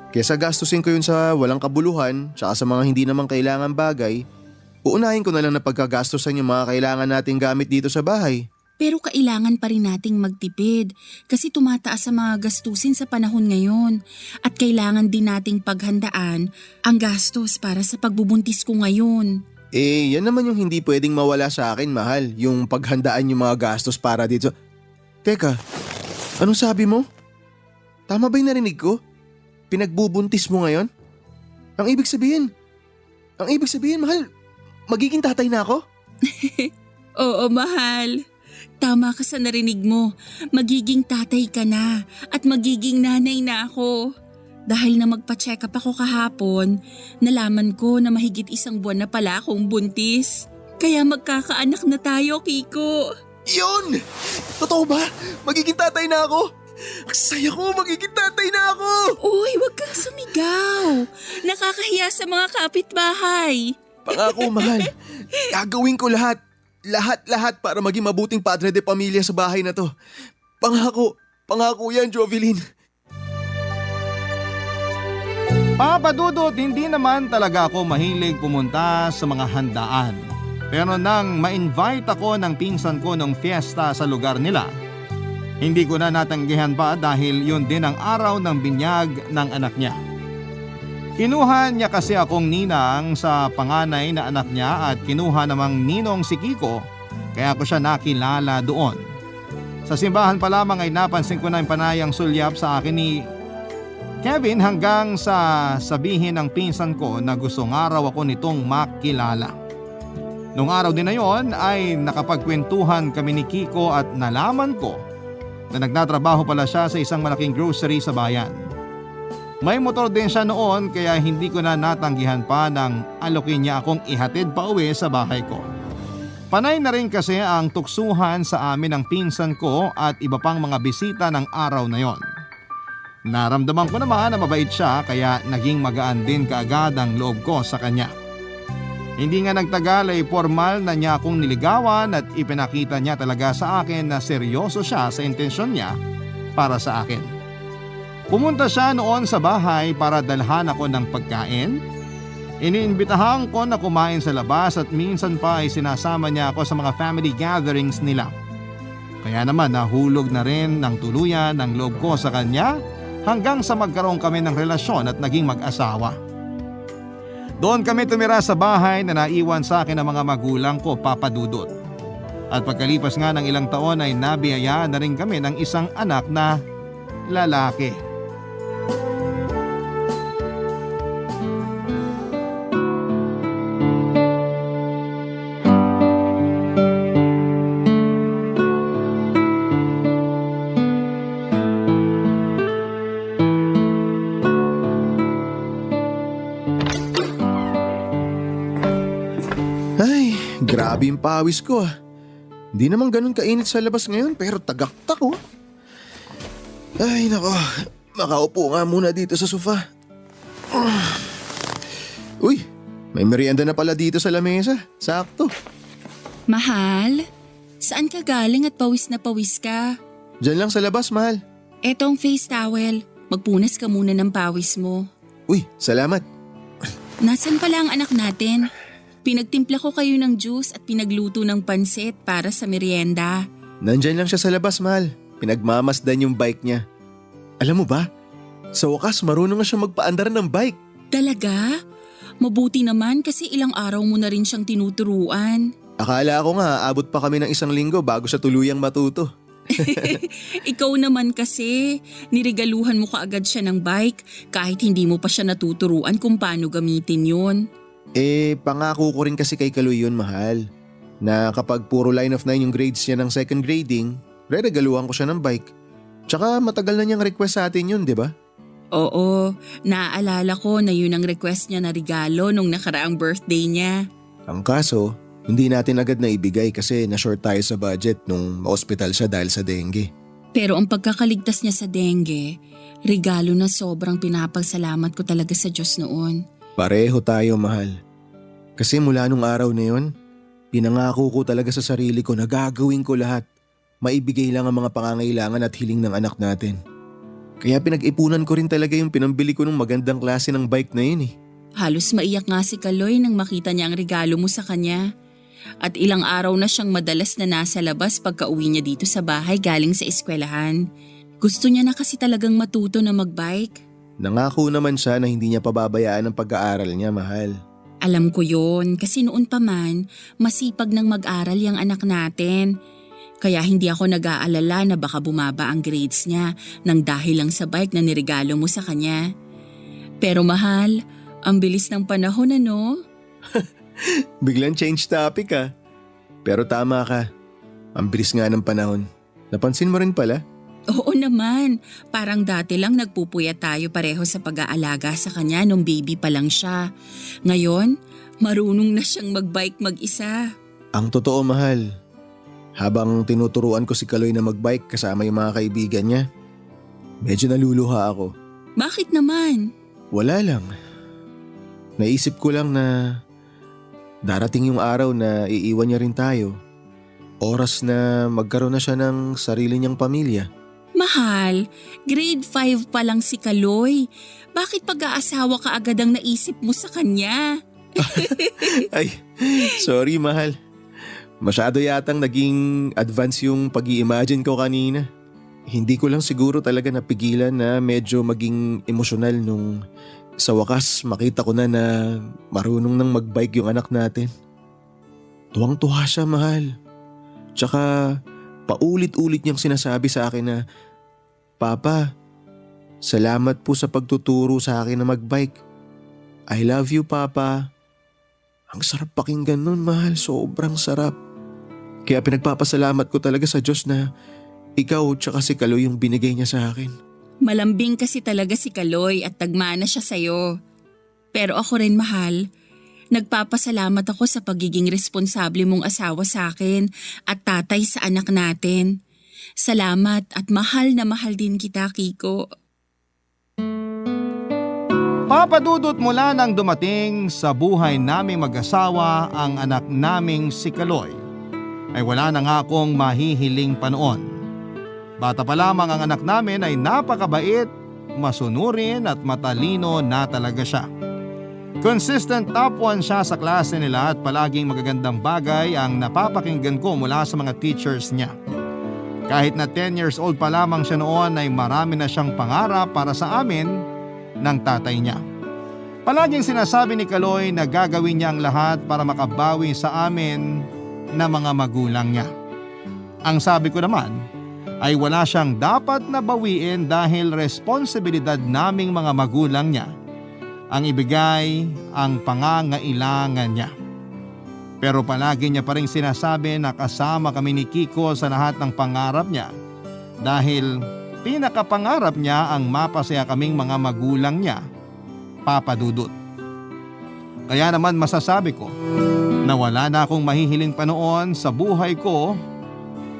Kesa gastusin ko yun sa walang kabuluhan tsaka sa mga hindi naman kailangan bagay, uunahin ko na lang na pagkagastusan yung mga kailangan nating gamit dito sa bahay. Pero kailangan pa rin nating magtipid kasi tumataas ang mga gastusin sa panahon ngayon at kailangan din nating paghandaan ang gastos para sa pagbubuntis ko ngayon. Eh, yan naman yung hindi pwedeng mawala sa akin, mahal. Yung paghandaan yung mga gastos para dito. Teka, anong sabi mo? Tama ba yung narinig ko? Pinagbubuntis mo ngayon? Ang ibig sabihin, mahal, magiging tatay na ako? Oo, mahal. Tama ka sa narinig mo. Magiging tatay ka na at magiging nanay na ako. Dahil na magpa-check up ako kahapon, nalaman ko na mahigit 1 buwan na pala akong buntis. Kaya magkakaanak na tayo, Kiko. Yun! Totoo ba? Magiging tatay na ako? Ang saya ko, magiging tatay na ako! Uy, wag kang sumigaw. Nakakahiya sa mga kapitbahay. Pangako, mahal. Gagawin ko lahat. Lahat para maging mabuting padre de pamilya sa bahay na to. Pangako yan, Jovelyn. Papa Dudut, hindi naman talaga ako mahilig pumunta sa mga handaan. Pero nang ma-invite ako ng pinsan ko ng fiesta sa lugar nila, hindi ko na natanggihan pa dahil yun din ang araw ng binyag ng anak niya. Kinuha niya kasi akong ninang sa panganay na anak niya at kinuha namang ninong si Kiko kaya ko siya nakilala doon. Sa simbahan pa lamang ay napansin ko na yung panayang sulyap sa akin ni Kevin hanggang sa sabihin ng pinsan ko na gusto nga raw ako nitong makilala. Nung araw din na yon ay nakapagkwentuhan kami ni Kiko at nalaman ko na nagtatrabaho pala siya sa isang malaking grocery sa bayan. May motor din siya noon kaya hindi ko na natanggihan pa nang alokin niya akong ihatid pa uwi sa bahay ko. Panay na rin kasi ang tuksuhan sa amin ng pinsan ko at iba pang mga bisita ng araw na yon. Naramdaman ko naman na mabait siya kaya naging magaan din kaagad ang loob ko sa kanya. Hindi nga nagtagal ay formal na niya akong niligawan at ipinakita niya talaga sa akin na seryoso siya sa intensyon niya para sa akin. Pumunta siya noon sa bahay para dalhan ako ng pagkain. Iniimbitahan ko na kumain sa labas at minsan pa ay sinasama niya ako sa mga family gatherings nila. Kaya naman nahulog na rin ng tuluyan ang loob ko sa kanya hanggang sa magkaroon kami ng relasyon at naging mag-asawa. Doon kami tumira sa bahay na naiwan sa akin ng mga magulang ko, Papa Dudut. At pagkalipas nga ng ilang taon ay nabiyayaan na rin kami ng isang anak na lalaki. Grabe yung pawis ko ah. Hindi naman ganun kainit sa labas ngayon pero tagaktak oh. Ay nako, makaupo nga muna dito sa sofa. Uy, may merienda na pala dito sa lamesa. Sakto. Mahal, saan ka galing at pawis na pawis ka? Diyan lang sa labas, mahal. Etong face towel, magpunas ka muna ng pawis mo. Uy, salamat. Nasaan pala ang anak natin? Pinagtimpla ko kayo ng juice at pinagluto ng pansit para sa merienda. Nandyan lang siya sa labas, mahal. Pinagmamasdan yung bike niya. Alam mo ba, sa wakas marunong na siya magpaandar ng bike. Talaga? Mabuti naman kasi ilang araw mo na rin siyang tinuturuan. Akala ko nga aabot pa kami ng 1 linggo bago siya tuluyang matuto. Ikaw naman kasi, niregaluhan mo kaagad siya ng bike kahit hindi mo pa siya natuturuan kung paano gamitin yun. Pangako ko rin kasi kay Kaloy yun, mahal. Na kapag puro line of 9 yung grades niya ng second grading, reregaluhan ko siya ng bike. Tsaka matagal na niyang request sa atin yun, di ba? Oo, naaalala ko na yun ang request niya na regalo nung nakaraang birthday niya. Ang kaso, hindi natin agad na ibigay kasi na-short tayo sa budget nung ma-hospital siya dahil sa dengue. Pero ang pagkakaligtas niya sa dengue, regalo na sobrang pinapasalamat ko talaga sa Diyos noon. Pareho tayo, mahal. Kasi mula nung araw na yun, pinangako ko talaga sa sarili ko na gagawin ko lahat. Maibigay lang ang mga pangangailangan at hiling ng anak natin. Kaya pinag-ipunan ko rin talaga yung pinambili ko ng magandang klase ng bike na yun eh. Halos maiyak nga si Kaloy nang makita niya ang regalo mo sa kanya. At ilang araw na siyang madalas na nasa labas pagka uwi niya dito sa bahay galing sa eskwelahan. Gusto niya na kasi talagang matuto na magbike. Nangako naman siya na hindi niya pababayaan ang pag-aaral niya, mahal. Alam ko yon kasi noon pa man, masipag nang mag-aral yung anak natin. Kaya hindi ako nag-aalala na baka bumaba ang grades niya nang dahil lang sa bike na niregalo mo sa kanya. Pero mahal, ang bilis ng panahon ano? Biglang change topic ah. Pero tama ka, ang bilis nga ng panahon. Napansin mo rin pala? Oo naman, parang dati lang nagpupuyat tayo pareho sa pag-aalaga sa kanya nung baby pa lang siya. Ngayon, marunong na siyang magbike mag-isa. Ang totoo, mahal. Habang tinuturuan ko si Kaloy na magbike kasama yung mga kaibigan niya, medyo naluluha ako. Bakit naman? Wala lang. Naisip ko lang na darating yung araw na iiwan niya rin tayo. Oras na magkaroon na siya ng sarili niyang pamilya. Mahal, grade 5 pa lang si Kaloy. Bakit pag-aasawa ka agad ang naisip mo sa kanya? Ay, sorry mahal. Masyado yatang naging advance yung pag-i-imagine ko kanina. Hindi ko lang siguro talaga napigilan na medyo maging emosyonal nung sa wakas makita ko na marunong nang magbike yung anak natin. Tuwang-tuwa siya, mahal. Tsaka paulit-ulit niyang sinasabi sa akin na, Papa, salamat po sa pagtuturo sa akin na magbike. I love you, Papa. Ang sarap pakinggan nun, mahal. Sobrang sarap. Kaya pinagpapasalamat ko talaga sa Diyos na ikaw tsaka si Kaloy yung binigay niya sa akin. Malambing kasi talaga si Kaloy at tagmana siya sa'yo. Pero ako rin, mahal. Nagpapasalamat ako sa pagiging responsable mong asawa sa akin at tatay sa anak natin. Salamat at mahal na mahal din kita, Kiko. Papadudot mula nang dumating sa buhay naming mag-asawa ang anak naming si Kaloy, ay wala na nga akong mahihiling pa noon. Bata pa lamang ang anak namin ay napakabait, masunurin at matalino na talaga siya. Consistent top 1 siya sa klase nila at palaging magagandang bagay ang napapakinggan ko mula sa mga teachers niya. Kahit na 10 years old pa lamang siya noon ay marami na siyang pangarap para sa amin ng tatay niya. Palaging sinasabi ni Kaloy na gagawin niya ang lahat para makabawi sa amin na mga magulang niya. Ang sabi ko naman ay wala siyang dapat na bawiin dahil responsibilidad naming mga magulang niya ang ibigay ang pangangailangan niya. Pero palagi niya pa rin sinasabi na kasama kami ni Kiko sa lahat ng pangarap niya dahil pinakapangarap niya ang mapasaya kaming mga magulang niya, Papa Dudut. Kaya naman masasabi ko na wala na akong mahihiling pa noon sa buhay ko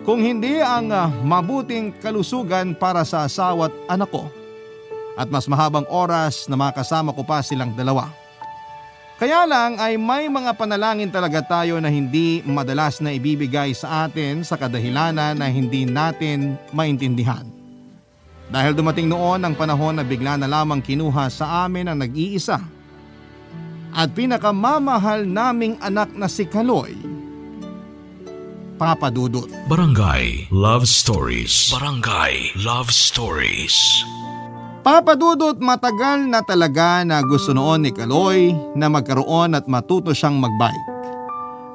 kung hindi ang mabuting kalusugan para sa asawa at anak ko at mas mahabang oras na makasama ko pa silang dalawa. Kaya lang ay may mga panalangin talaga tayo na hindi madalas na ibibigay sa atin sa kadahilanan na hindi natin maintindihan. Dahil dumating noon ang panahon na bigla na lamang kinuha sa amin ang nag-iisa at pinakamamahal naming anak na si Kaloy, Papa Dudut. Barangay Love Stories. Barangay Love Stories. Papa Dudut, matagal na talaga na gusto noon ni Kaloy na magkaroon at matuto siyang magbike.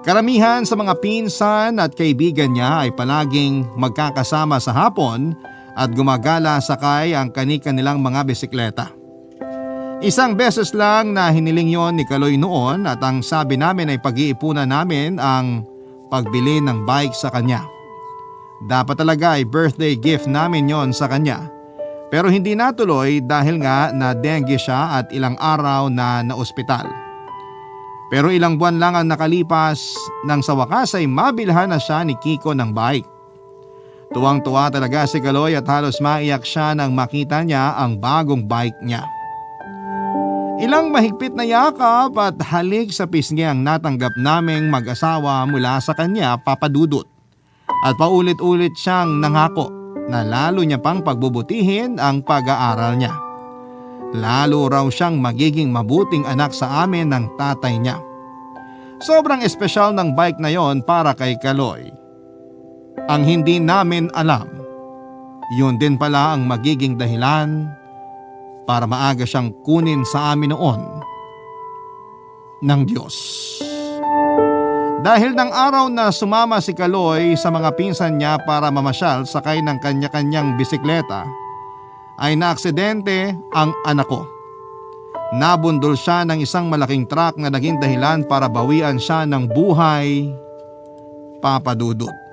Karamihan sa mga pinsan at kaibigan niya ay palaging magkakasama sa hapon at gumagala sakay ang kani-kanilang mga bisikleta. Isang beses lang na hiniling yon ni Kaloy noon at ang sabi namin ay pag-iipunan namin ang pagbili ng bike sa kanya. Dapat talaga ay birthday gift namin yon sa kanya. Pero hindi natuloy dahil nga na dengue siya at ilang araw na naospital. Pero ilang buwan lang ang nakalipas nang sa wakas ay mabilhan na siya ni Kiko ng bike. Tuwang-tuwa talaga si Kaloy at halos maiyak siya nang makita niya ang bagong bike niya. Ilang mahigpit na yakap at halik sa pisngi ang natanggap naming mag-asawa mula sa kanya, Papa Dudut. At paulit-ulit siyang nangako na lalo niya pang pagbubutihin ang pag-aaral niya. Lalo raw siyang magiging mabuting anak sa amin ng tatay niya. Sobrang espesyal ng bike na yon para kay Kaloy. Ang hindi namin alam, yun din pala ang magiging dahilan para maaga siyang kunin sa amin noon ng Diyos. Dahil ng araw na sumama si Kaloy sa mga pinsan niya para mamasyal sakay ng kanya-kanyang bisikleta, ay naaksidente ang anak ko. Nabundol siya ng isang malaking truck na naging dahilan para bawian siya ng buhay, Papa Dudut.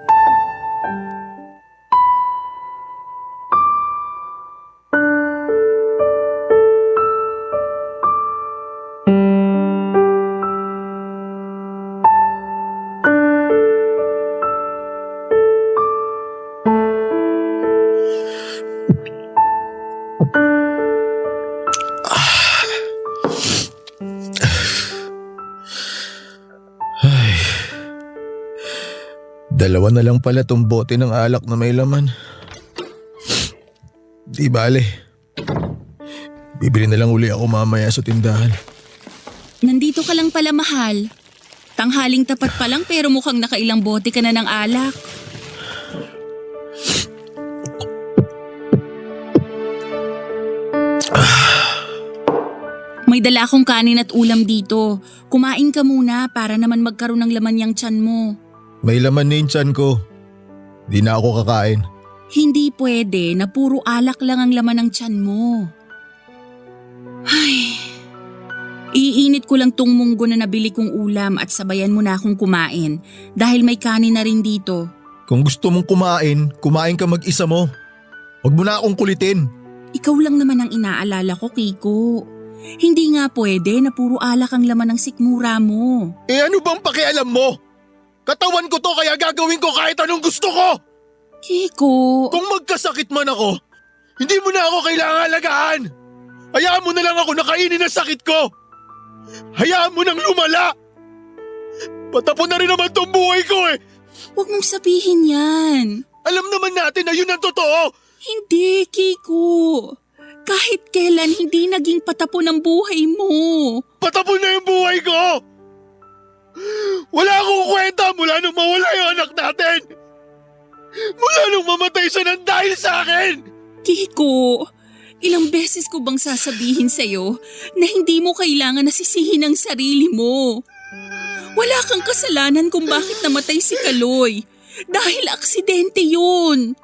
Dalawa na lang pala tong bote ng alak na may laman. Di bale. Bibili na lang uli ako mamaya sa tindahan. Nandito ka lang pala, mahal. Tanghaling tapat pa lang pero mukhang nakailang bote ka na ng alak. May dala akong kanin at ulam dito. Kumain ka muna para naman magkaroon ng laman yung tiyan mo. May laman na yung tiyan ko. Di na ako kakain. Hindi pwede na puro alak lang ang laman ng tiyan mo. Ay, iinit Iinit ko lang tong munggo na nabili kong ulam at sabayan mo na akong kumain dahil may kanin na rin dito. Kung gusto mong kumain, kumain ka mag-isa mo. Huwag mo na akong kulitin. Ikaw lang naman ang inaalala ko, Kiko. Hindi nga pwede na puro alak ang laman ng sikmura mo. Eh ano bang pakialam mo? Katawan ko to kaya gagawin ko kahit anong gusto ko. Kiko… Kung magkasakit man ako, hindi mo na ako kailangan alagaan. Hayaan mo na lang ako nakainin ang sakit ko. Hayaan mo nang lumala. Patapon na rin naman tong buhay ko eh. Huwag mong sabihin yan. Alam naman natin na yun ang totoo. Hindi, Kiko. Kahit kailan hindi naging patapon ang buhay mo. Patapon na yung buhay ko. Wala akong kwenta mula nung mawala yung anak natin. Mula nung mamatay siya nang dahil sa akin. Kiko, ilang beses ko bang sasabihin sa'yo na hindi mo kailangan nasisihin ang sarili mo? Wala kang kasalanan kung bakit namatay si Kaloy. Dahil aksidente yun.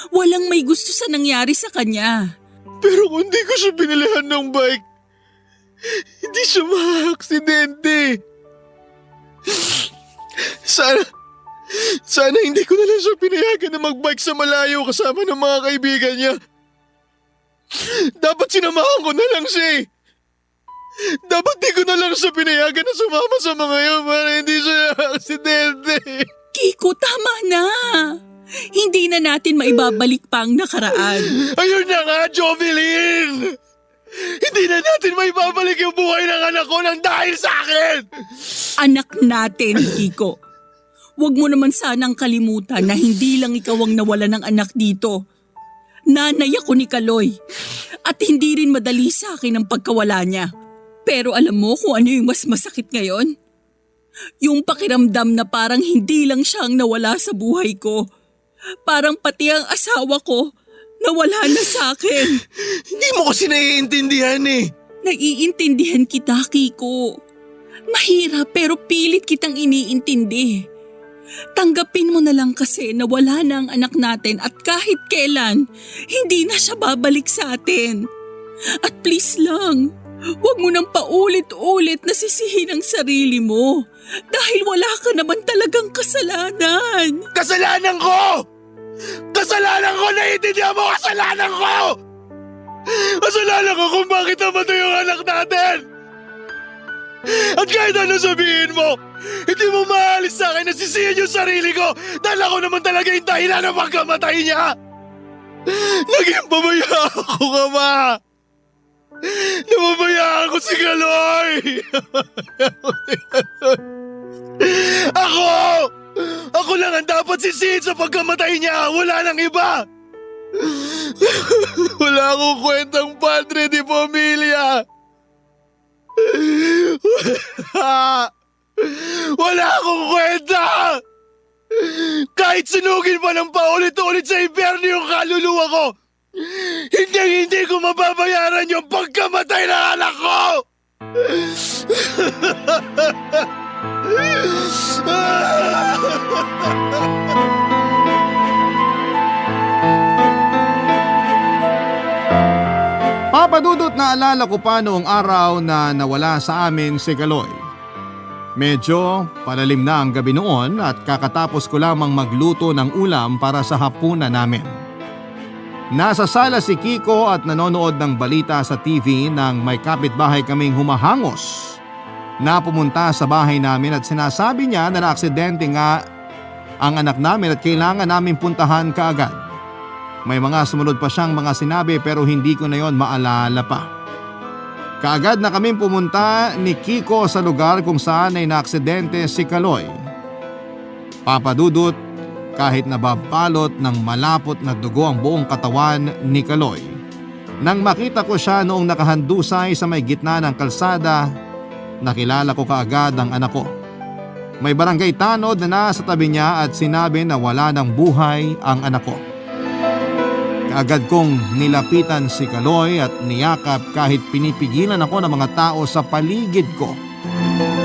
Walang may gusto sa nangyari sa kanya. Pero kung di ko siya binilihan ng bike, hindi siya ma-aksidente. Sana hindi ko na lang siya pinayagan na magbike sa malayo kasama ng mga kaibigan niya. Dapat sinamahan ko na lang siya eh. Dapat di ko na lang siya pinayagan na sumama sa mga yun para hindi siya aksidente. Kiko, tama na. Hindi na natin maibabalik pa ang nakaraan. Ayun na nga, Jovelyn! Hindi na natin maibabalik yung buhay ng anak ko nang dahil sa akin! Anak natin, Kiko. Huwag mo naman sanang kalimutan na hindi lang ikaw ang nawala ng anak dito. Nanay ako ni Kaloy. At hindi rin madali sa akin ang pagkawala niya. Pero alam mo kung ano yung mas masakit ngayon? Yung pakiramdam na parang hindi lang siya ang nawala sa buhay ko. Parang pati ang asawa ko nawala na sa akin. Hindi mo kasi naiintindihan eh. Naiintindihan kita, Kiko. Mahirap pero pilit kitang iniintindi. Tanggapin mo na lang kasi na wala na ang anak natin at kahit kailan, hindi na siya babalik sa atin. At please lang, huwag mo nang paulit-ulit na sisihin ang sarili mo dahil wala ka naman talagang kasalanan. Kasalanan ko! Kasalanan ko! Naiintindihan mo kasalanan ko! Kasalanan ko kung bakit namatay yung anak natin! At kahit ano sabihin mo, hindi mo maalis sa akin na sisihin yung sarili ko dahil ako naman talaga yung dahilan ng pagkamatay niya! Naging pabayaan ako, Ama! Nababayaan ko si Kaloy! Ako lang ang dapat sisihin sa pagkamatay niya! Wala nang iba! Wala akong kwentang padre di pamilya! Wala akong kwenta! Kahit sunugin pa ng paulit-ulit sa impyerno yung kaluluwa ko, hindi ko mababayaran yung pagkamatay ng anak ko! Papa Dudut, naalala ko pa noong araw na nawala sa amin si Kaloy. Medyo palalim na ang gabi noon at kakatapos ko lamang magluto ng ulam para sa hapunan namin. Nasa sala si Kiko at nanonood ng balita sa TV nang may kapitbahay kaming humahangos na pumunta sa bahay namin at sinasabi niya na naaksidente nga ang anak namin at kailangan namin puntahan kaagad. May mga sumunod pa siyang mga sinabi pero hindi ko na yon maalala pa. Kaagad na kaming pumunta ni Kiko sa lugar kung saan ay naaksidente si Kaloy. Papa Dudut, kahit nababalot ng malapot na dugo ang buong katawan ni Kaloy. Nang makita ko siya noong nakahandusay sa may gitna ng kalsada, nakilala ko kaagad ang anak ko. May barangay tanod na nasa tabi niya at sinabi na wala ng buhay ang anak ko. Kaagad kong nilapitan si Kaloy at niyakap kahit pinipigilan ako ng mga tao sa paligid ko.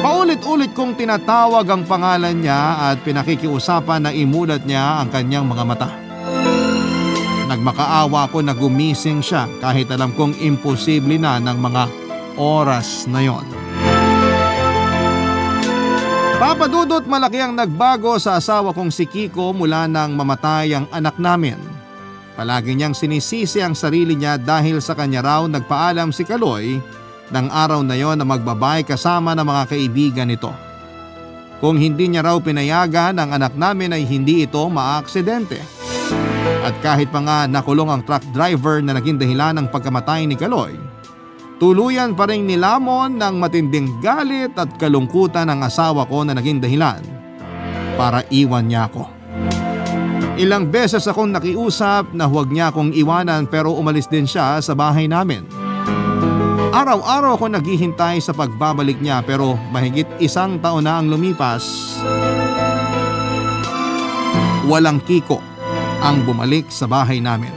Paulit-ulit kong tinatawag ang pangalan niya at pinakikiusapan na imulat niya ang kanyang mga mata. Nagmakaawa ako na gumising siya kahit alam kong imposible na ng mga oras na yon. Papa Dudut, malaki ang nagbago sa asawa kong si Kiko mula nang mamatay ang anak namin. Palagi niyang sinisisi ang sarili niya dahil sa kanya raw nagpaalam si Kaloy ng araw na yon na magbabay kasama ng mga kaibigan nito. Kung hindi niya raw pinayagan ang anak namin ay hindi ito maaaksidente. At kahit pa nga nakulong ang truck driver na naging dahilan ng pagkamatay ni Kaloy, tuluyan pa rin nilamon ng matinding galit at kalungkutan ang asawa ko na naging dahilan para iwan niya ako. Ilang beses akong nakiusap na huwag niya akong iwanan pero umalis din siya sa bahay namin. Araw-araw ako naghihintay sa pagbabalik niya pero mahigit 1 taon na ang lumipas. Walang Kiko ang bumalik sa bahay namin.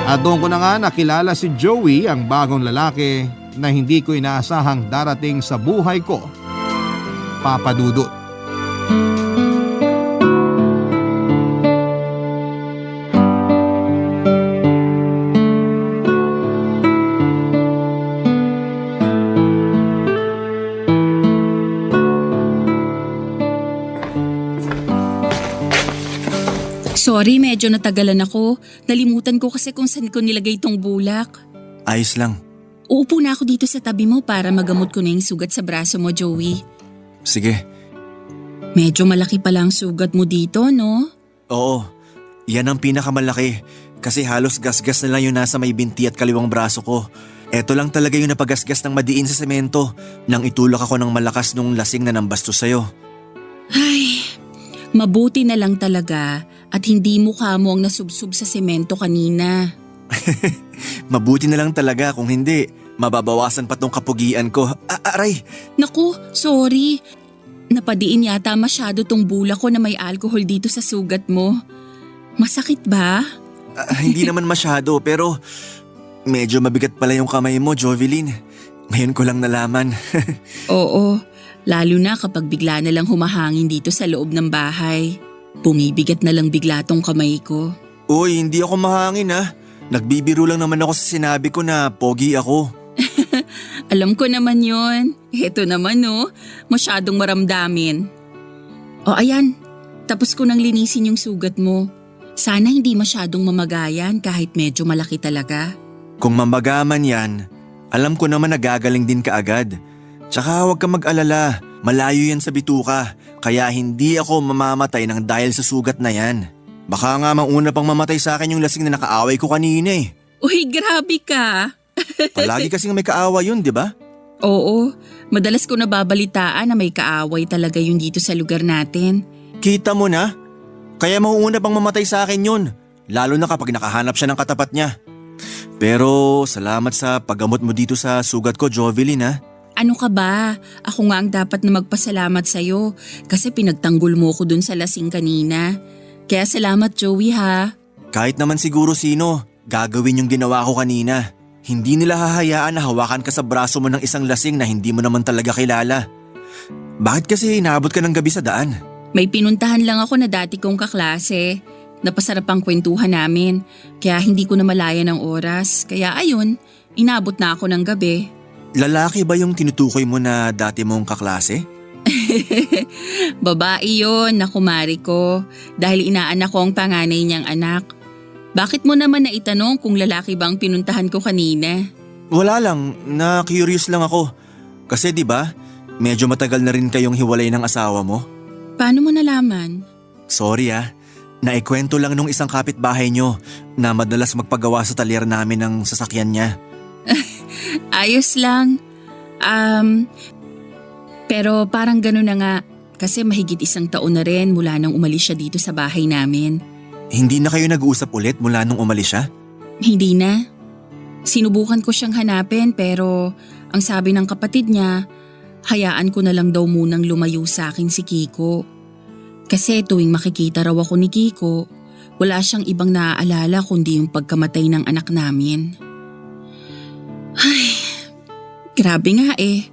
At doon ko na nga nakilala si Joey, ang bagong lalaki na hindi ko inaasahang darating sa buhay ko, Papa Dudut. Sorry, medyo natagalan ako. Nalimutan ko kasi kung saan ko nilagay itong bulak. Ayos lang. Uupo na ako dito sa tabi mo para magamot ko na yung sugat sa braso mo, Joey. Sige. Medyo malaki pala ang sugat mo dito, no? Oo, yan ang pinakamalaki. Kasi halos gasgas na lang yung nasa may binti at kaliwang braso ko. Eto lang talaga yung napagasgas ng madiin sa semento nang itulak ako ng malakas nung lasing na nambastos sa'yo. Ay, mabuti na lang talaga at hindi mukha mo ang nasubsob sa semento kanina. Mabuti na lang talaga, kung hindi, mababawasan pa tong kapugian ko. Aray! Naku, sorry. Napadiin yata masyado tong bulak ko na may alcohol dito sa sugat mo. Masakit ba? Hindi naman masyado, pero medyo mabigat pala yung kamay mo, Jovelyn. Ngayon ko lang nalaman. Oo, lalo na kapag bigla na lang humahangin dito sa loob ng bahay. Bumibigat na lang bigla tong kamay ko. Uy, hindi ako mahangin ha. Nagbibiro lang naman ako sa sinabi ko na pogi ako. Alam ko naman yon. Heto naman no, masyadong maramdamin. O ayan, tapos ko nang linisin yung sugat mo. Sana hindi masyadong mamagayan kahit medyo malaki talaga. Kung mamagaman yan, alam ko naman nagagaling din kaagad. Tsaka huwag kang mag-alala, malayo yan sa bituka. Kaya hindi ako mamamatay ng dahil sa sugat na yan. Baka nga mauna pang mamatay sa akin yung lasing na nakaaway ko kanina eh. Uy, grabe ka. Palagi kasing may kaaway yun, di ba? Oo, madalas ko nababalitaan na may kaaway talaga yung dito sa lugar natin. Kita mo na? Kaya mauuna pang mamatay sa akin yun. Lalo na kapag nakahanap siya ng katapat niya. Pero salamat sa paggamot mo dito sa sugat ko, Jovelyn ha. Ano ka ba? Ako nga ang dapat na magpasalamat sa'yo kasi pinagtanggol mo ko dun sa lasing kanina. Kaya salamat, Joey ha. Kahit naman siguro sino, gagawin yung ginawa ko kanina. Hindi nila hahayaan na hawakan ka sa braso mo ng isang lasing na hindi mo naman talaga kilala. Bakit kasi inaabot ka ng gabi sa daan? May pinuntahan lang ako na dati kong kaklase. Napasarap ang kwentuhan namin. Kaya hindi ko na malaya ng oras. Kaya ayun, inabot na ako ng gabi. Lalaki ba yung tinutukoy mo na dati mong kaklase? Babae yun na kumari ko dahil inaanak ko ang panganay niyang anak. Bakit mo naman naitanong kung lalaki ba ang pinuntahan ko kanina? Wala lang, na-curious lang ako. Kasi di ba, medyo matagal na rin kayong hiwalay ng asawa mo. Paano mo nalaman? Sorry naikwento lang nung isang kapitbahay nyo na madalas magpagawa sa talyer namin ng sasakyan niya. Ayos lang. Pero parang gano'n na nga kasi mahigit 1 taon na rin mula nang umalis siya dito sa bahay namin. Hindi na kayo nag-uusap ulit mula nung umalis siya? Hindi na. Sinubukan ko siyang hanapin pero ang sabi ng kapatid niya, hayaan ko na lang daw munang lumayo sa akin si Kiko. Kasi tuwing makikita raw ako ni Kiko, wala siyang ibang naaalala kundi yung pagkamatay ng anak namin. Ay, grabe nga eh.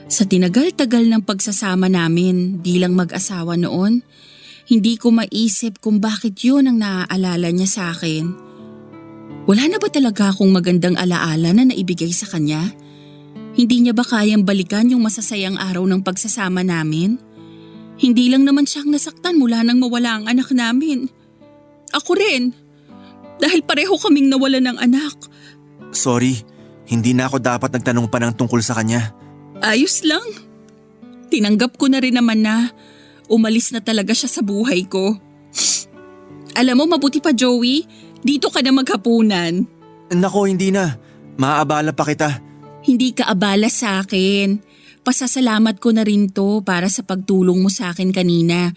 Sa tinagal-tagal ng pagsasama namin bilang mag-asawa noon, hindi ko maisip kung bakit yun ang naaalala niya sa akin. Wala na ba talaga akong magandang alaala na naibigay sa kanya? Hindi niya ba kayang balikan yung masasayang araw ng pagsasama namin? Hindi lang naman siyang nasaktan mula nang mawala ang anak namin. Ako rin. Dahil pareho kaming nawala ng anak. Sorry, hindi na ako dapat nagtanong pa ng tungkol sa kanya. Ayos lang. Tinanggap ko na rin naman na umalis na talaga siya sa buhay ko. Alam mo, mabuti pa Joey, dito ka na maghapunan. Nako, hindi na. Maaabala pa kita. Hindi ka abala sa akin. Pasasalamat ko na rin to para sa pagtulong mo sa akin kanina.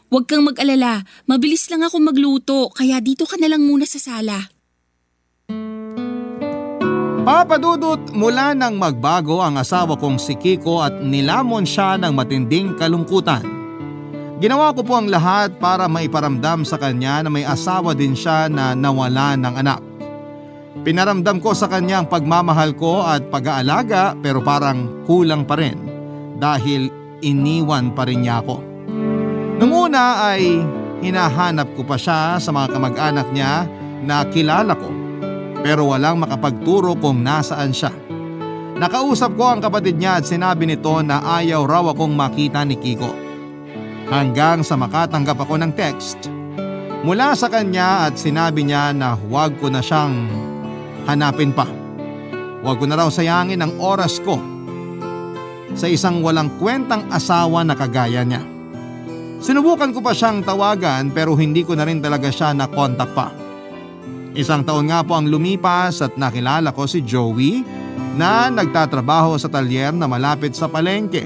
Huwag kang mag-alala, mabilis lang ako magluto kaya dito ka na lang muna sa sala. Papa Dudut, mula nang magbago ang asawa kong si Kiko at nilamon siya ng matinding kalungkutan. Ginawa ko po ang lahat para maiparamdam sa kanya na may asawa din siya na nawala ng anak. Pinaramdam ko sa kanya ang pagmamahal ko at pag-aalaga pero parang kulang pa rin dahil iniwan pa rin niya ako. Nung una ay hinahanap ko pa siya sa mga kamag-anak niya na kilala ko pero walang makapagturo kung nasaan siya. Nakausap ko ang kapatid niya at sinabi nito na ayaw raw akong makita ni Kiko. Hanggang sa makatanggap ako ng text mula sa kanya at sinabi niya na huwag ko na siyang hanapin pa. Huwag ko na raw sayangin ang oras ko sa isang walang kwentang asawa na kagaya niya. Sinubukan ko pa siyang tawagan pero hindi ko na rin talaga siya na-contact pa. Isang taon nga po ang lumipas at nakilala ko si Joey na nagtatrabaho sa talyer na malapit sa palengke.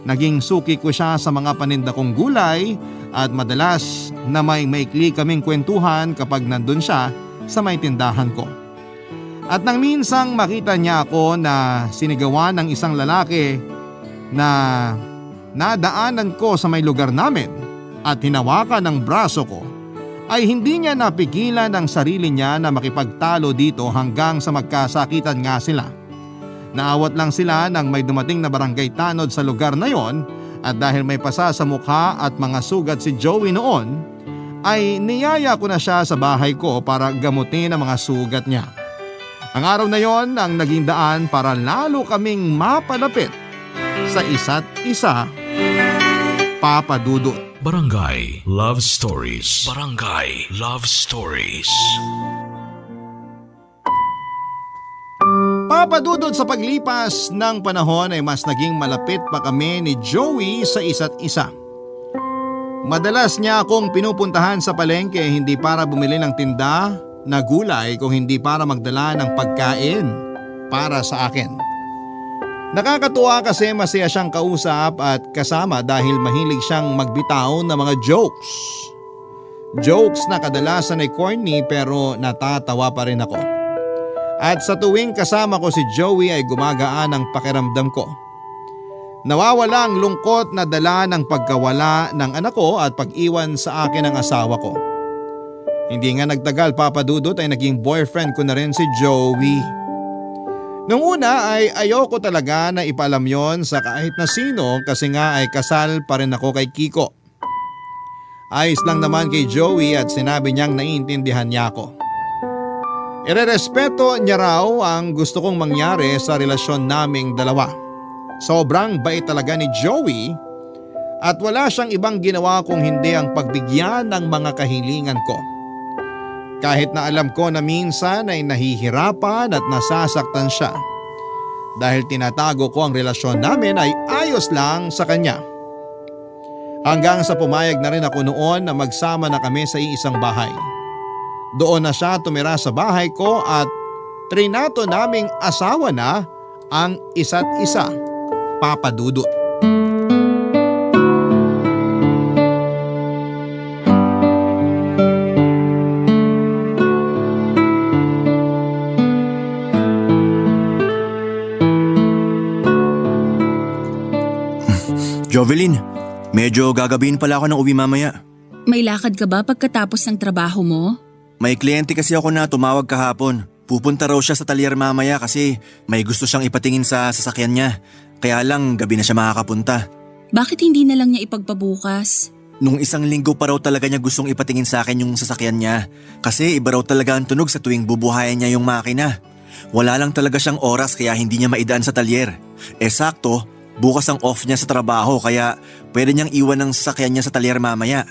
Naging suki ko siya sa mga paninda kong gulay at madalas na may maikli kaming kwentuhan kapag nandun siya sa may tindahan ko. At nang minsang makita niya ako na sinigawan ng isang lalaki na nadaanan ko sa may lugar namin at hinawakan ng braso ko, ay hindi niya napigilan ang sarili niya na makipagtalo dito hanggang sa magkasakitan nga sila. Naawat lang sila nang may dumating na barangay tanod sa lugar na yon at dahil may pasa sa mukha at mga sugat si Joey noon, ay niyaya ko na siya sa bahay ko para gamutin ang mga sugat niya. Ang araw na yon ang naging daan para lalo kaming mapalapit sa isa't isa, Papa Dudut. Barangay Love Stories. Barangay Love Stories. Papa Dudut, sa paglipas ng panahon ay mas naging malapit pa kami ni Joey sa isa't isa. Madalas niya akong pinupuntahan sa palengke hindi para bumili ng tinda na gulay kung hindi para magdala ng pagkain para sa akin. Nakakatuwa kasi masaya siyang kausap at kasama dahil mahilig siyang magbitaw ng mga jokes. Jokes na kadalasan ay corny pero natatawa pa rin ako. At sa tuwing kasama ko si Joey ay gumagaan ang pakiramdam ko. Nawawala ang lungkot na dala ng pagkawala ng anak ko at pag-iwan sa akin ng asawa ko. Hindi nga nagtagal, Papa Dudut, ay naging boyfriend ko na rin si Joey. Nung una ay ayoko talaga na ipaalam yon sa kahit na sino kasi nga ay kasal pa rin ako kay Kiko. Ayos lang naman kay Joey at sinabi niyang naiintindihan niya ako. Irerespeto niya raw ang gusto kong mangyari sa relasyon naming dalawa. Sobrang bait talaga ni Joey at wala siyang ibang ginawa kung hindi ang pagbigyan ng mga kahilingan ko. Kahit na alam ko na minsan ay nahihirapan at nasasaktan siya. Dahil tinatago ko ang relasyon namin ay ayos lang sa kanya. Hanggang sa pumayag na rin ako noon na magsama na kami sa iisang bahay. Doon na siya tumira sa bahay ko at trinato naming asawa na ang isa't isa, Papa Dudut. Jovelyn, medyo gagabihin pala ako ng uwi mamaya. May lakad ka ba pagkatapos ng trabaho mo? May kliyente kasi ako na tumawag kahapon. Pupunta raw siya sa talyer mamaya kasi may gusto siyang ipatingin sa sasakyan niya. Kaya lang gabi na siya makakapunta. Bakit hindi na lang niya ipagpabukas? Nung isang linggo pa raw talaga niya gustong ipatingin sa akin yung sasakyan niya. Kasi iba raw talaga ang tunog sa tuwing bubuhayan niya yung makina. Wala lang talaga siyang oras kaya hindi niya maidaan sa talyer. Sakto, Bukas ang off niya sa trabaho kaya pwede niyang iwan ng sasakyan niya sa talyer mamaya.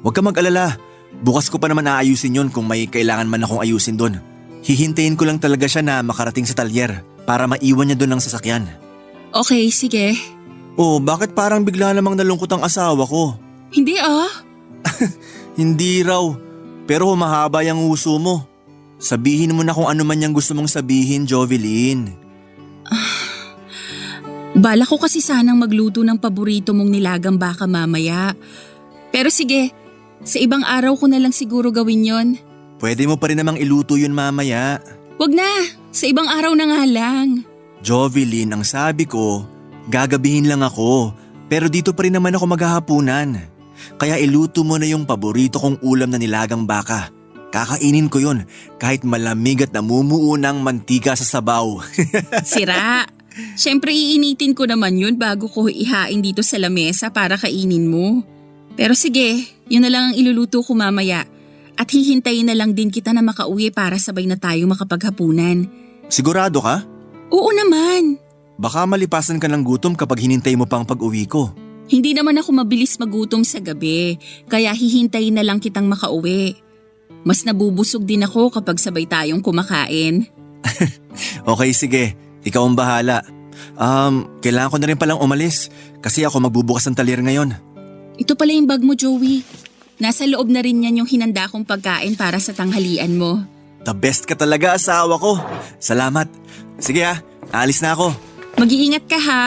Huwag ka mag-alala, bukas ko pa naman aayusin yon kung may kailangan man akong ayusin doon. Hihintayin ko lang talaga siya na makarating sa talyer para maiwan niya doon ang sasakyan. Okay, sige. Oh, bakit parang bigla namang nalungkot ang asawa ko? Hindi Hindi raw, pero humahaba yung uso mo. Sabihin mo na kung ano man yung gusto mong sabihin, Jovelyn. Bala ko kasi sanang magluto ng paborito mong nilagang baka mamaya. Pero sige, sa ibang araw ko na lang siguro gawin yon. Pwede mo pa rin namang iluto yun mamaya. Wag na, sa ibang araw na nga lang. Jovelyn, ang sabi ko, gagabihin lang ako. Pero dito pa rin naman ako maghahapunan. Kaya iluto mo na yung paborito kong ulam na nilagang baka. Kakainin ko yun kahit malamig at namumuo ng mantika sa sabaw. Sira. Siyempre iinitin ko naman yun bago ko ihain dito sa lamesa para kainin mo. Pero sige, yun na lang ang iluluto ko mamaya. At hihintayin na lang din kita na makauwi para sabay na tayo makapaghapunan. Sigurado ka? Oo naman. Baka malipasan ka ng gutom kapag hinintay mo pang pag-uwi ko. Hindi naman ako mabilis magutom sa gabi, kaya hihintayin na lang kitang makauwi. Mas nabubusog din ako kapag sabay tayong kumakain. Okay, sige. Ikaw ang bahala. Kailangan ko na rin palang umalis kasi ako magbubukas ng talyer ngayon. Ito pala yung bag mo, Joey. Nasa loob na rin yan yung hinanda kong pagkain para sa tanghalian mo. The best ka talaga, asawa ko. Salamat. Sige alis na ako. Mag-iingat ka ha.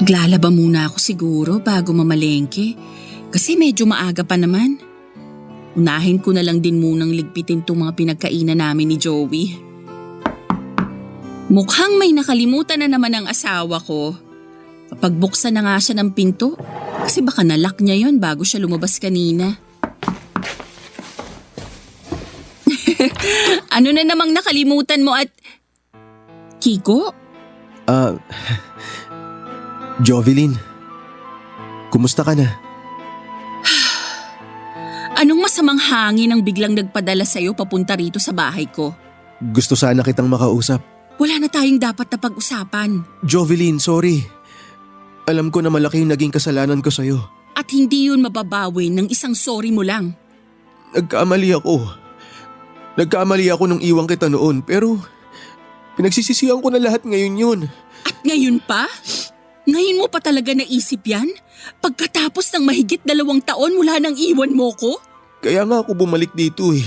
Maglalaba muna ako siguro bago mamalengke kasi medyo maaga pa naman. Unahin ko na lang din munang ligpitin itong mga pinagkainan namin ni Joey. Mukhang may nakalimutan na naman ang asawa ko. Kapag buksan na nga siya ng pinto, kasi baka nalock niya yon bago siya lumabas kanina. Ano na namang nakalimutan mo at… Kiko? Jovelyn, kumusta ka na? Anong masamang hangin ang biglang nagpadala sa'yo papunta rito sa bahay ko? Gusto sana kitang makausap. Wala na tayong dapat na pag-usapan. Jovelyn, sorry. Alam ko na malaki yung naging kasalanan ko sa'yo. At hindi yun mababawi ng isang sorry mo lang. Nagkamali ako nung iwan kita noon pero pinagsisisihan ko na lahat ngayon yun. At ngayon pa? Ngayon mo pa talaga naisip yan? Pagkatapos ng mahigit 2 taon mula nang iwan mo ko? Kaya nga ako bumalik dito eh.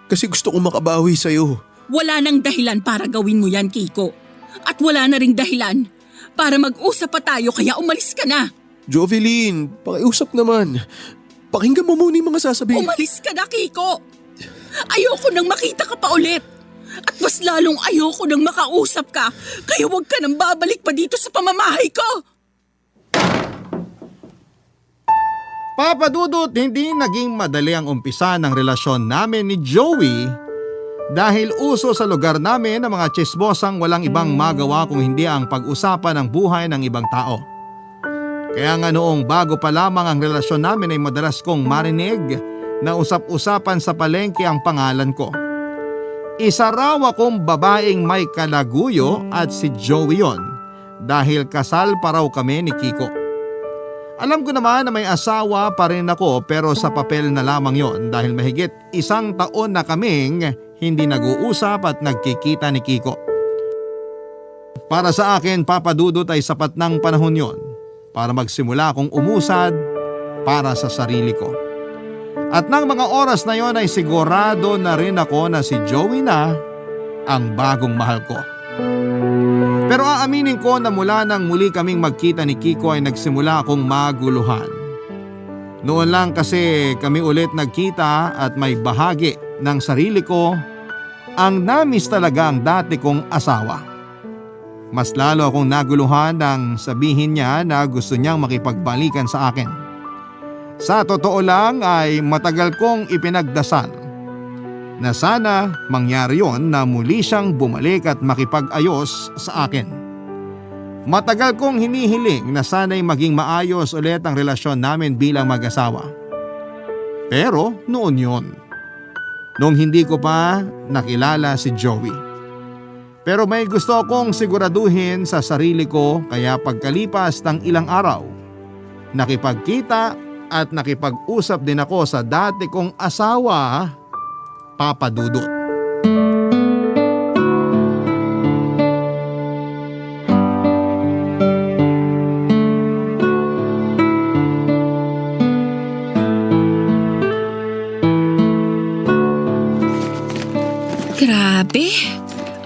Kasi gusto kong makabawi sa'yo. Wala nang dahilan para gawin mo yan, Kiko. At wala na ring dahilan para mag-usap pa tayo kaya umalis ka na. Jovelyn, pakiusap naman. Pakinggan mo muna yung mga sasabihin. Umalis ka na, Kiko. Ayoko nang makita ka pa ulit. At mas lalong ayoko nang makausap ka, kaya huwag ka nang babalik pa dito sa pamamahay ko. Papa Dudut, hindi naging madali ang umpisa ng relasyon namin ni Joey dahil uso sa lugar namin ng mga tsismosang walang ibang magawa kung hindi ang pag-usapan ng buhay ng ibang tao. Kaya nga noong bago pa lamang ang relasyon namin ay madalas kong marinig na usap-usapan sa palengke ang pangalan ko. Isa raw akong babaeng may kalaguyo at si Joey yon dahil kasal pa raw kami ni Kiko. Alam ko naman na may asawa pa rin ako pero sa papel na lamang yon dahil mahigit 1 taon na kaming hindi nag-uusap at nagkikita ni Kiko. Para sa akin, Papa Dudut, ay sapat ng panahon yon para magsimula akong umusad para sa sarili ko. At ng mga oras na yon ay sigurado na rin ako na si Joey na ang bagong mahal ko. Pero aaminin ko na mula nang muli kaming magkita ni Kiko ay nagsimula akong maguluhan. Noon lang kasi kami ulit nagkita at may bahagi ng sarili ko ang namiss talaga ang dati kong asawa. Mas lalo akong naguluhan nang sabihin niya na gusto niyang makipagbalikan sa akin. Sa totoo lang ay matagal kong ipinagdasal na sana mangyari yon na muli siyang bumalik at makipag-ayos sa akin. Matagal kong hinihiling na sana'y maging maayos ulit ang relasyon namin bilang mag-asawa. Pero noon yon, nung hindi ko pa nakilala si Joey. Pero may gusto akong siguraduhin sa sarili ko kaya pagkalipas ng ilang araw, nakipagkita at nakipag-usap din ako sa dati kong asawa, Papa Dudut. Grabe,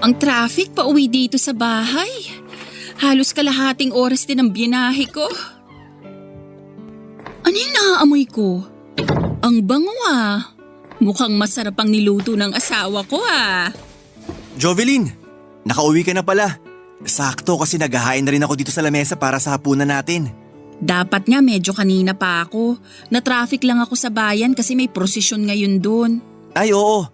ang traffic pa uwi dito sa bahay. Halos kalahating oras din ang binahe ko. Ano yung naaamoy ko? Ang bango ah. Mukhang masarap ang niluto ng asawa ko ah. Jovelyn, nakauwi ka na pala. Sakto kasi naghahain na rin ako dito sa lamesa para sa hapunan natin. Dapat nga medyo kanina pa ako. Na-traffic lang ako sa bayan kasi may prosesyon ngayon doon. Ay oo,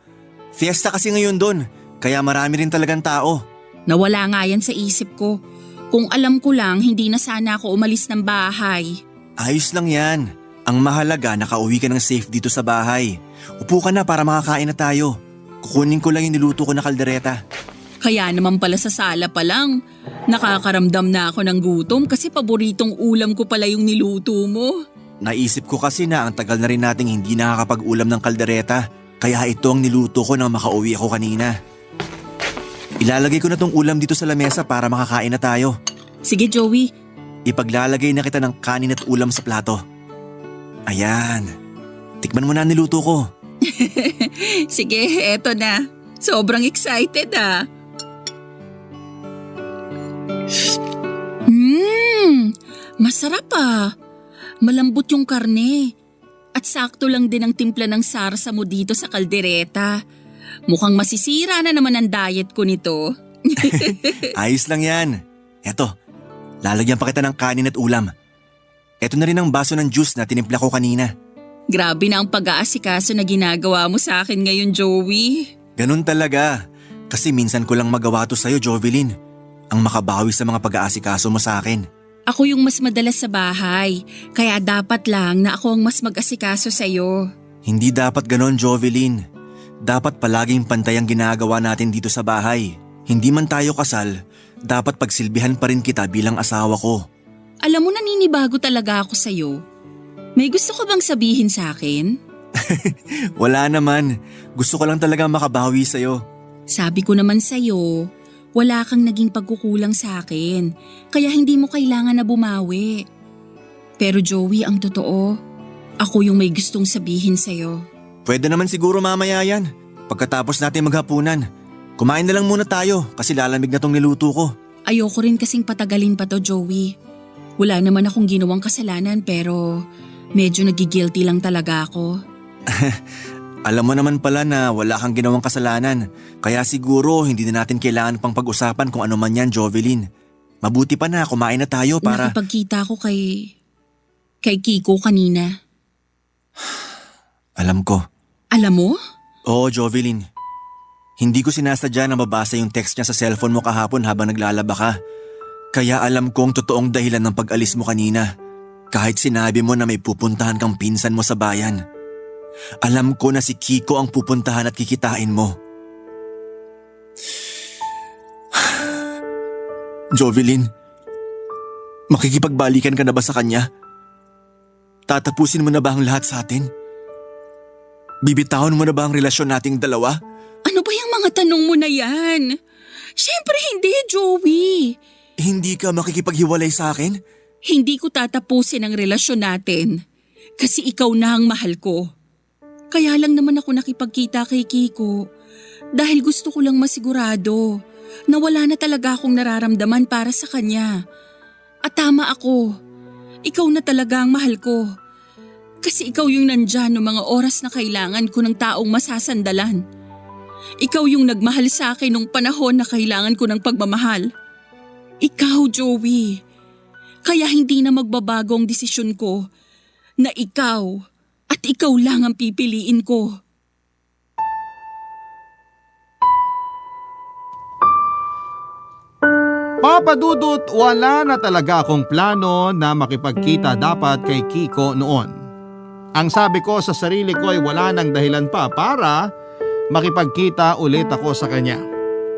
fiesta kasi ngayon doon, kaya marami rin talagang tao. Nawala nga yan sa isip ko. Kung alam ko lang, hindi na sana ako umalis ng bahay. Ayos lang yan. Ang mahalaga nakauwi ka ng safe dito sa bahay. Upo ka na para makakain na tayo. Kukunin ko lang yung niluto ko na kaldereta. Kaya naman pala sa sala pa lang. Nakakaramdam na ako ng gutom kasi paboritong ulam ko pala yung niluto mo. Naisip ko kasi na ang tagal na rin nating hindi nakakapag-ulam ng kaldereta. Kaya ito ang niluto ko nang makauwi ako kanina. Ilalagay ko na tong ulam dito sa lamesa para makakain na tayo. Sige Joey. Ipaglalagay na kita ng kanin at ulam sa plato. Ayan. Tikman mo na ang niluto ko. Sige, eto na. Sobrang excited ah. Masarap ah. Malambot yung karne. At sakto lang din ang timpla ng sarsa mo dito sa kaldereta. Mukhang masisira na naman ang diet ko nito. Ayos lang yan. Eto, lalagyan pa kita ng kanin at ulam. Eto na rin ang baso ng juice na tinimpla ko kanina. Grabe na ang pag-aasikaso na ginagawa mo sa akin ngayon, Joey. Ganun talaga. Kasi minsan ko lang magawa to sa'yo, Jovelyn. Ang makabawi sa mga pag-aasikaso mo sa akin. Ako yung mas madalas sa bahay, kaya dapat lang na ako ang mas mag-asikaso sa'yo. Hindi dapat ganon, Jovelyn. Dapat palaging pantay ang ginagawa natin dito sa bahay. Hindi man tayo kasal, dapat pagsilbihan pa rin kita bilang asawa ko. Alam mo, naninibago talaga ako sa'yo. May gusto ko bang sabihin sa akin? Wala naman. Gusto ko lang talaga makabawi sa'yo. Sabi ko naman sa'yo, wala kang naging pagkukulang sa akin, kaya hindi mo kailangan na bumawi. Pero Joey, ang totoo, ako yung may gustong sabihin sa'yo. Pwede naman siguro mamaya yan. Pagkatapos natin maghapunan. Kumain na lang muna tayo kasi lalamig na tong niluto ko. Ayoko rin kasing patagalin pa to, Joey. Wala naman akong ginawang kasalanan pero medyo nagigilty lang talaga ako. Alam mo naman pala na wala kang ginawang kasalanan. Kaya siguro hindi na natin kailangan pang pag-usapan kung ano man yan, Jovelyn. Mabuti pa na kumain na tayo para… Nakipagkita ko kay Kiko kanina. Alam ko. Alam mo? Oo, Jovelyn. Hindi ko sinasadya na mabasa yung text niya sa cellphone mo kahapon habang naglalaba ka. Kaya alam kong totoong dahilan ng pag-alis mo kanina. Kahit sinabi mo na may pupuntahan kang pinsan mo sa bayan. Alam ko na si Kiko ang pupuntahan at kikitain mo. Jovelyn, makikipagbalikan ka na ba sa kanya? Tatapusin mo na ba ang lahat sa atin? Bibitawan mo na ba ang relasyon nating dalawa? Ano ba yung mga tanong mo na yan? Siyempre hindi, Joey. Hindi ka makikipaghiwalay sa akin? Hindi ko tatapusin ang relasyon natin kasi ikaw na ang mahal ko. Kaya lang naman ako nakipagkita kay Kiko dahil gusto ko lang masigurado na wala na talaga akong nararamdaman para sa kanya. At tama ako. Ikaw na talaga ang mahal ko. Kasi ikaw yung nandyan noong mga oras na kailangan ko ng taong masasandalan. Ikaw yung nagmahal sa akin nung panahon na kailangan ko ng pagmamahal. Ikaw, Joey. Kaya hindi na magbabago ang desisyon ko na ikaw at ikaw lang ang pipiliin ko. Papa Dudut, wala na talaga akong plano na makipagkita dapat kay Kiko noon. Ang sabi ko sa sarili ko ay wala nang dahilan pa para makipagkita ulit ako sa kanya.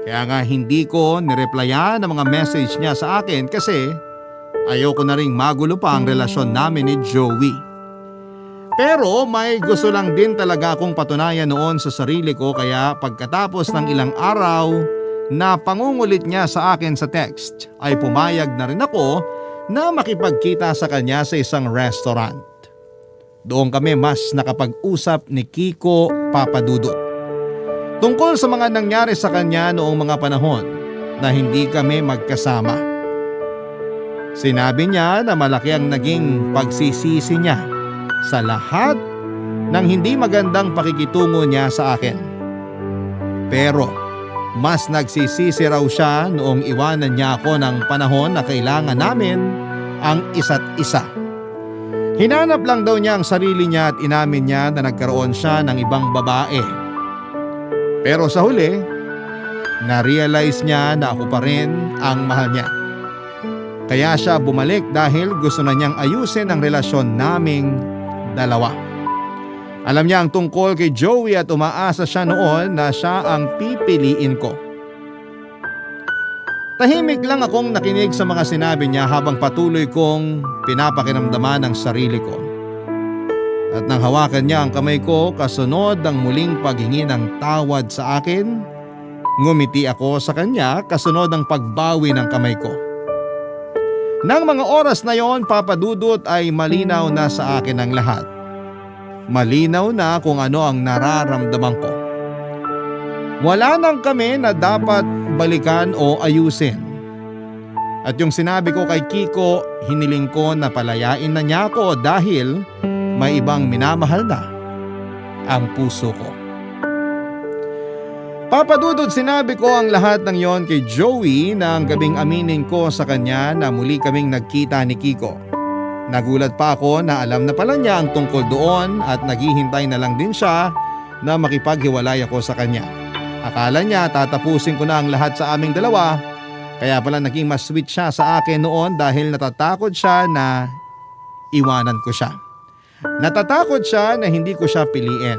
Kaya nga hindi ko nireplyan ang mga message niya sa akin kasi ayoko na ring magulo pa ang relasyon namin ni Joey. Pero may gusto lang din talaga akong patunayan noon sa sarili ko kaya pagkatapos ng ilang araw na pangungulit niya sa akin sa text ay pumayag na rin ako na makipagkita sa kanya sa isang restaurant. Doon kami mas nakapag-usap ni Kiko Papadudot tungkol sa mga nangyari sa kanya noong mga panahon na hindi kami magkasama. Sinabi niya na malaki ang naging pagsisisi niya sa lahat ng hindi magandang pakikitungo niya sa akin. Pero mas nagsisisi raw siya noong iwanan niya ako ng panahon na kailangan namin ang isa't isa. Hinanap lang daw niya ang sarili niya at inamin niya na nagkaroon siya ng ibang babae. Pero sa huli, na-realize niya na ako pa rin ang mahal niya. Kaya siya bumalik dahil gusto na niyang ayusin ang relasyon naming dalawa. Alam niya ang tungkol kay Joey at umaasa siya noon na siya ang pipiliin ko. Tahimik lang akong nakinig sa mga sinabi niya habang patuloy kong pinapakiramdaman ang sarili ko. At nang hawakan niya ang kamay ko kasunod ng muling paghingi ng tawad sa akin, ngumiti ako sa kanya kasunod ng pagbawi ng kamay ko. Nang mga oras na yon, Papadudot, ay malinaw na sa akin ang lahat. Malinaw na kung ano ang nararamdaman ko. Wala nang kami na dapat balikan o ayusin. At yung sinabi ko kay Kiko, hiniling ko na palayain na niya ako dahil may ibang minamahal na ang puso ko. Papadudod, sinabi ko ang lahat ng yon kay Joey nang gabing aminin ko sa kanya na muli kaming nagkita ni Kiko. Nagulat pa ako na alam na pala niya ang tungkol doon at naghihintay na lang din siya na makipaghiwalay ako sa kanya. Akala niya tatapusin ko na ang lahat sa aming dalawa, kaya pala naging mas sweet siya sa akin noon dahil natatakot siya na iwanan ko siya. Natatakot siya na hindi ko siya piliin.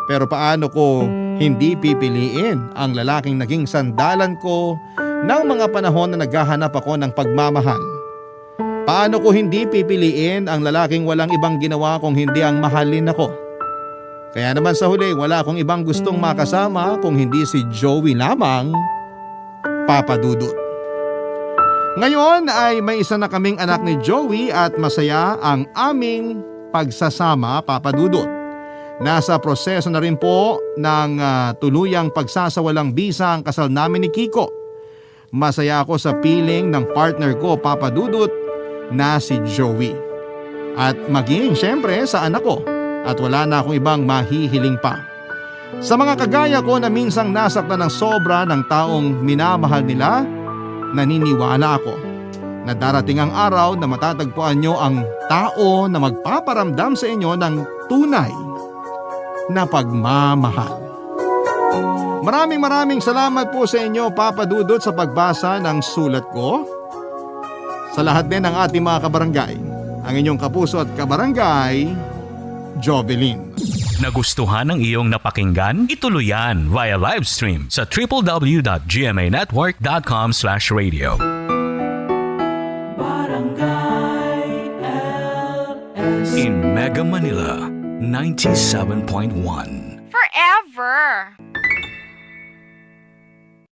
Pero paano ko hindi pipiliin ang lalaking naging sandalan ko ng mga panahon na naghahanap ako ng pagmamahal? Paano ko hindi pipiliin ang lalaking walang ibang ginawa kung hindi ang mahalin ako? Kaya naman sa huli, wala akong ibang gustong makasama kung hindi si Joey lamang, Papadudot. Ngayon ay may isa na kaming anak ni Joey at masaya ang aming pagsasama, Papadudot. Nasa proseso na rin po ng tuluyang pagsasawalang bisa ang kasal namin ni Kiko. Masaya ako sa piling ng partner ko, Papadudot, na si Joey. At maging syempre sa anak ko at wala na akong ibang mahihiling pa. Sa mga kagaya ko na minsang nasaktan ng sobra ng taong minamahal nila, naniniwala ako na darating ang araw na matatagpuan nyo ang tao na magpaparamdam sa inyo ng tunay na pagmamahal. Maraming salamat po sa inyo, Papadudot, sa pagbasa ng sulat ko. Sa lahat din ng ating mga kabarangay, ang inyong kapuso at kabarangay, Jovelyn. Nagustuhan ng iyong napakinggan? Ituloy yan via live stream sa www.gmanetwork.com/radio. Barangay LS. In Mega Manila, 97.1. Forever.